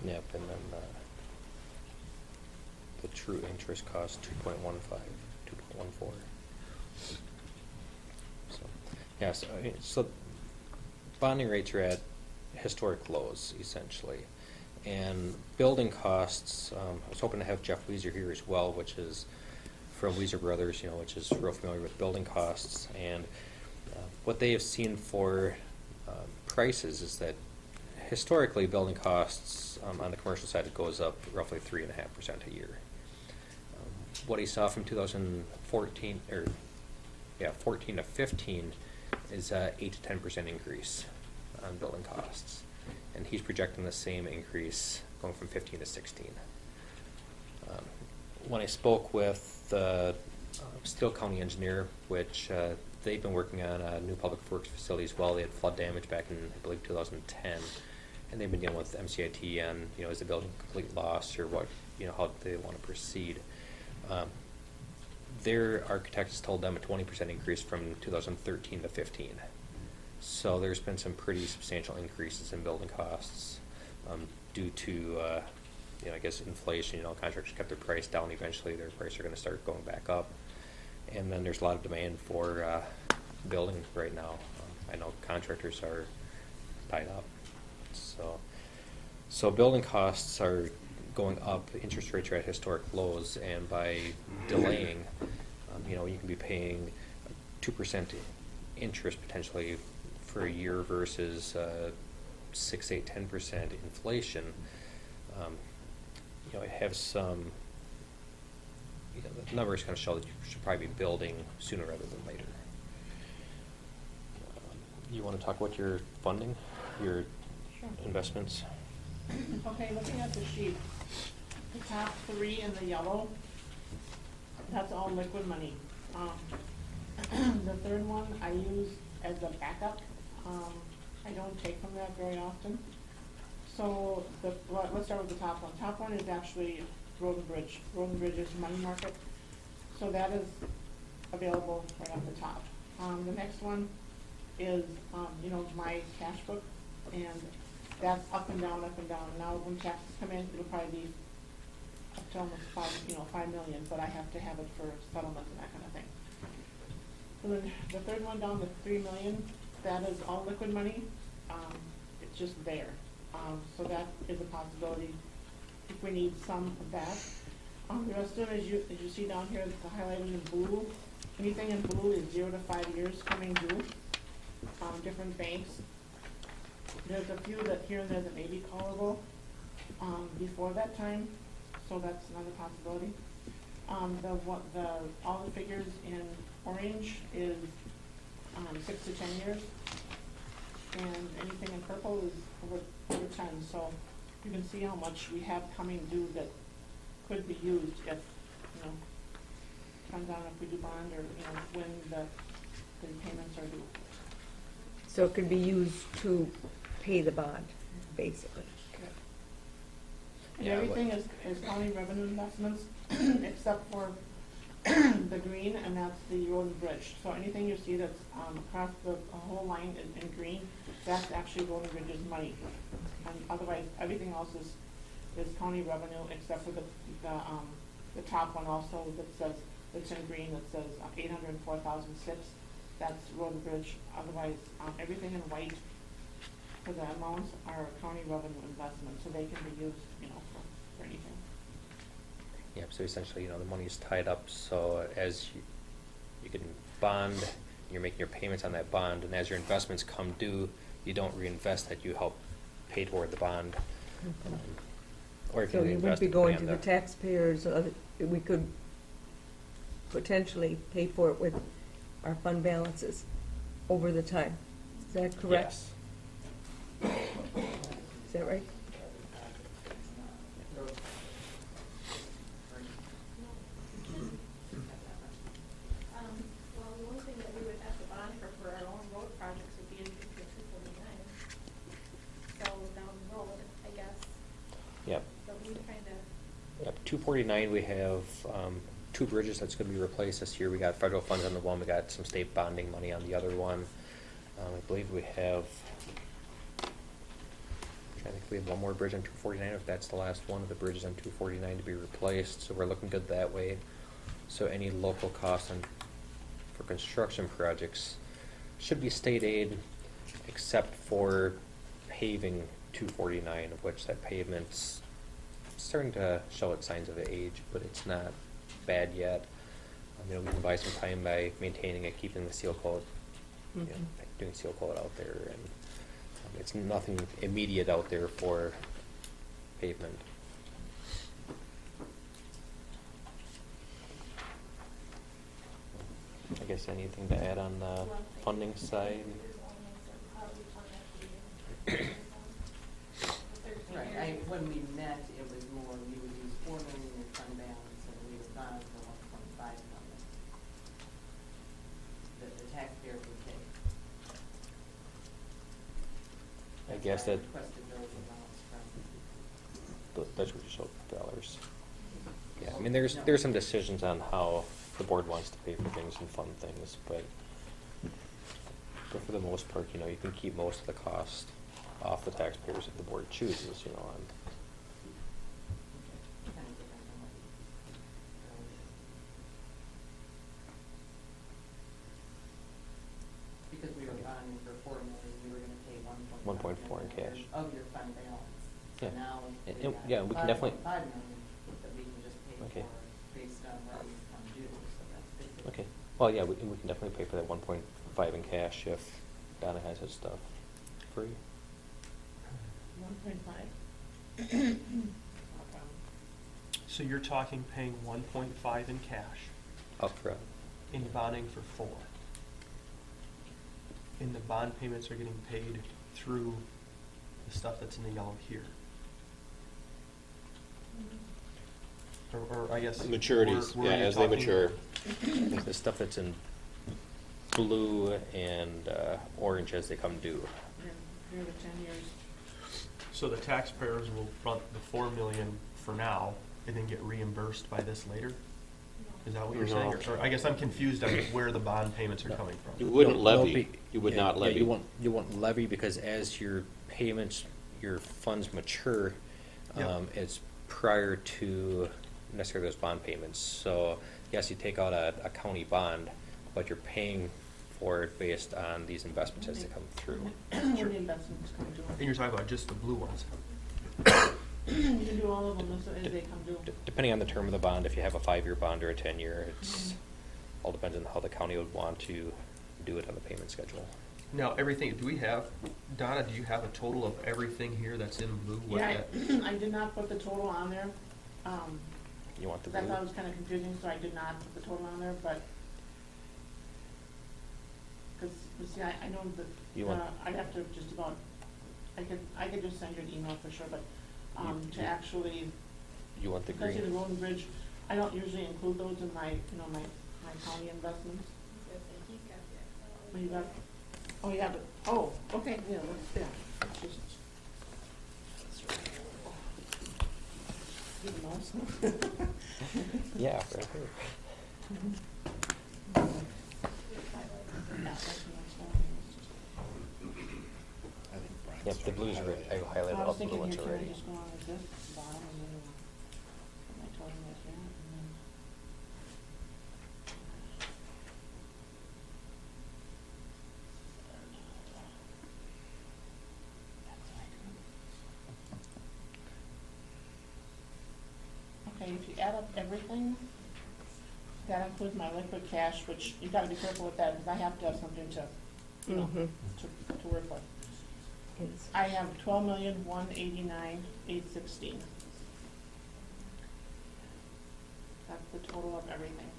bit. Yep, and then the true interest cost 2.15, 2.14. So bonding rates are at historic lows, essentially. And building costs, I was hoping to have Jeff Weiser here as well, which is from Weiser Brothers, which is real familiar with building costs. And what they have seen for prices is that historically building costs on the commercial side, it goes up roughly 3.5% a year. What he saw from 2014, 14 to 15 is 8 to 10% increase on building costs. And he's projecting the same increase going from 15 to 16. When I spoke with the Steele County engineer, which they've been working on a new public works facility as well. They had flood damage back in, I believe, 2010. And they've been dealing with MCIT on, is the building complete loss or what, how they want to proceed. Their architects told them a 20% increase from 2013 to 15. So there's been some pretty substantial increases in building costs due to, I guess, inflation. Contractors kept their price down. Eventually, their prices are going to start going back up. And then there's a lot of demand for building right now. I know contractors are tied up. So building costs are going up. Interest rates are at historic lows, and by delaying, you can be paying 2% interest potentially for a year versus 6, 8, 10% inflation. It has some. The numbers kind of show that you should probably be building sooner rather than later. You want to talk about your funding, your investments? Okay, looking at the sheet, the top 3 in the yellow, that's all liquid money. The third one I use as a backup. I don't take from that very often. So let's start with the top one. Top one is actually Road and Bridge. Road and Bridge is money market. So that is available right off the top. The next one is, my cash book, and that's up and down, up and down. Now when taxes come in, it'll probably be up to almost 5 million, but I have to have it for settlement and that kind of thing. And then the third one down, the 3 million, that is all liquid money. it's just there. So that is a possibility if we need some of that. The rest of them, as you see down here, the highlighting in blue, anything in blue is 0 to 5 years coming due. Different banks. There's a few that here and there that may be callable before that time, so that's another possibility. All the figures in orange is 6 to 10 years, and anything in purple is over 10. So you can see how much we have coming due that could be used if, comes down if we do bond or, when the payments are due. So it could be used to pay the bond, basically. And everything is county revenue investments, except for the green, and that's the road and bridge. So anything you see that's across the whole line in green, that's actually road and bridge's money. And otherwise, everything else is county revenue, except for the top one also that says, it's in green, that says 804,006. That's road and bridge. Otherwise, everything in white for the amounts are county revenue investments, so they can be used, for anything. Yeah, so essentially, the money is tied up, so as you can bond, you're making your payments on that bond, and as your investments come due, you don't reinvest that, you help pay toward the bond. Or if So you you wouldn't invest be it, going pay to on the taxpayers, we could potentially pay for it with our fund balances over the time. Is that correct? Yes. Is that right? Well, the only thing that we would have to bond for our own road projects would be in 249. So down the road, I guess. Yep. But we kind of. Yep, 249, we have 2 bridges that's going to be replaced this year. We got federal funds on the one, we got some state bonding money on the other one. I believe we have, I think we have one more bridge on 249, if that's the last one of the bridges on 249 to be replaced, so we're looking good that way. So any local costs for construction projects should be state aid, except for paving 249, of which that pavement's starting to show its signs of age, but it's not bad yet. We can buy some time by maintaining it, keeping the seal coat, doing seal coat out there, and it's nothing immediate out there for pavement. I guess anything to add on the funding side? Right, when we met, it was more, we would use $4 million in fund balance and we would bond for $1.5 million that the taxpayer would pay. I guess that, Requested those amounts from. that's what you showed dollars. Yeah, I mean, there's some decisions on how the board wants to pay for things and fund things, but for the most part, you can keep most of the cost off the taxpayers if the board chooses, on. Because we were bonding for $4 million, we were gonna pay 1.4 in cash. of your fund balance. So Yeah. now And- we and- got yeah, we can definitely- 5.5 million that we can just pay Okay. for based on what we come due, so that's basically. Okay, well, yeah, we can definitely pay for that 1.5 in cash if Donna has his stuff free. 1.5. So you're talking paying 1.5 in cash, Upfront. in bonding for 4. And the bond payments are getting paid through the stuff that's in the yellow here. Or I guess. Maturities, where yeah, you're as they talking- mature. The stuff that's in blue and orange as they come due. Here are the 10 years. So the taxpayers will front the 4 million for now and then get reimbursed by this later? Is that what you're saying? No. Or I guess I'm confused on where the bond payments are coming from. You wouldn't No, levy. You would not levy. You won't levy because as your payments, your funds mature, Yep. it's prior to necessarily those bond payments. So yes, you take out a county bond, but you're paying for it based on these investments as they come through. When the investments come due. And you're talking about just the blue ones? You can do all of them as they come due. Depending on the term of the bond, if you have a 5-year bond or a 10-year, it's all depends on how the county would want to do it on the payment schedule. Now, everything, do we have, Donna, do you have a total of everything here that's in blue? What Yeah, that- I did not put the total on there. You want the I blue? thought it was kind of confusing, so I did not put the total on there, but, because, see, I know that, You want- I'd have to just about, I could just send you an email for sure, but, to you- actually, You want the especially the green? road and bridge, I don't usually include those in my, my county investments. Oh, you got, oh, yeah, but, oh, okay, yeah, let's just. Give them also. Yeah, right here. Yeah, that's the next one. Yep, the blues are, I highlighted I all was the blue thinking ones here, can I already. just go on with this bottom and then put my total right here and then. Okay, if you add up everything, that includes my liquid cash, which you gotta be careful with that, because I have to have something to, you know, to work with. I have 12,189,816. That's the total of everything.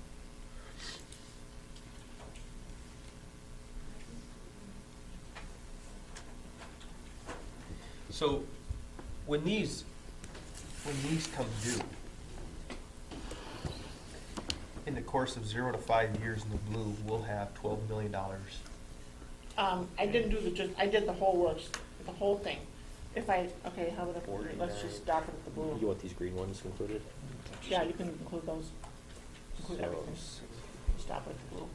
So, when these come due, in the course of 0 to 5 years in the blue, we'll have $12 million. I didn't do I did the whole works, the whole thing. Okay, how about let's just stop it at the blue. You want these green ones included? Yeah, you can include those, include So, everything. Stop at the blue.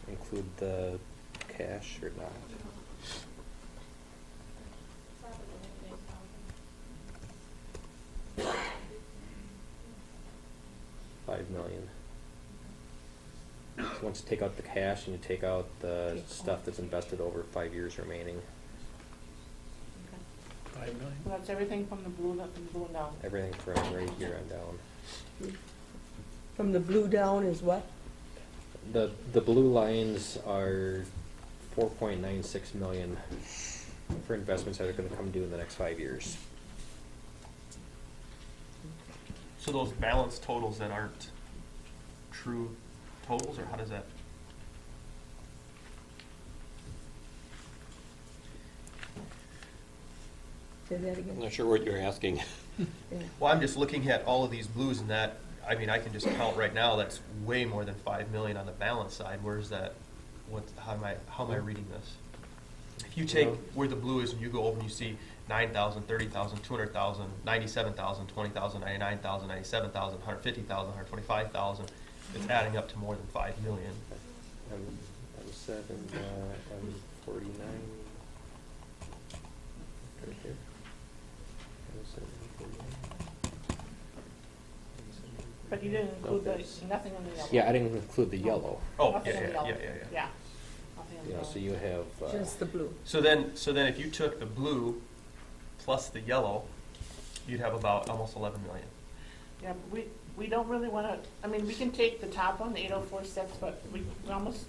Include the cash or not? $5 million. So once you take out the cash and you take out the stuff that's invested over 5 years remaining, $5 million. So that's everything from the blue, from the blue and down. everything from right here on down. From the blue down is what? The blue lines are 4.96 million for investments that are gonna come due in the next 5 years. So those balance totals that aren't true totals, or how does that? Say that again. I'm not sure what you're asking. Yeah. Well, I'm just looking at all of these blues and that, I mean, I can just count right now, that's way more than 5 million on the balance side. Where's that, how am I reading this? If you take where the blue is and you go over and you see 9,000, 30,000, 200,000, 97,000, 20,000, 99,000, 97,000, 150,000, 125,000, it's adding up to more than 5 million. M7, M49. Right here. M7, M49. But you didn't include nothing on the yellow. Yeah, I didn't include the yellow. Oh, Nothing yeah, on the yeah, yellow. yeah, yeah, yeah. Yeah. Nothing on the Yeah, yellow. so you have. Just the blue. So then if you took the blue plus the yellow, you'd have about almost 11 million. Yeah, but we don't really want to, I mean, we can take the top one, the 8046, but we almost,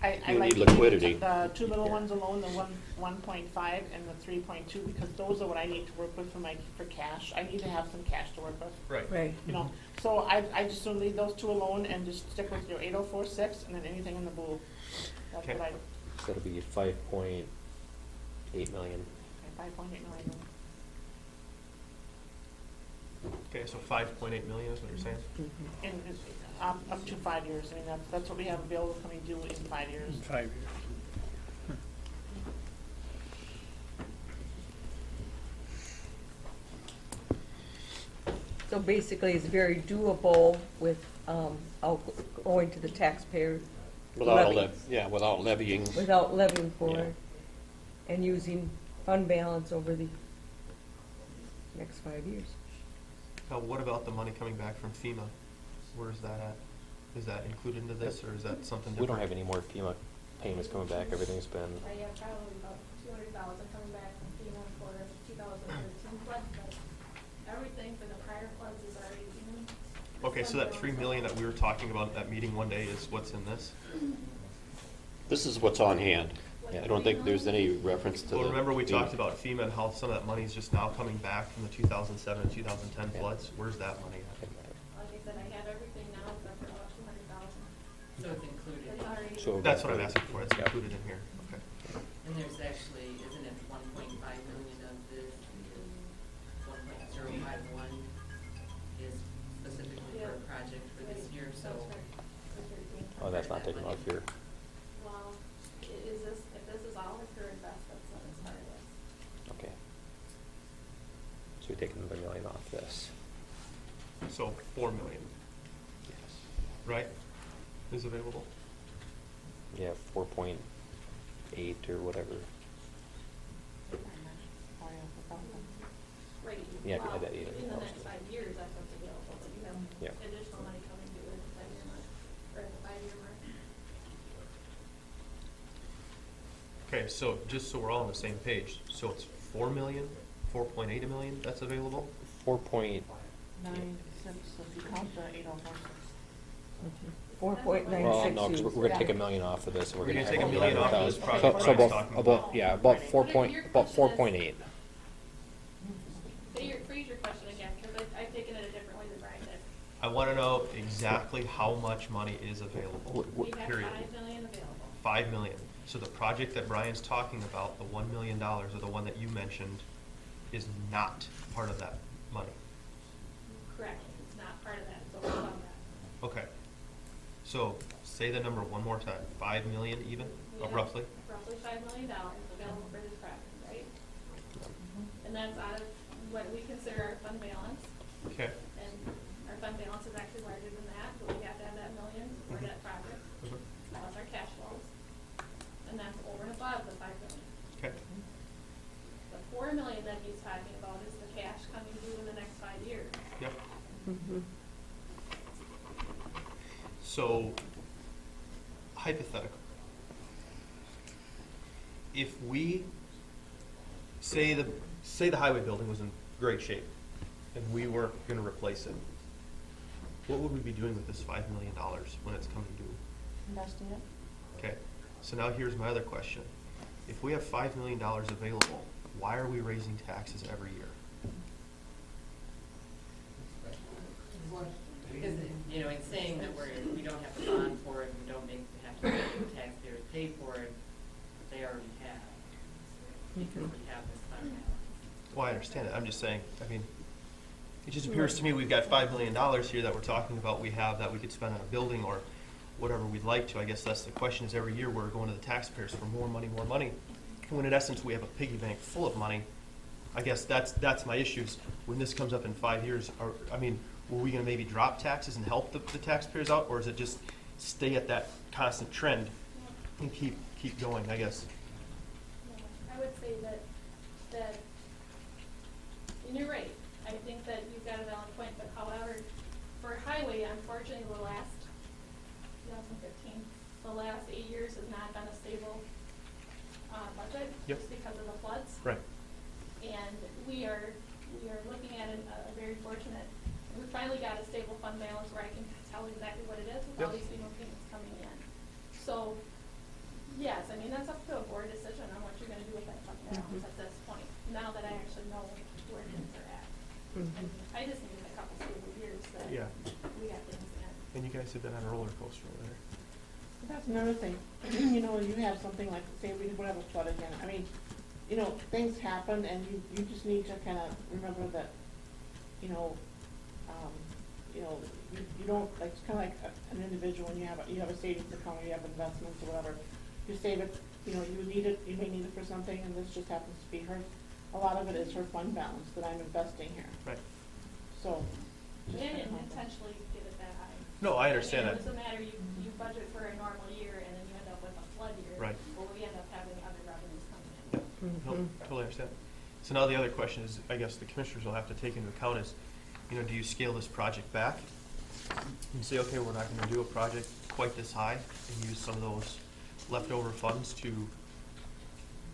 I You like need to keep liquidity. the two little ones alone, the 1.5 and the 3.2, because those are what I need to work with for cash. I need to have some cash to work with. Right. Right. You know, so I just would leave those two alone and just stick with your 8046 and then anything in the blue. That's Okay. what So it'll be 5.8 million. 5.8 million. Okay, so 5.8 million is what you're saying? And it's up to 5 years. I mean, that's what we have available coming due in 5 years. In 5 years. So basically, it's very doable with, going to the taxpayer. Without, levy. without levying. Without levying for Yeah. it, and using fund balance over the next 5 years. Now, what about the money coming back from FEMA? Where's that at? Is that included into this, or is that something different? We don't have any more FEMA payments coming back. Everything's been, I have probably about 200,000 coming back from FEMA for 2013 flood, but everything for the prior floods is already in. Okay, so that 3 million that we were talking about at that meeting one day is what's in this? This is what's on hand. I don't think there's any reference to the. Well, remember we talked about FEMA and how some of that money is just now coming back from the 2007 and 2010 floods? Where's that money at? Like I said, I have everything now except for about 200,000. So it's included. It's already. So That's what I'm asking for, it's included in here, okay. And there's actually, isn't it 1.5 million of this, 1.051 is specifically for a project for this year, so. oh, that's not taken off here. Well, is this, if this is all of her investments, then it's part of this. Okay. So you're taking $1 million off this. So 4 million, Yes. right, is available? Yeah, 4.8 or whatever. Right. Yeah, if you Well, had that either. in the next 5 years, that's what's available, but you have Yeah. additional money coming due at the 5-year mark, or at the 5-year mark. Okay, so just so we're all on the same page, so it's 4 million, 4.8 million that's available? 4.9. 9.6, so if you count the 804. 4.96. Well, no, because we're gonna take $1 million off of this, and we're We're gonna gonna take have $1 million off of this 11,000. project So Brian's talking about. yeah, about 4.8. Phrase your question again, because I've taken it a different way than Brian did. I want to know exactly how much money is available, We have period. 5 million available. 5 million. So the project that Brian's talking about, the $1 million, or the one that you mentioned, is not part of that money. Correct, it's not part of that, it's over above that. Okay. So say the number one more time, 5 million even, We have roughly? Roughly $5 million available for this project, right? And that's out of what we consider our fund balance. Okay. And our fund balance is actually larger than that, but we have to have that million for that project, plus our cash flows. And that's over and above the 5 million. Okay. The 4 million that he's talking about is the cash coming due in the next 5 years. Yep. Mhm. So, hypothetical. If we, say the highway building was in great shape, and we weren't gonna replace it, what would we be doing with this $5 million when it's coming due? Investing it. Okay, so now here's my other question. If we have $5 million available, why are we raising taxes every year? Because, you know, it's saying that we don't have to bond for it, we don't have to make the taxpayers pay for it, they already have. Because we have this fund balance. Well, I understand it, I'm just saying, I mean, it just appears to me we've got $5 million here that we're talking about we have that we could spend on a building or whatever we'd like to. I guess that's the question, is every year we're going to the taxpayers for more money, when in essence we have a piggy bank full of money. I guess that's my issues. When this comes up in 5 years, were we gonna maybe drop taxes and help the taxpayers out, or is it just stay at that constant trend and keep going, I guess? I would say that, and you're right, I think that you've got a valid point, but however, for highway, unfortunately, the last 8 years has not been a stable budget, Yep. just because of the floods. Right. And we are looking at a very fortunate, we finally got a stable fund balance where I can tell exactly what it is with all Yep. these FEMA payments coming in. So, yes, I mean, that's up to a board decision on what you're gonna do with that fund balance at this point, now that I actually know where things are at. And I just needed a couple stable years that Yeah. we got things in. And you guys have been on a roller coaster over there. That's another thing. You know, you have something like, say, we would have a flood again. I mean, you know, things happen, and you just need to kind of remember that, you know, you don't, like, it's kind of like an individual, when you have a savings account, or you have investments or whatever. You save it, you know, you may need it for something, and this just happens to be her. A lot of it is her fund balance that I'm investing here. Right. So. They just didn't kind of- intentionally get it that high. No, I understand I mean, that. it doesn't matter, you budget for a normal year, and then you end up with a flood year. Right. Well, we end up having other revenues coming in. No, totally understand. So now the other question is, I guess the commissioners will have to take into account is, do you scale this project back and say, okay, we're not gonna do a project quite this high, and use some of those leftover funds to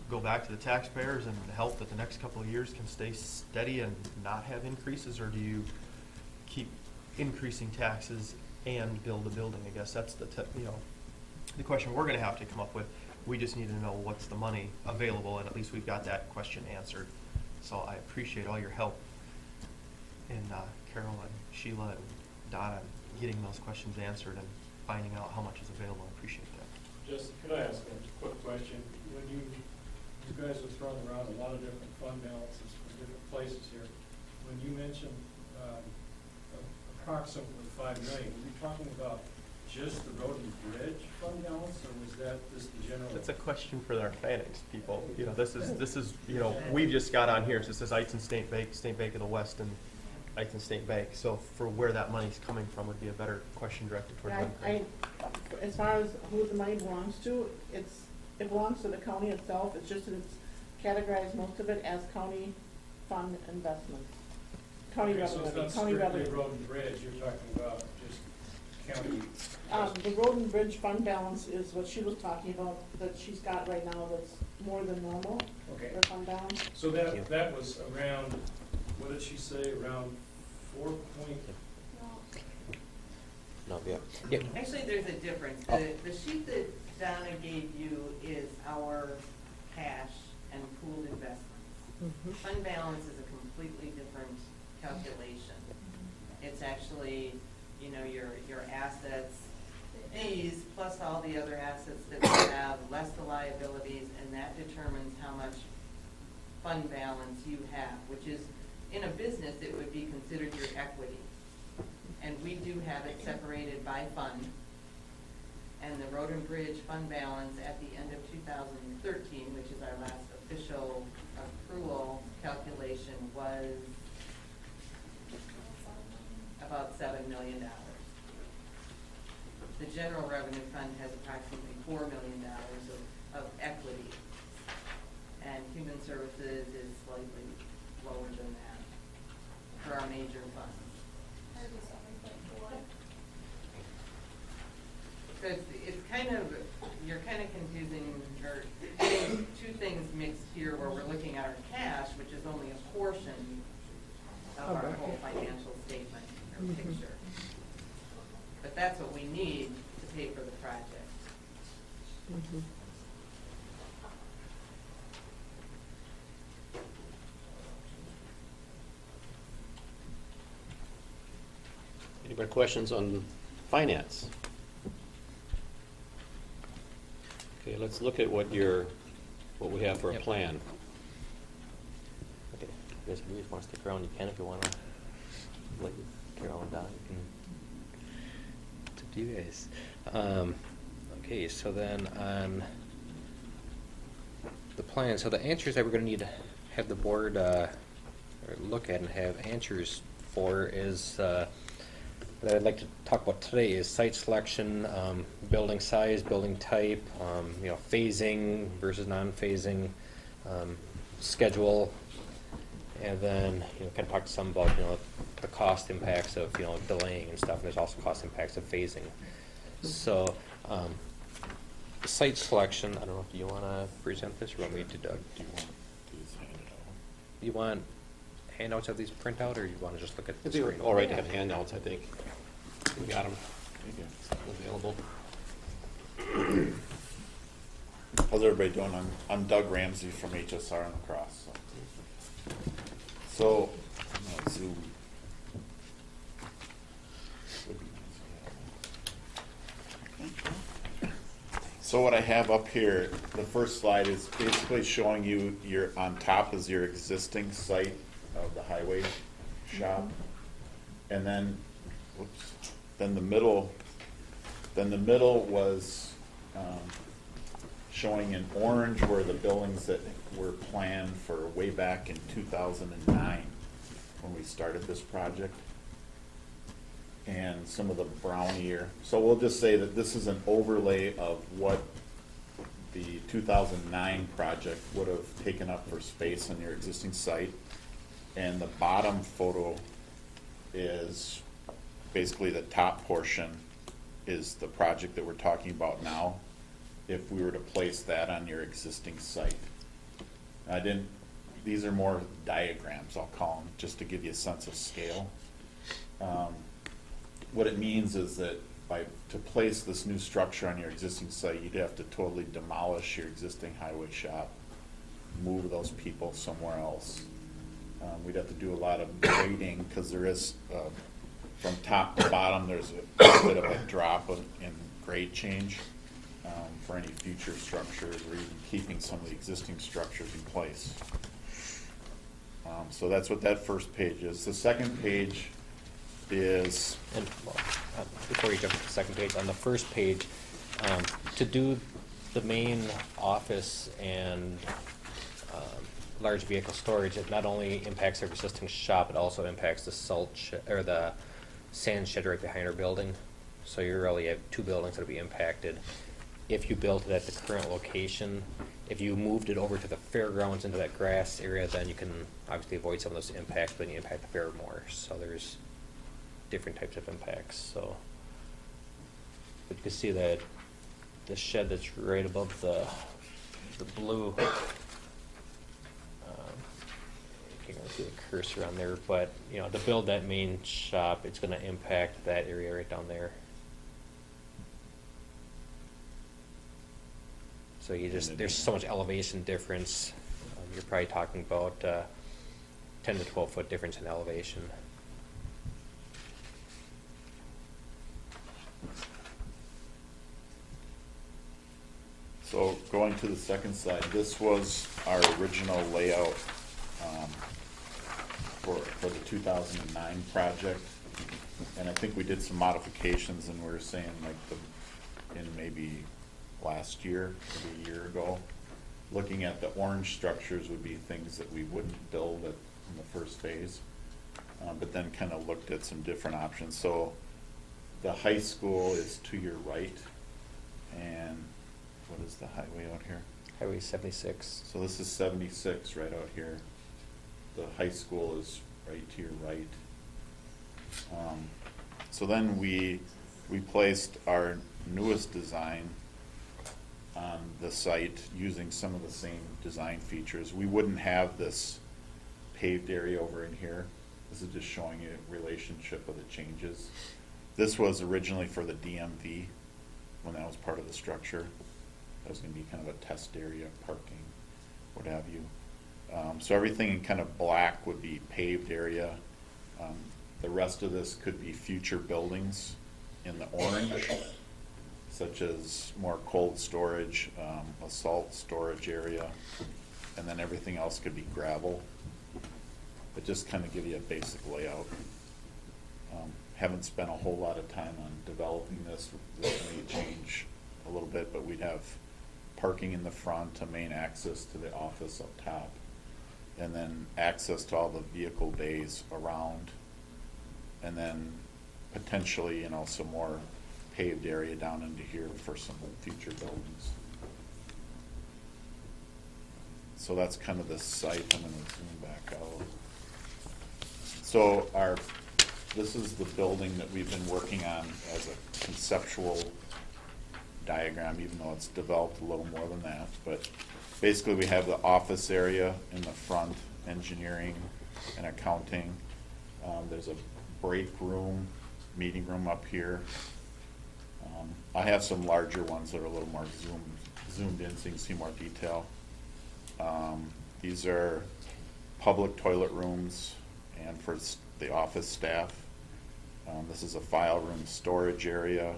go back to the taxpayers and help that the next couple of years can stay steady and not have increases, or do you keep increasing taxes and build a building? I guess that's the question we're gonna have to come up with. We just need to know what's the money available, and at least we've got that question answered. So I appreciate all your help in Carol and Sheila and Donna getting those questions answered and finding out how much is available. I appreciate that. Just, could I ask a quick question? When you guys are throwing around a lot of different fund balances from different places here, when you mentioned approximately $5 million, were you talking about just the road and bridge fund balance, or was that just the general? That's a question for our finance people. This is we just got on here. So it says Eitzen State Bank of the West, and Eitzen State Bank. So for where that money's coming from would be a better question directed toward them. As far as who the money belongs to, it belongs to the county itself. It's just that it's categorized, most of it, as county fund investments. County Okay, revenue. so it's not County strictly revenue. road and bridge, you're talking about just county. The road and bridge fund balance is what she was talking about, that she's got right now that's more than normal. Okay. Her fund balance. So that was around, what did she say, around 4 point? No, yeah. Actually, there's a difference. The sheet that Donna gave you is our cash and pooled investments. Fund balance is a completely different calculation. It's actually, your assets, A's plus all the other assets that we have, less the liabilities, and that determines how much fund balance you have, which is, in a business, it would be considered your equity. And we do have it separated by fund. And the road and bridge fund balance at the end of 2013, which is our last official accrual calculation, was about $7 million. The general revenue fund has approximately $4 million of equity. And human services is slightly lower than that for our major funds. So it's kind of, you're kind of confusing, or getting two things mixed here, where we're looking at our cash, which is only a portion of our whole financial statement or picture. But that's what we need to pay for the project. Any more questions on finance? Okay, let's look at what we have for a plan. Okay, you guys really want to stick around, you can if you want to. Like Carol and Don, you can. It's up to you guys. Okay, so then on the plan, so the answers that we're going to need to have the board look at and have answers for is that I'd like to talk about today is site selection, building size, building type, phasing versus non-phasing, schedule, and then kind of talk some about the cost impacts of delaying and stuff. And there's also cost impacts of phasing. So site selection. I don't know if you want to present this or want me to, Doug? You want handouts of these printout, or you want to just look at the screen? All right to have handouts, I think. We got them available. How's everybody doing? I'm Doug Ramsey from HSR and Lacrosse. So let's zoom. So what I have up here, the first slide is basically showing you on top is your existing site of the highway shop, and then, whoops, then the middle was showing in orange were the buildings that were planned for way back in 2009 when we started this project, and some of the brown here. So we'll just say that this is an overlay of what the 2009 project would have taken up for space on your existing site. And the bottom photo is basically the top portion is the project that we're talking about now, if we were to place that on your existing site. These are more diagrams, I'll call them, just to give you a sense of scale. What it means is that to place this new structure on your existing site, you'd have to totally demolish your existing highway shop, move those people somewhere else. We'd have to do a lot of grading, because there is, from top to bottom, there's a bit of a drop in grade change for any future structures, or even keeping some of the existing structures in place. So that's what that first page is. The second page is... And before you jump to the second page, on the first page, to do the main office and large vehicle storage, it not only impacts our existing shop, it also impacts the the sand shed right behind our building. So you really have two buildings that'll be impacted. If you built it at the current location, if you moved it over to the fairgrounds into that grass area, then you can obviously avoid some of those impacts, but you impact the fair more. So there's different types of impacts. So, but you can see that the shed that's right above the blue. You can't really see the cursor on there, but you know, to build that main shop, it's going to impact that area right down there. So there's so much elevation difference. You're probably talking about 10 to 12 foot difference in elevation. So going to the second slide, this was our original layout for the 2009 project. And I think we did some modifications, and we were saying in maybe last year, maybe a year ago, looking at the orange structures would be things that we wouldn't build in the first phase, but then kind of looked at some different options. So the high school is to your right, and what is the highway out here? Highway 76. So this is 76 right out here. The high school is right to your right. So then we placed our newest design on the site using some of the same design features. We wouldn't have this paved area over in here. This is just showing you a relationship of the changes. This was originally for the DMV when that was part of the structure. That was going to be kind of a test area, parking, what have you. So everything in kind of black would be paved area. The rest of this could be future buildings in the orange, such as more cold storage, a salt storage area, and then everything else could be gravel. But just kind of give you a basic layout. Haven't spent a whole lot of time on developing this. This may change a little bit, but we'd have parking in the front, a main access to the office up top, and then access to all the vehicle bays around, and then potentially, you know, some more paved area down into here for some future buildings. So that's kind of the site. I'm going to zoom back out. So this is the building that we've been working on as a conceptual diagram, even though it's developed a little more than that. But basically we have the office area in the front, engineering and accounting. There's a break room, meeting room up here. I have some larger ones that are a little more zoomed in so you can see more detail. These are public toilet rooms and for the office staff. This is a file room storage area,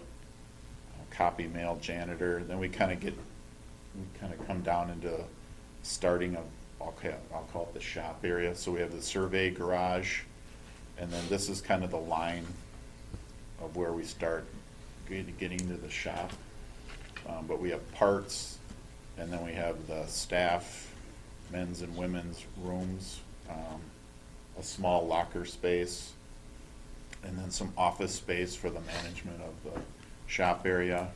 copy mail janitor. Then we kind of come down into starting of, I'll call it the shop area. So we have the survey garage, and then this is kind of the line of where we start getting into the shop. But we have parts, and then we have the staff, men's and women's rooms, a small locker space, and then some office space for the management of the shop area,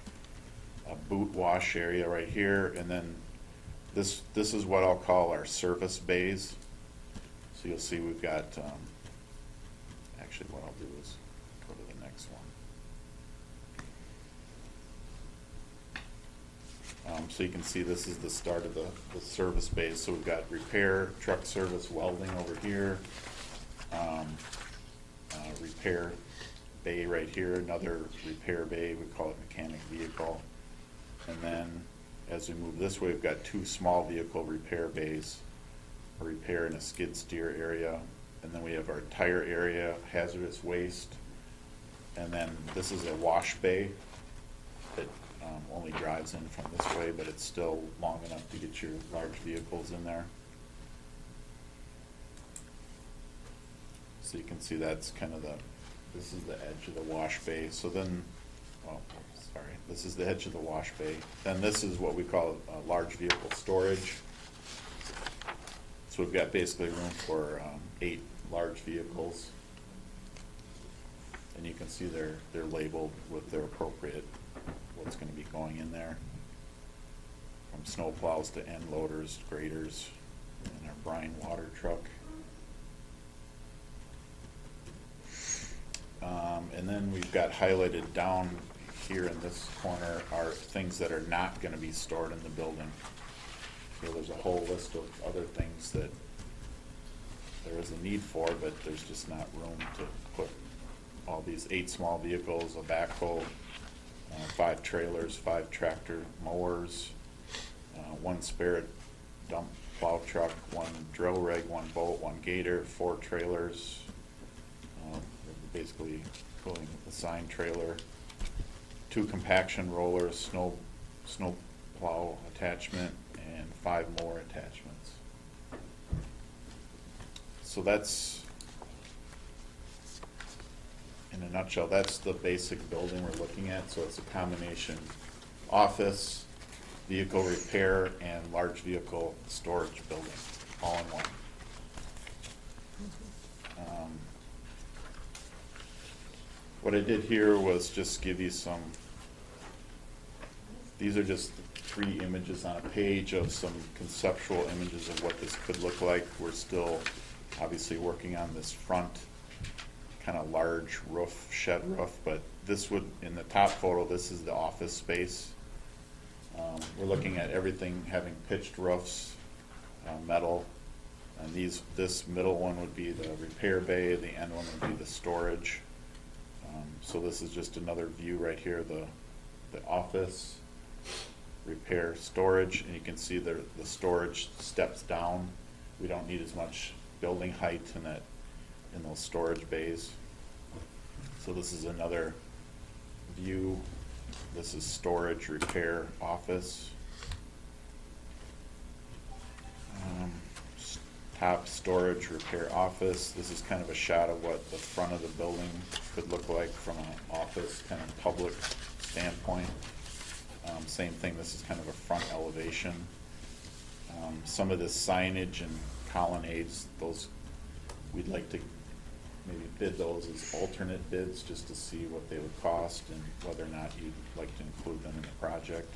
a boot wash area right here, and then this is what I'll call our service bays. So you'll see we've got, actually actually what I'll do is go to the next one. So you can see this is the start of the service base. So we've got repair, truck service, welding over here, repair bay right here, another repair bay, we call it mechanic vehicle. And then as we move this way, we've got 2 small vehicle repair bays, a repair and a skid steer area. And then we have our tire area, hazardous waste. And then this is a wash bay that only drives in from this way, but it's still long enough to get your large vehicles in there. So you can see that's kind of this is the edge of the wash bay. So then, this is the edge of the wash bay. Then this is what we call large vehicle storage. So we've got basically room for 8 large vehicles. And you can see they're labeled with their appropriate, what's going to be going in there. From snow plows to end loaders, graders, and our brine water truck. And then we've got highlighted down here in this corner are things that are not going to be stored in the building. So there's a whole list of other things that there is a need for, but there's just not room to put all these 8 small vehicles, a backhoe, 5 trailers, 5 tractor mowers, 1 spare dump plow truck, 1 drill rig, 1 boat, 1 gator, 4 trailers, basically pulling a sign trailer, 2 compaction rollers, snow plow attachment, and 5 more attachments. So that's, in a nutshell, that's the basic building we're looking at. So it's a combination office, vehicle repair, and large vehicle storage building, all in one. What I did here was just give you these are just 3 images on a page of some conceptual images of what this could look like. We're still obviously working on this front kind of large roof, shed roof, but this would, in the top photo, this is the office space. We're looking at everything having pitched roofs, metal, and this middle one would be the repair bay, the end one would be the storage. So this is just another view right here, the office, repair, storage, and you can see the storage steps down. We don't need as much building height in those storage bays. So this is another view. This is storage, repair, office. Top storage, repair, office. This is kind of a shot of what the front of the building could look like from an office kind of public standpoint. Same thing, this is kind of a front elevation. Some of this signage and colonnades, those we'd like to maybe bid those as alternate bids just to see what they would cost and whether or not you'd like to include them in the project.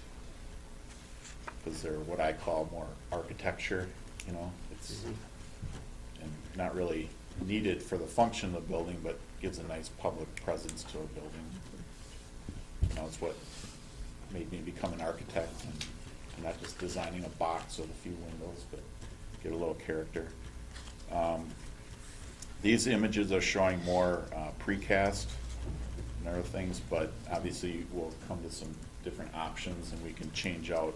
Because they're what I call more architecture, you know, it's and not really needed for the function of the building, but gives a nice public presence to a building. You know, it's what made me become an architect and not just designing a box with a few windows, but give a little character. These images are showing more precast and other things, but obviously we'll come to some different options and we can change out.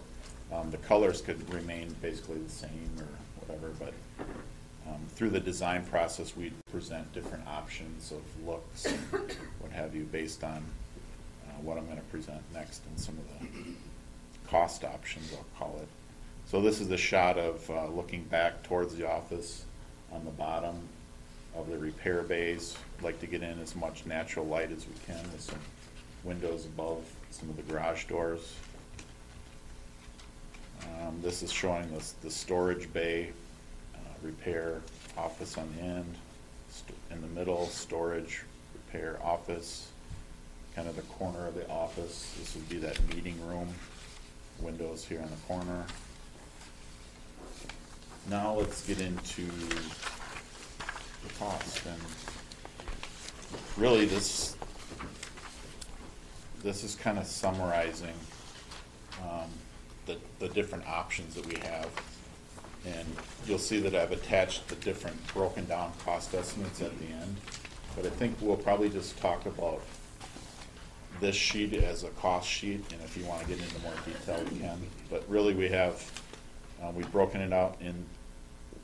The colors could remain basically the same or whatever, but through the design process we'd present different options of looks and what have you based on what I'm going to present next and some of the cost options, I'll call it. So this is a shot of looking back towards the office on the bottom of the repair bays. I'd like to get in as much natural light as we can with some windows above some of the garage doors. This is showing the storage bay, repair, office on the end, in the middle, storage, repair, office, kind of the corner of the office. This would be that meeting room, windows here on the corner. Now let's get into the cost. And really this is kind of summarizing the different options that we have. And you'll see that I've attached the different broken down cost estimates at the end. But I think we'll probably just talk about this sheet as a cost sheet, and if you want to get into more detail, we can. But really, we have, we've broken it out in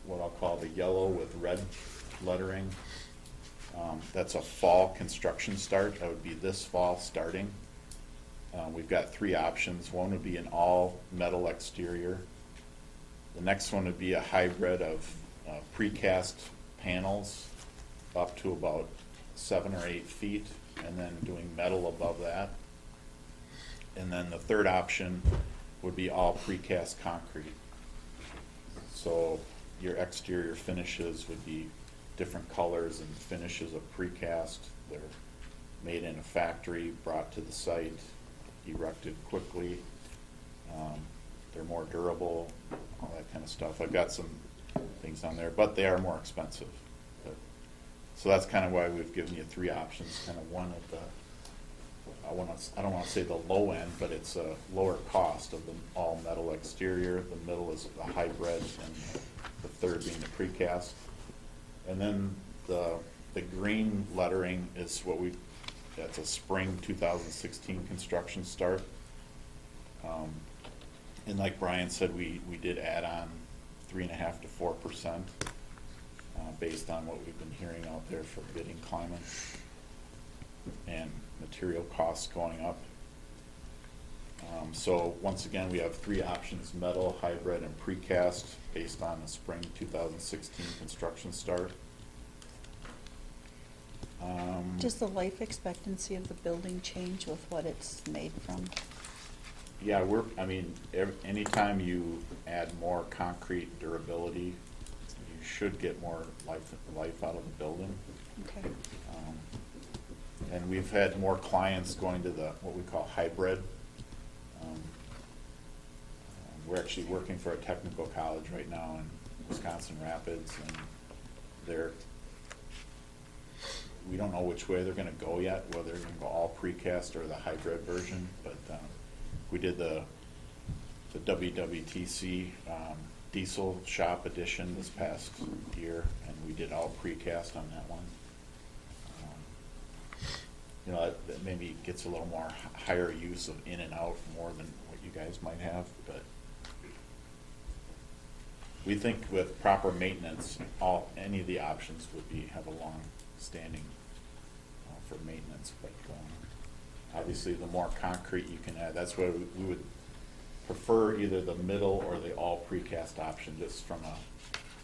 what I'll call the yellow with red lettering. That's a fall construction start. That would be this fall starting. We've got three options. One would be an all metal exterior. The next one would be a hybrid of precast panels up to about 7 or 8 feet, and then doing metal above that. And then the third option would be all precast concrete. So your exterior finishes would be different colors and finishes of precast. They're made in a factory, brought to the site, erected quickly. They're more durable, all that kind of stuff. I've got some things on there, but they are more expensive. So that's kind of why we've given you three options. Kind of one at the, I don't want to say the low end, but it's a lower cost of the all metal exterior. The middle is the hybrid, and the third being the precast. And then the green lettering is what that's a spring 2016 construction start. And like Brian said, we did add on 3.5% to 4% based on what we've been hearing out there for bidding climate and material costs going up. So once again, we have three options: metal, hybrid, and precast based on the spring 2016 construction start. Does the life expectancy of the building change with what it's made from? Yeah, anytime you add more concrete durability, you should get more life out of the building. Okay. And we've had more clients going to what we call hybrid. We're actually working for a technical college right now in Wisconsin Rapids, and we don't know which way they're going to go yet, whether they're going to go all precast or the hybrid version, but we did the WWTC diesel shop edition this past year, and we did all precast on that one. That maybe gets a little more higher use of in and out more than what you guys might have, but we think with proper maintenance, any of the options would have a long standing for maintenance. But obviously, the more concrete you can add, that's why we would prefer either the middle or the all precast option. Just from a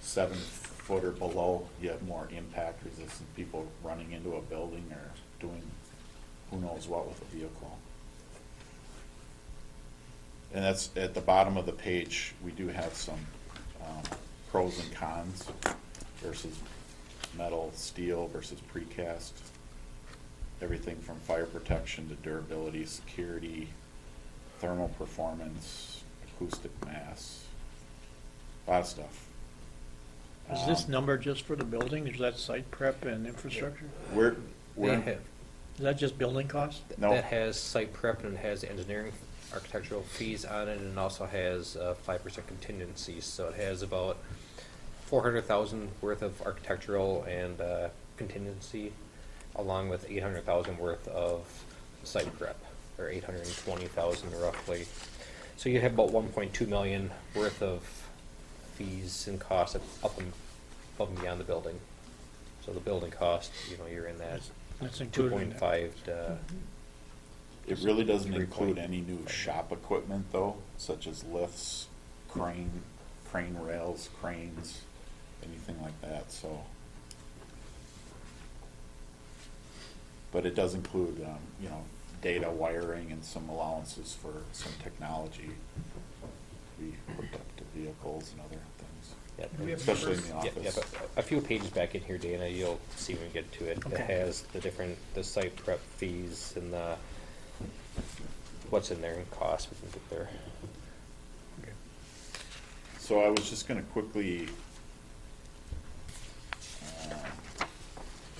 7 foot or below, you have more impact resistant people running into a building or doing who knows what with a vehicle. And that's at the bottom of the page. We do have some pros and cons versus metal, steel versus precast. Everything from fire protection to durability, security, thermal performance, acoustic mass, a lot of stuff. Is this number just for the building? Is that site prep and infrastructure? Is that just building costs? No. That has site prep, and it has engineering, architectural fees on it, and it also has 5% contingencies. So it has about $400,000 worth of architectural and contingency, along with $800,000 worth of site prep, or $820,000 roughly. So you have about $1.2 million worth of fees and costs above and beyond the building. So the building cost, you're in that 2.5 to. It really doesn't include any new shop equipment though, such as lifts, crane rails, cranes, anything like that. So, but it does include, data wiring and some allowances for some technology we hooked up to vehicles and other things. Yeah, especially in the office. But a few pages back in here, Dana, you'll see when we get to it. Okay. It has the site prep fees and what's in there in cost. We can get there. Okay. So I was just going to quickly,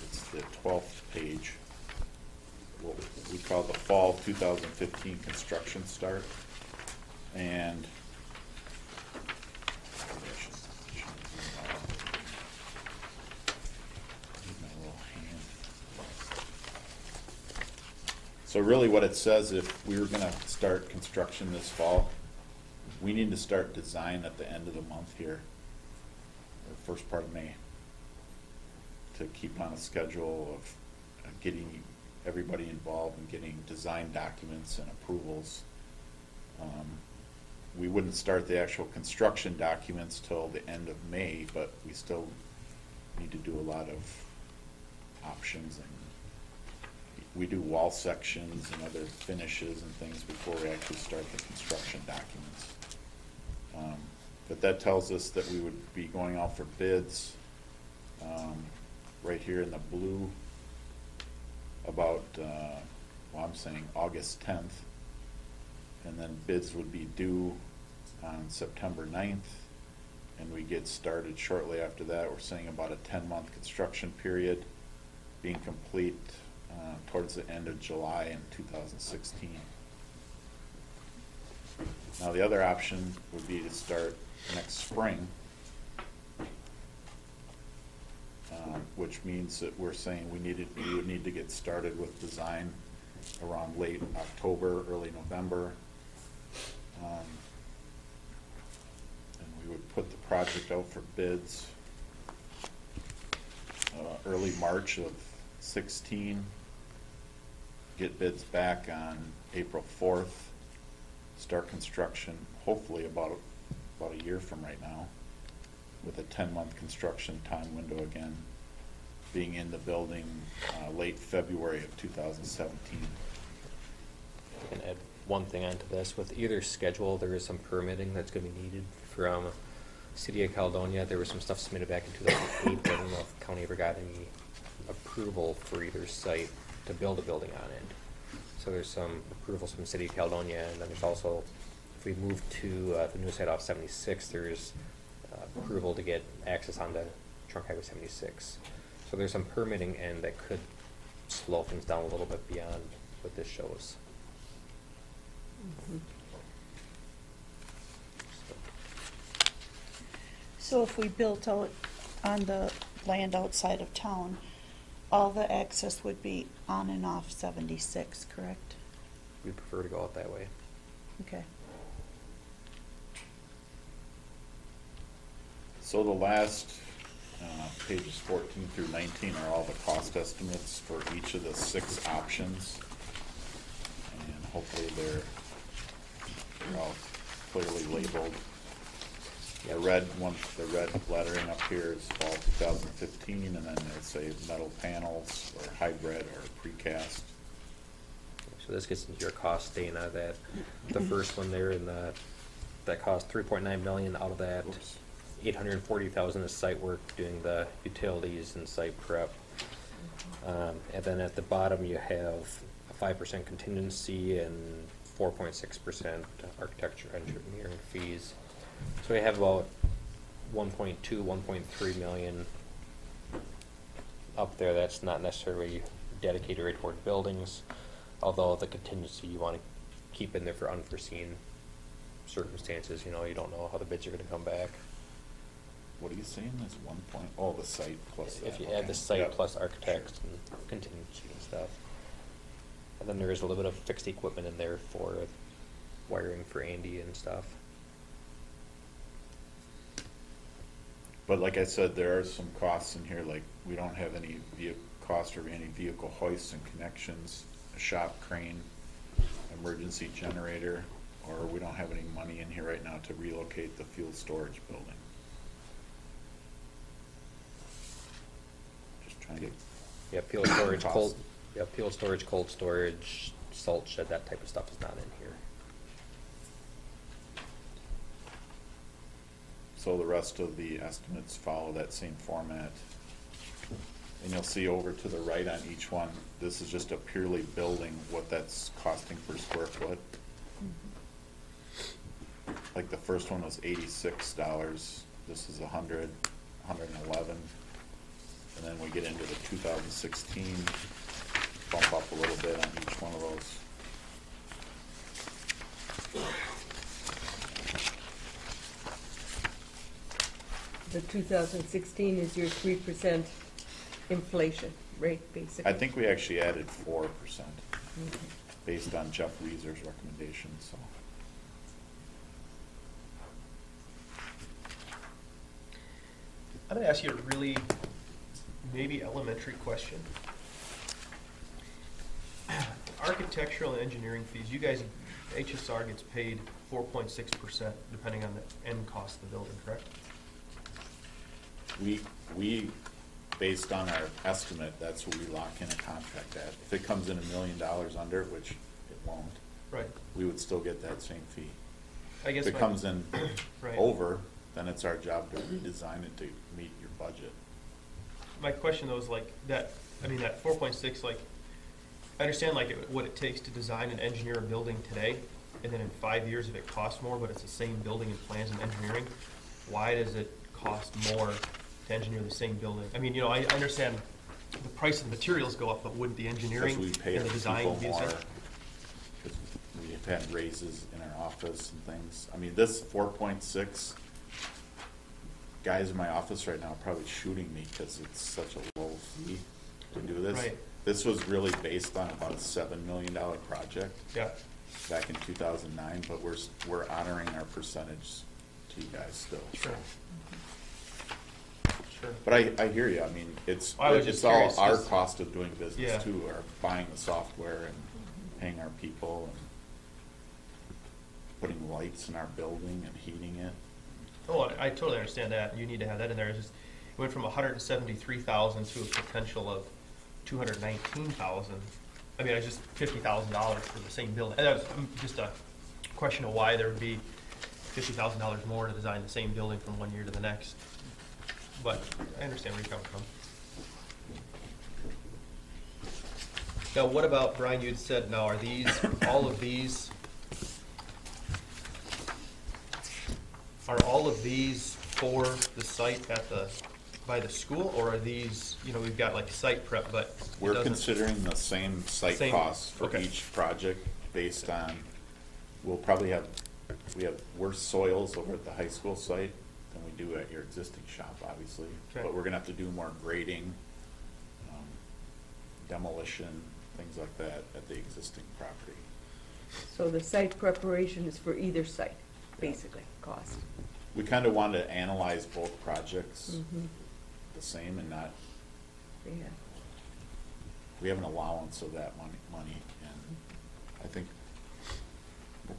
it's the 12th page, what we call the fall 2015 construction start. And so really what it says, if we were gonna start construction this fall, we need to start design at the end of the month here, or first part of May, to keep on a schedule of getting everybody involved and getting design documents and approvals. We wouldn't start the actual construction documents till the end of May, but we still need to do a lot of options, and we do wall sections and other finishes and things before we actually start the construction documents. But that tells us that we would be going out for bids right here in the blue about, well, I'm saying August 10th. And then bids would be due on September 9th. And we get started shortly after that. We're saying about a 10-month construction period, being complete towards the end of July in 2016. Now the other option would be to start next spring, which means that we're saying we would need to get started with design around late October, early November. And we would put the project out for bids early March of 16, get bids back on April 4th, start construction hopefully about a year from right now, with a 10-month construction time window again, being in the building late February of 2017. I can add one thing onto this. With either schedule, there is some permitting that's going to be needed from City of Caledonia. There was some stuff submitted back in 2008. I don't know if the county ever got any approval for either site to build a building on it. So there's some approvals from City of Caledonia, and then there's also, if we move to the new site off 76, there's approval to get access onto Trunk Highway 76. So there's some permitting, and that could slow things down a little bit beyond what this shows. So if we built out on the land outside of town, all the access would be on and off 76, correct? We prefer to go out that way. Okay. So the last pages 14 through 19 are all the cost estimates for each of the 6 options. And hopefully they're all clearly labeled. The red lettering up here is fall 2015, and then they say metal panels or hybrid or precast. So this gets into your cost, Dana, that the first one there, and that cost $3.9 million. Out of that, $840,000 is site work, doing the utilities and site prep. And then at the bottom you have a 5% contingency and 4.6% architecture engineering fees. So we have about 1.2, 1.3 million up there. That's not necessarily dedicated right toward buildings, although the contingency you want to keep in there for unforeseen circumstances. You know, you don't know how the bids are going to come back. What are you saying? Is 1 point? Oh, the site plus that. If you add the site plus architects and contingency and stuff. And then there is a little bit of fixed equipment in there for wiring for Andy and stuff. But like I said, there are some costs in here, like we don't have any cost or any vehicle hoists and connections, a shop crane, emergency generator, or we don't have any money in here right now to relocate the fuel storage building. Just trying to get. Yeah, fuel storage, fuel storage, cold storage, salt shed, that type of stuff is not in here. So the rest of the estimates follow that same format. And you'll see over to the right on each one, this is just a purely building, what that's costing per square foot. Like the first one was $86, this is $100, $111. And then we get into the 2016, bump up a little bit on each one of those. The 2016 is your 3% inflation rate, basically. I think we actually added 4% based on Jeff Weezer's recommendations, so. I'm gonna ask you a really maybe elementary question. Architectural and engineering fees, you guys, HSR gets paid 4.6% depending on the end cost of the building, correct? We, based on our estimate, that's what we lock in a contract at. If it comes in $1 million under, which it won't. Right. We would still get that same fee. I guess if it my- comes in Right. over, then it's our job to redesign it to meet your budget. My question though is like that, I mean, that 4.6, like, I understand like what it takes to design and engineer a building today, and then in 5 years if it costs more, but it's the same building and plans and engineering, why does it cost more to engineer the same building? I mean, you know, I understand the price of the materials go up, but wouldn't the engineering Because we pay and our the design people be the more, same? because we've had raises in our office and things. I mean, this 4.6, guys in my office right now are probably shooting me because it's such a low fee to do this. Right. This was really based on about a $7 million project. Yeah. Back in 2009, but we're honoring our percentage to you guys still. Sure. Sure. But I hear you. I mean, it's I was just it's all curious, our 'cause- cost of doing business Yeah. too, or buying the software and paying our people and putting lights in our building and heating it. Oh, I totally understand that. You need to have that in there. It's just, it went from 173,000 to a potential of 219,000. I mean, it's just $50,000 for the same building. And that was just a question of why there would be $50,000 more to design the same building from one year to the next. But I understand where you're coming from. Now, what about, Brian, you'd said, now, are these, all of these, are all of these for the site at the, by the school, or are these, you know, we've got like site prep, but it We're doesn't- considering the same site Same- costs for okay. each project based on, we'll probably have, we have worse soils over at the high school site than we do at your existing shop, obviously. Okay. But we're gonna have to do more grading, demolition, things like that at the existing property. So the site preparation is for either site, basically, cost. We kind of wanted to analyze both projects Mhm. the same and not, Yeah. we have an allowance of that money, and I think,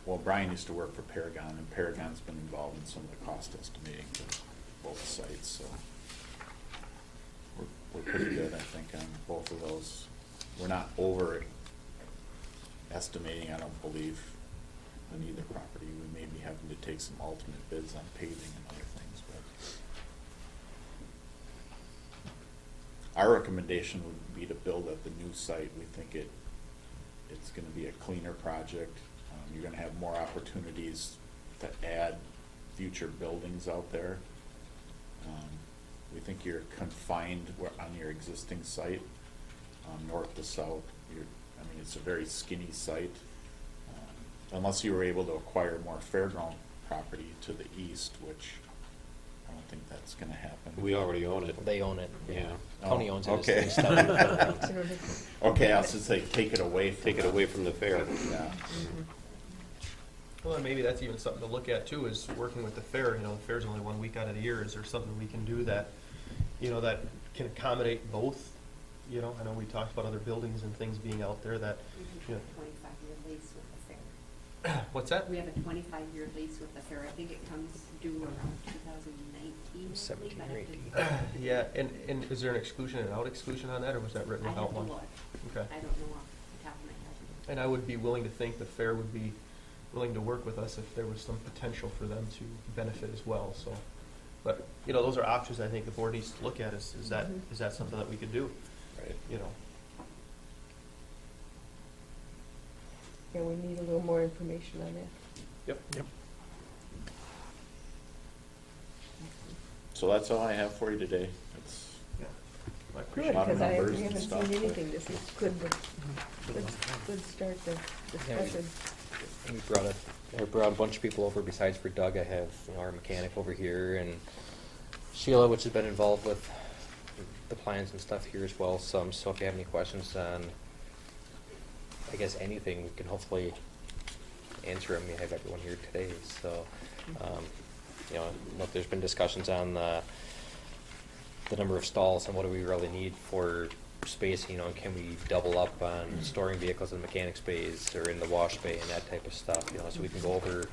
well, Brian used to work for Paragon, and Paragon's been involved in some of the cost estimating for both sites, so we're pretty good, I think, on both of those. We're not over estimating, I don't believe, on either property. We may be having to take some alternate bids on paving and other things, but our recommendation would be to build at the new site. We think it's gonna be a cleaner project. You're gonna have more opportunities to add future buildings out there. We think you're confined on your existing site, north to south. I mean, it's a very skinny site. Unless you were able to acquire more fairground property to the east, which I don't think that's gonna happen. We already own it. They own it. Yeah. County Oh, owns it. okay. It's the state. Okay, I was just say, take it away from. Take it away from the fair. Yeah. Well, and maybe that's even something to look at too, is working with the fair. You know, the fair's only 1 week out of the year. Is there something we can do that, you know, that can accommodate both? You know, I know we talked about other buildings and things being out there that, you know. 25-year lease with the fair. What's that? We have a 25-year lease with the fair. I think it comes due around 2019. 17 or 18. Yeah, and is there an exclusion and out exclusion on that, or was that written I without have to one? look. Okay. I don't know off the top of my head. And I would be willing to think the fair would be willing to work with us if there was some potential for them to benefit as well, so. But, you know, those are options I think the board needs to look at, is that, Mhm. is that something that we could do? Right. You know, Yeah, we need a little more information on that. yep. Yep. So that's all I have for you today. It's I Good, appreciate because the we numbers and haven't stuff. seen anything. This is good, good start to discussion. We brought a bunch of people over besides for Doug. I have our mechanic over here and Sheila, which has been involved with the plans and stuff here as well. So if you have any questions on, I guess, anything, we can hopefully answer them. We have everyone here today. So, look, there's been discussions on the number of stalls and what do we really need for space, and can we double up on storing vehicles in the mechanics bays or in the wash bay and that type of stuff, so we can go over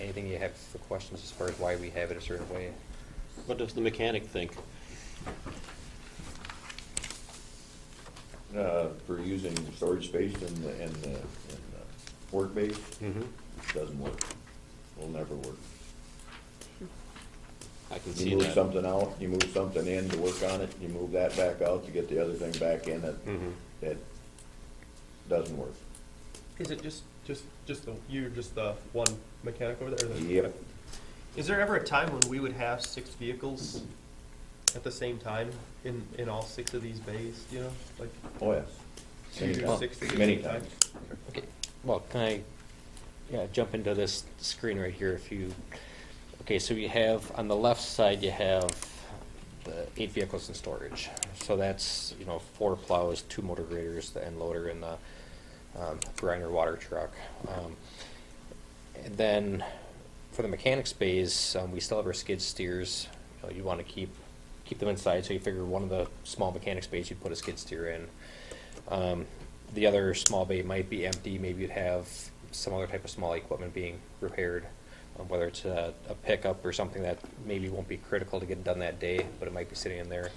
anything you have for questions as far as why we have it a certain way. What does the mechanic think? For using storage space in the work base, doesn't work. Will never work. I can see You move that. something out, you move something in to work on it, you move that back out to get the other thing back in, that doesn't work. Is it just you're just the one mechanic over there? Yep. Is there ever a time when we would have 6 vehicles at the same time in all 6 of these bays? Like. Oh yes. So you do Well, 6 at the many same time? times. Okay. Well, can I jump into this screen right here? Okay, so you have on the left side you have the 8 vehicles in storage. So that's 4 plows, 2 motor graders, the end loader, and the grinder water truck. And then for the mechanics bays, we still have our skid steers. You want to keep them inside, so you figure one of the small mechanics bays you'd put a skid steer in. The other small bay might be empty. Maybe you'd have some other type of small equipment being repaired, whether it's a pickup or something that maybe won't be critical to get done that day, but it might be sitting in there.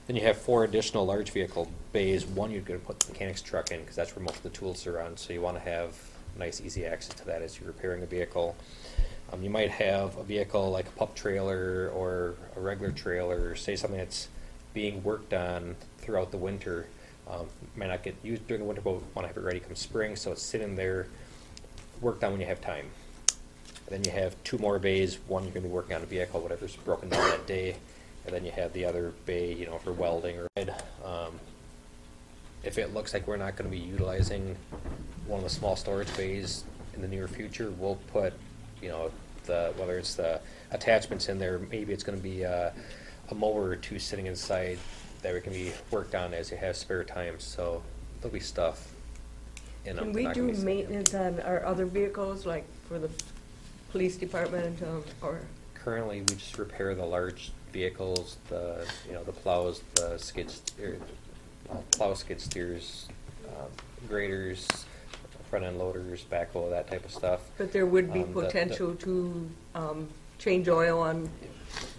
Then you have 4 additional large vehicle bays. One you're going to put the mechanics truck in because that's where most of the tools are on, so you want to have nice, easy access to that as you're repairing a vehicle. You might have a vehicle like a pup trailer or a regular trailer, say something that's being worked on throughout the winter. Might not get used during the winter, but want to have it ready come spring, so it's sitting there, worked on when you have time. Then you have 2 more bays. One you're going to be working on a vehicle, whatever's broken down that day, and then you have the other bay, for welding or. If it looks like we're not going to be utilizing one of the small storage bays in the near future, we'll put, whether it's the attachments in there, maybe it's going to be a mower or 2 sitting inside that can be worked on as you have spare time. So there'll be stuff in them. Can we do maintenance on our other vehicles, like for the police department, or? Currently, we just repair the large vehicles, the plows, the plow skid steers, graders, front end loaders, backhoe, that type of stuff. But there would be potential to change oil on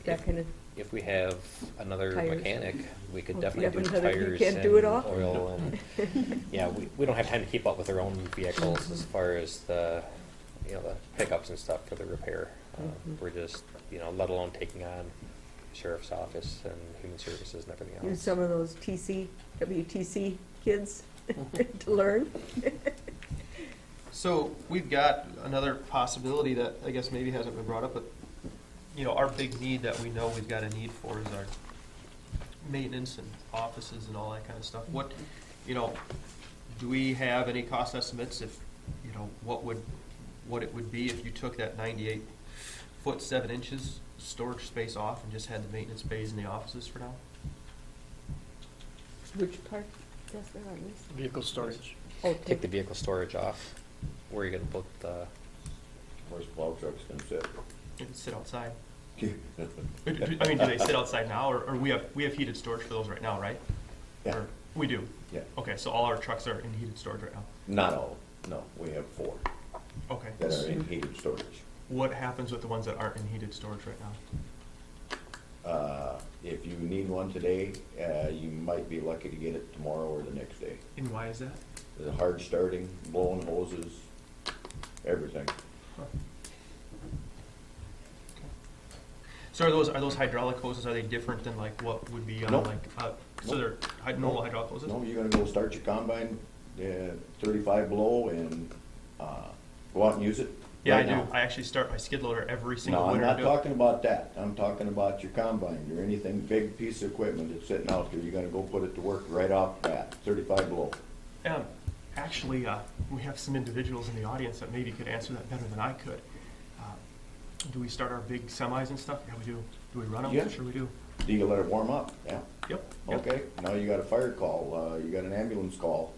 that kind of. If we have another Tires. Mechanic, we could Well, if you definitely do have another, you tires can't and do it all? oil and, we don't have time to keep up with our own vehicles as far as the pickups and stuff for the repair. We're just, let alone taking on sheriff's office and human services and everything else. Use some of those WTC kids to learn. So we've got another possibility that I guess maybe hasn't been brought up, but our big need that we know we've got a need for is our maintenance and offices and all that kind of stuff. What, do we have any cost estimates if, what it would be if you took that 98 foot 7 inches storage space off and just had the maintenance bays in the offices for now? Which part? Yes, they're on this. Vehicle storage. Oh, Take the vehicle storage off. Where are you going to put the? Where's plow trucks gonna sit? They can sit outside. I mean, do they sit outside now, or we have heated storage for those right now, right? Yeah. Or we do? Yeah. Okay, so all our trucks are in heated storage right now? Not all, no, we have 4 Okay. that are in heated storage. What happens with the ones that aren't in heated storage right now? If you need one today, you might be lucky to get it tomorrow or the next day. And why is that? The hard starting, blowing hoses, everything. Huh. So are those hydraulic hoses, are they different than like what would be on Nope. so they're normal hydraulic hoses? No, you're gonna go start your combine, 35 below, and go out and use it. Yeah, right I do. now. I actually start my skid loader every single No, I'm winter. not to do it. talking about that. I'm talking about your combine or anything, big piece of equipment that's sitting out there. You're gonna go put it to work right off the bat, 35 below. Actually, we have some individuals in the audience that maybe could answer that better than I could. Do we start our big semis and stuff? Yeah, we do. Do we run them? Yeah. Sure we do. Do you let it warm up? Yeah. Yep. Okay, now you got a fire call, you got an ambulance call.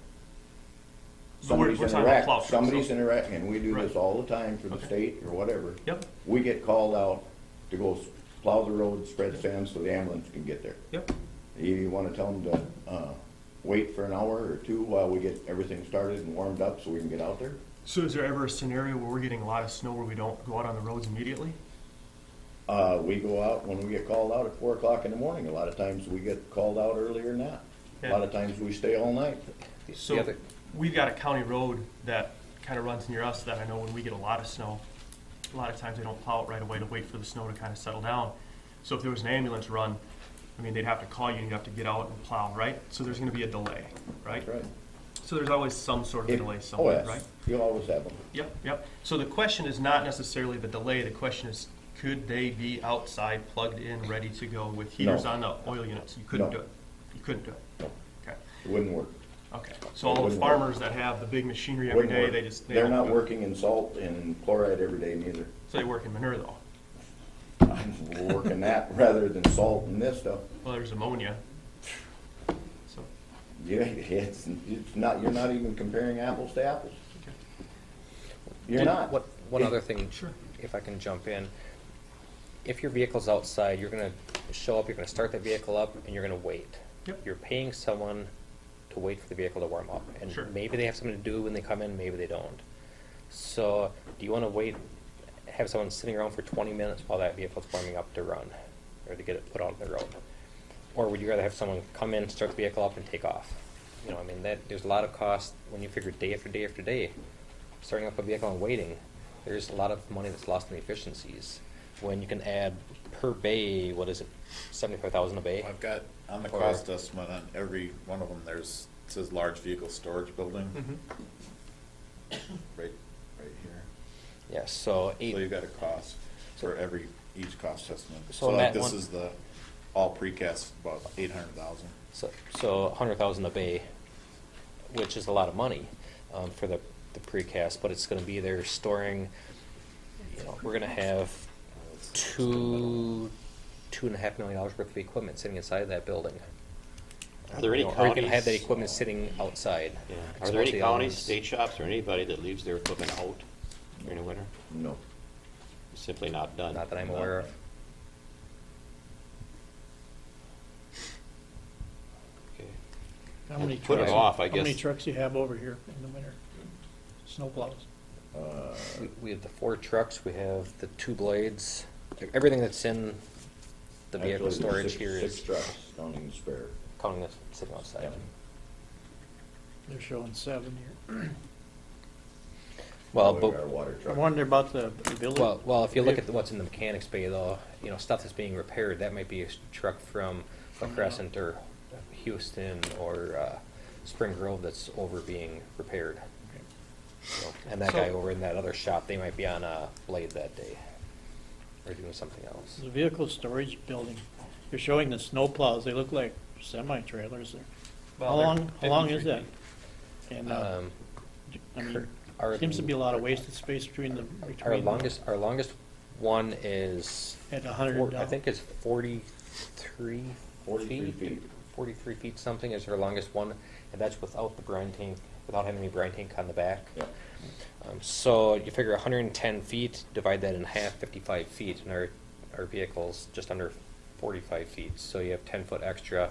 But we're Somebody's talking in about Iraq, plow trucks, somebody's so- in Iraq, and we do this Right. all the time for the Okay. state or whatever. Yep. We get called out to go plow the road, spread sand so the ambulance can get there. Yep. You wanna tell them to, wait for an hour or two while we get everything started and warmed up so we can get out there? So is there ever a scenario where we're getting a lot of snow where we don't go out on the roads immediately? We go out, when we get called out at 4 o'clock in the morning, a lot of times we get called out earlier than that. A lot of times we stay all night. So we've got a county road that kind of runs near us that I know when we get a lot of snow, a lot of times they don't plow it right away to wait for the snow to kind of settle down. So if there was an ambulance run, I mean, they'd have to call you and you'd have to get out and plow, right? So there's going to be a delay, right? Right. So there's always some sort of delay Oh, somewhere, yes, right? you'll always have them. Yep, yep. So the question is not necessarily the delay, the question is, could they be outside, plugged in, ready to go with heaters No. on the oil units? You couldn't No. do it. You couldn't do it. No. Okay. It wouldn't work. Okay. So all the Wouldn't work. farmers that have the big machinery every Wouldn't day, work. they just They're don't not do it. working in salt and chloride every day neither. So they work in manure though. We're working that rather than salt and this stuff. Well, there's ammonia. So Yeah, it's not, you're not even comparing apples to apples. You're not. One other thing, Sure. if I can jump in. If your vehicle's outside, you're gonna show up, you're gonna start that vehicle up, and you're gonna wait. Yep. You're paying someone to wait for the vehicle to warm up. And Sure. maybe they have something to do when they come in, maybe they don't. So, do you wanna wait, have someone sitting around for 20 minutes while that vehicle's warming up to run, or to get it put out on the road? Or would you rather have someone come in, start the vehicle up, and take off? You know, I mean, there's a lot of cost, when you figure day after day after day, starting up a vehicle and waiting, there's a lot of money that's lost in efficiencies. When you can add per bay, what is it, 75,000 a bay? I've got, on the Or- cost estimate on every one of them, there's, it says large vehicle storage building. Right here. Yeah, so So you've got a cost for each cost estimate. So So in like that this one- is the, all precast, about 800,000. So 100,000 a bay, which is a lot of money for the precast, but it's going to be there storing. You know, we're going to have $2.5 million worth of equipment sitting inside that building. Are there any You know, Or you can have that counties- equipment sitting outside. Yeah. It's Are there any mostly counties, owners. state shops, or anybody that leaves their equipment out during the winter? No. Simply not done. Not that I'm aware of. Okay. How many Put it trucks? off, I How many guess. trucks you have over here in the winter? Snow plows. We have the 4 trucks, we have the 2 blades, everything that's in the vehicle Actually, storage six- here is Six trucks, counting the spare. counting this sitting outside. They're showing 7 here. Well, We but got our water I truck. wonder about the building. Well, if you look at what's in the mechanics bay, though, you know, stuff that's being repaired, that might be a truck from La Crescent or Houston or Spring Grove that's over being repaired. So, and that guy over in that other shop, they might be on a blade that day or doing something else. The vehicle storage building, you're showing the snow plows, they look like semi-trailers there. Well, they're How long is 53 that? And, I mean, Our- seems to be a lot of wasted space between the, Our longest one is At 100 I down. think it's 43 feet. 43 feet something is our longest one, and that's without the brine tank, without having any brine tank on the back. Yep. So you figure 110 feet, divide that in half, 55 feet, and our vehicle's just under 45 feet. So you have 10 foot extra,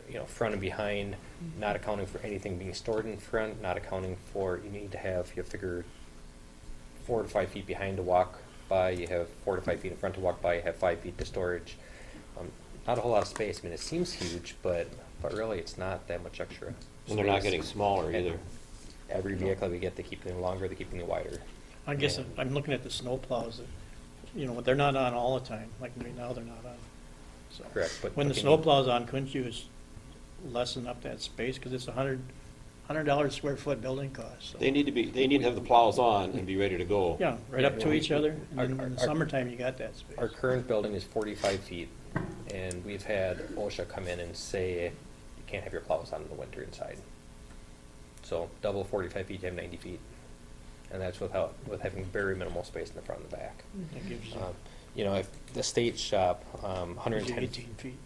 you know, front and behind, not accounting for anything being stored in front, not accounting for, you figure 4 to 5 feet behind to walk by, you have 4 to 5 feet in front to walk by, you have 5 feet to storage. Not a whole lot of space. I mean, it seems huge, but really it's not that much extra. And they're not space. getting smaller And either. Every vehicle we get, they keep them longer, they keep them wider. I guess I'm looking at the snow plows, that, you know, they're not on all the time, like right now they're not on. So Correct, but when the okay. snow plow's on, couldn't you lessen up that space, because it's 100 $100 square foot building cost, so. They need to have the plows on and be ready to go. Yeah, right up to each other, and Our- then in the our- summertime, you got that space. Our current building is 45 feet, and we've had OSHA come in and say you can't have your plows on in the winter inside. So double 45 feet, you have 90 feet. And that's with having very minimal space in the front and the back. That gives you- You know, if the state shop, Gives you 110. 18 feet.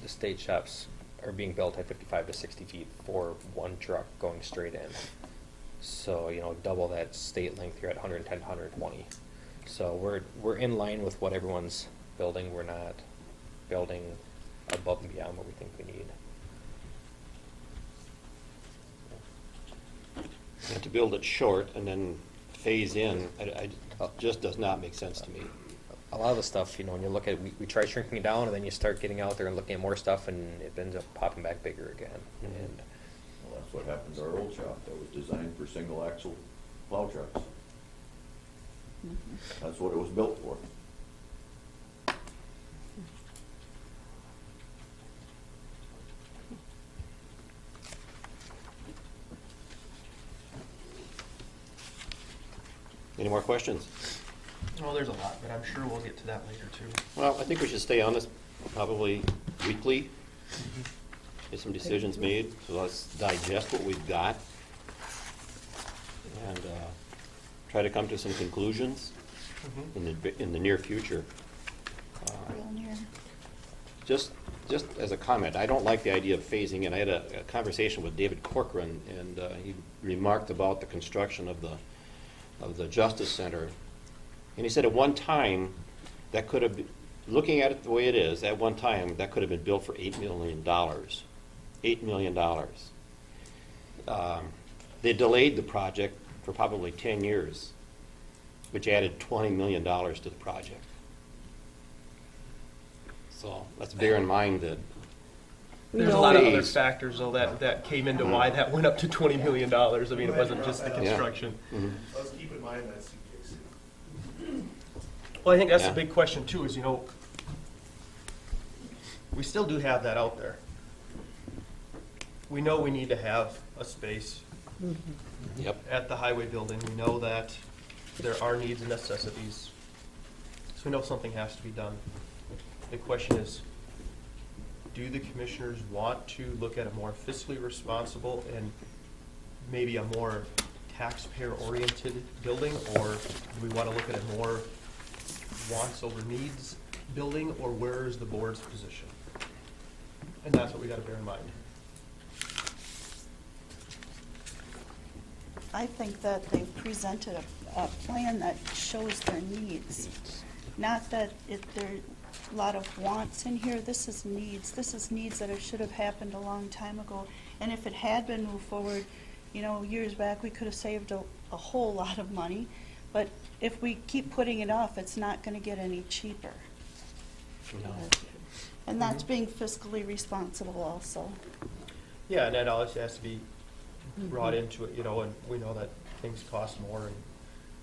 The state shops are being built at 55 to 60 feet for one truck going straight in. So, you know, double that state length, you're at 110 to 120. So we're in line with what everyone's building. We're not building above and beyond what we think we need. And to build it short and then phase in, just does not make sense to me. A lot of the stuff, you know, when you look at, we try shrinking it down, and then you start getting out there and looking at more stuff, and it ends up popping back bigger again. And Well, that's what happened to our old shop, that was designed for single axle plow trucks. That's what it was built for. Any more questions? Well, there's a lot, but I'm sure we'll get to that later too. Well, I think we should stay on this probably weekly, get some decisions made, so let's digest what we've got, and try to come to some conclusions in the near future. Real near. Just as a comment, I don't like the idea of phasing in. I had a conversation with David Corcoran, and he remarked about the construction of the Justice Center. And he said at one time, that could have, looking at it the way it is, at one time, that could have been built for $8 million. $8 million. They delayed the project for probably 10 years, which added $20 million to the project. So let's bear in mind that There's a lot of other factors though that came into why that went up to $20 million. I mean, it wasn't just the construction. Let's keep in mind that CPC. Well, I think that's Yeah. the big question too, is, you know, we still do have that out there. We know we need to have a space Yep. at the highway building. We know that there are needs and necessities. So we know something has to be done. The question is, do the commissioners want to look at a more fiscally responsible and maybe a more taxpayer-oriented building? Or do we want to look at a more wants over needs building? Or where is the board's position? And that's what we got to bear in mind. I think that they've presented a plan that shows their needs. Not that there are a lot of wants in here, this is needs. This is needs that should have happened a long time ago. And if it had been moved forward, you know, years back, we could have saved a whole lot of money. But if we keep putting it off, it's not gonna get any cheaper. No. And that's being fiscally responsible also. Yeah, and that always has to be brought into it, you know, and we know that things cost more. And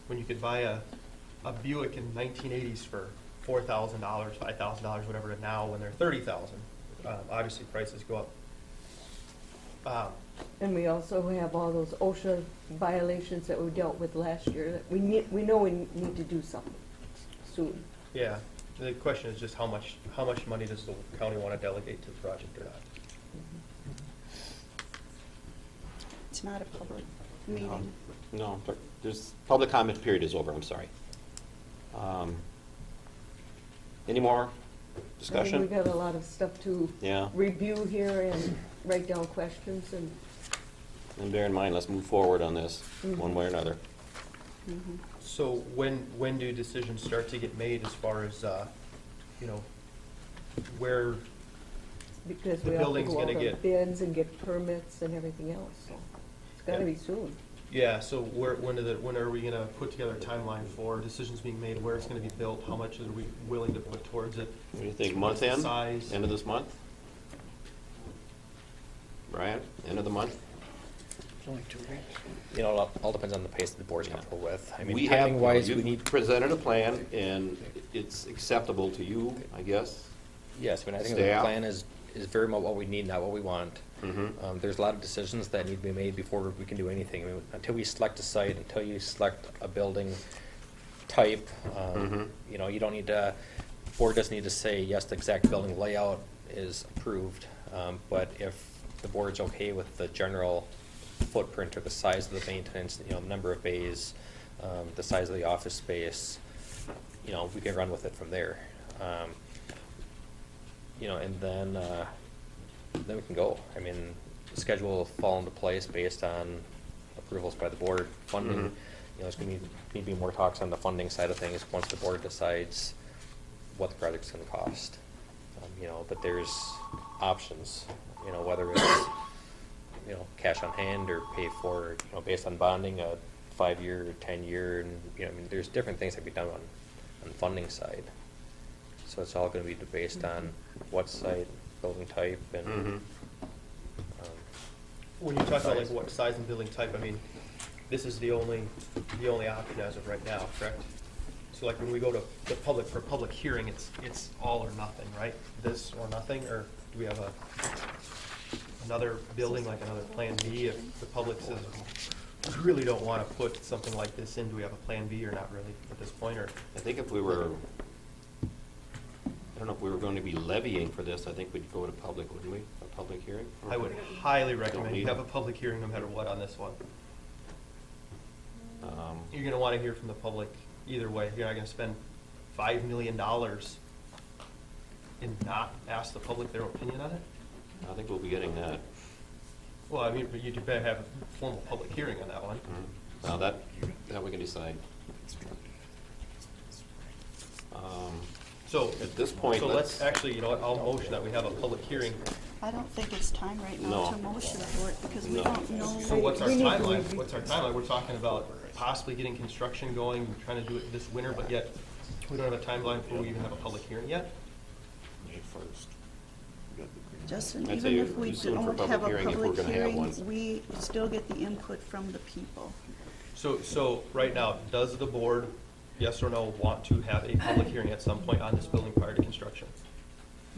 when you could buy a Buick in 1980s for $4,000, $5,000, whatever, and now when they're $30,000, obviously prices go up. And we also have all those OSHA violations that we dealt with last year, that we know we need to do something soon. Yeah, the question is just how much money does the county want to delegate to the project or not? It's not a public meeting. No, there's, public comment period is over, I'm sorry. Any more discussion? We got a lot of stuff to Yeah. review here and write down questions and. And bear in mind, let's move forward on this, one way or another. So when do decisions start to get made as far as, you know, where Because the we have to building's go out gonna on get? bids and get permits and everything else, so it's gotta be soon. Yeah, so when are we gonna put together a timeline for decisions being made, where it's gonna be built, how much are we willing to put towards it? What do you think, What's month the end? size? End of this month? Brian, end of the month? It's only 2 weeks. You know, it all depends on the pace that the board's comfortable with. I mean, We have, timing-wise, you we need. presented a plan, and it's acceptable to you, I guess? Yes, I mean, I think the Staff. plan is very much what we need, not what we want. There's a lot of decisions that need to be made before we can do anything. I mean, until we select a site, until you select a building type, you know, you don't need to, board doesn't need to say, yes, the exact building layout is approved. But if the board's okay with the general footprint or the size of the maintenance, you know, the number of bays, the size of the office space, you know, we can run with it from there. You know, and then we can go. I mean, the schedule will fall into place based on approvals by the board. Funding, you know, there's going to need to be more talks on the funding side of things once the board decides what the project's going to cost. You know, but there's options, you know, whether it's, you know, cash on hand or pay for, you know, based on bonding, a 5-year, 10-year, and, you know, I mean, there's different things that can be done on the funding side. So it's all going to be based on what site, building type, and. When you talk about like what size and building type, I mean, this is the only option as of right now, correct? So like when we go to the public for public hearing, it's all or nothing, right? This or nothing, or do we have another building, like another plan B, if the public says, we really don't want to put something like this in, do we have a plan B or not really at this point, or? I think if we were, I don't know if we were going to be levying for this, I think we'd go to public, wouldn't we? A public hearing? I would highly recommend Don't you need have it. a public hearing no matter what on this one. You're going to want to hear from the public either way. You're not going to spend $5 million and not ask the public their opinion on it? I think we'll be getting that. Well, I mean, but you better have a formal public hearing on that one. Now that we can decide. So at this point, so let's actually, you know what, I'll motion that we have a public hearing. I don't think it's time right now to motion for it because we don't know. So what's our timeline? What's our timeline? We're talking about possibly getting construction going, trying to do it this winter, but yet we don't have a timeline for we even have a public hearing yet? May 1st. Justin, I'd even say if we too soon for don't have a public hearing if we're public gonna have one. hearing, we still get the input from the people. So right now, does the board, yes or no, want to have a public hearing at some point on this building prior to construction?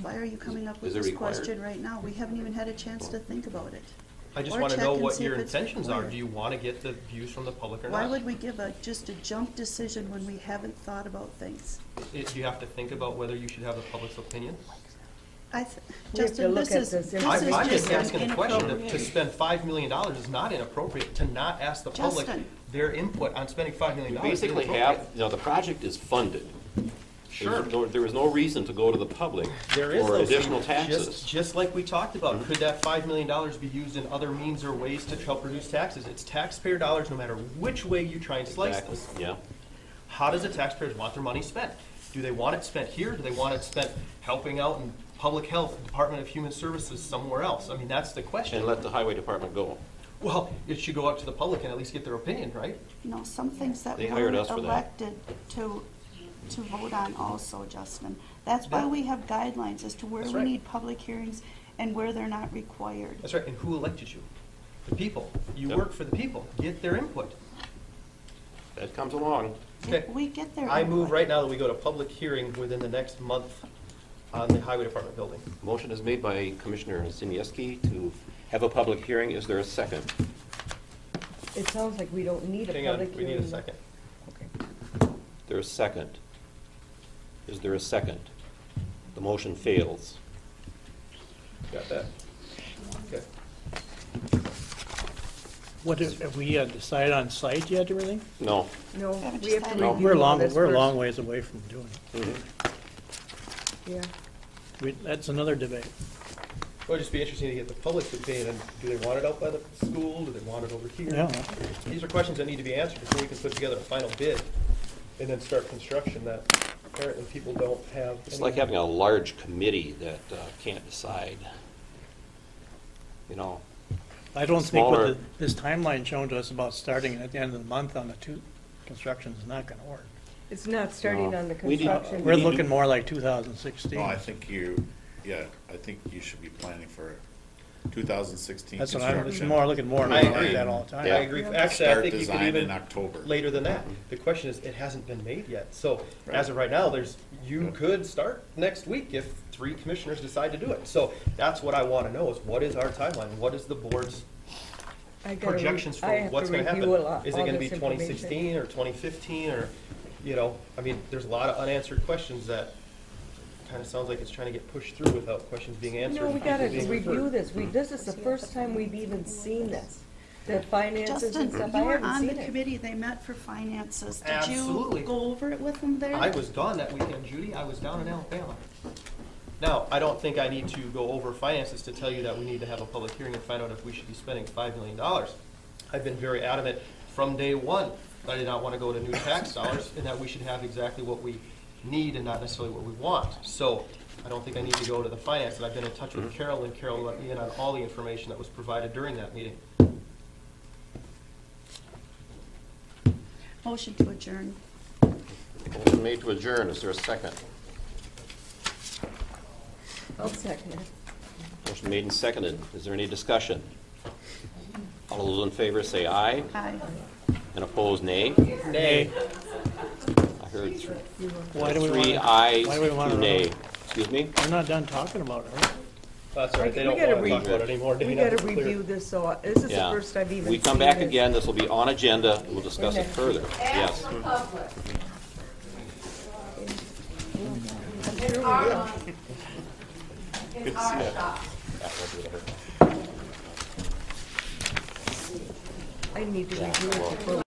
Why are you coming up with Is it this required? question right now? We haven't even had a chance to think about it. I just Or want to check know and what see your if it's intentions are. required. Do you want to get the views from the public or Why not? would we give just a jump decision when we haven't thought about things? Do you have to think about whether you should have the public's opinion? We have to Justin, look this at is, this this is I'm just just asking an a question. To inappropriate. spend $5 million is not inappropriate. To not ask the public Justin. their input on spending $5 million You is basically inappropriate. have, you know, the project is funded. Sure. There is no reason to go to the public There is for no additional fee. taxes. Just like we talked about, could that $5 million be used in other means or ways to help reduce taxes? It's taxpayer dollars no matter which way you try and slice Exactly, this. yeah. How does the taxpayers want their money spent? Do they want it spent here? Do they want it spent helping out in public health, Department of Human Services, somewhere else? I mean, that's the question. And let the highway department go. Well, it should go out to the public and at least get their opinion, right? You know, some things that They we're hired us for that. elected to vote on also, Justin. That's why Yeah. we have guidelines as to where That's we right. need public hearings and where they're not required. That's right. And who elected you? The people. You Yep. work for the people. Get their input. That comes along. Okay. We get their I move input. right now that we go to public hearing within the next month on the Highway Department building. Motion is made by Commissioner Siniewski to have a public hearing. Is there a second? It sounds like we don't need a Hang on, public we hearing. need a second. There's a second. Is there a second? The motion fails. Got that? Okay. What, have we decided on site yet or anything? No. No, Haven't we have to decided. No. review We're all this we're a first. long ways away from doing it. Mm-hmm. Yeah. That's another debate. It would just be interesting to get the public's opinion, and do they want it out by the school, do they want it over here? Yeah. These are questions that need to be answered before we can put together a final bid and then start construction that apparently people don't have. It's any- like having a large committee that can't decide. You know, I don't think Smaller- with this timeline shown to us about starting at the end of the month on the two, construction is not gonna work. It's not starting No. on the We need- construction. We're need- looking more like 2016. No, I think you should be planning for 2016 That's what construction. it's more, looking more I like agree. that all the time. I agree. Actually, I Start think you could design even in October. later than that. The question is, it hasn't been made yet. So Right. as of right now, you could start next week if 3 commissioners decide to do it. So that's what I want to know is what is our timeline? What is the board's I gotta re- projections for I have what's to going to happen? review a lot- Is it all going to be this information. 2016 or 2015 or, you know, I mean, there's a lot of unanswered questions that kind of sounds like it's trying to get pushed through without questions being answered. No, we and people gotta being review referred. this. This is the first time we've even seen this. The finances Justin, and stuff, I you were haven't on seen the it. committee, they met for finances. Did Absolutely. you go over it with them there? I was gone that weekend, Judy. I was down in Alabama. Now, I don't think I need to go over finances to tell you that we need to have a public hearing and find out if we should be spending $5 million. I've been very adamant from day one that I did not want to go to new tax dollars and that we should have exactly what we need and not necessarily what we want. So I don't think I need to go to the finances. I've been in touch with Carol, and Carol let me in on all the information that was provided during that meeting. Motion to adjourn. Motion made to adjourn. Is there a second? I'll second it. Motion made and seconded. Is there any discussion? All those in favor say aye. Aye. And opposed, nay. Nay. I heard three. Why do we Three wanna- ayes, why do we wanna 2 nay. run? Excuse me? We're not done talking about it, right? That's all right. They We don't gotta want to talk re- about it anymore. We Dana. gotta It's clear. review this, so this is the Yeah. first I've even We come seen back this. again, this will be on agenda, we'll discuss it further. Yes. I'm sure we will. Good to see ya. I need to review it before we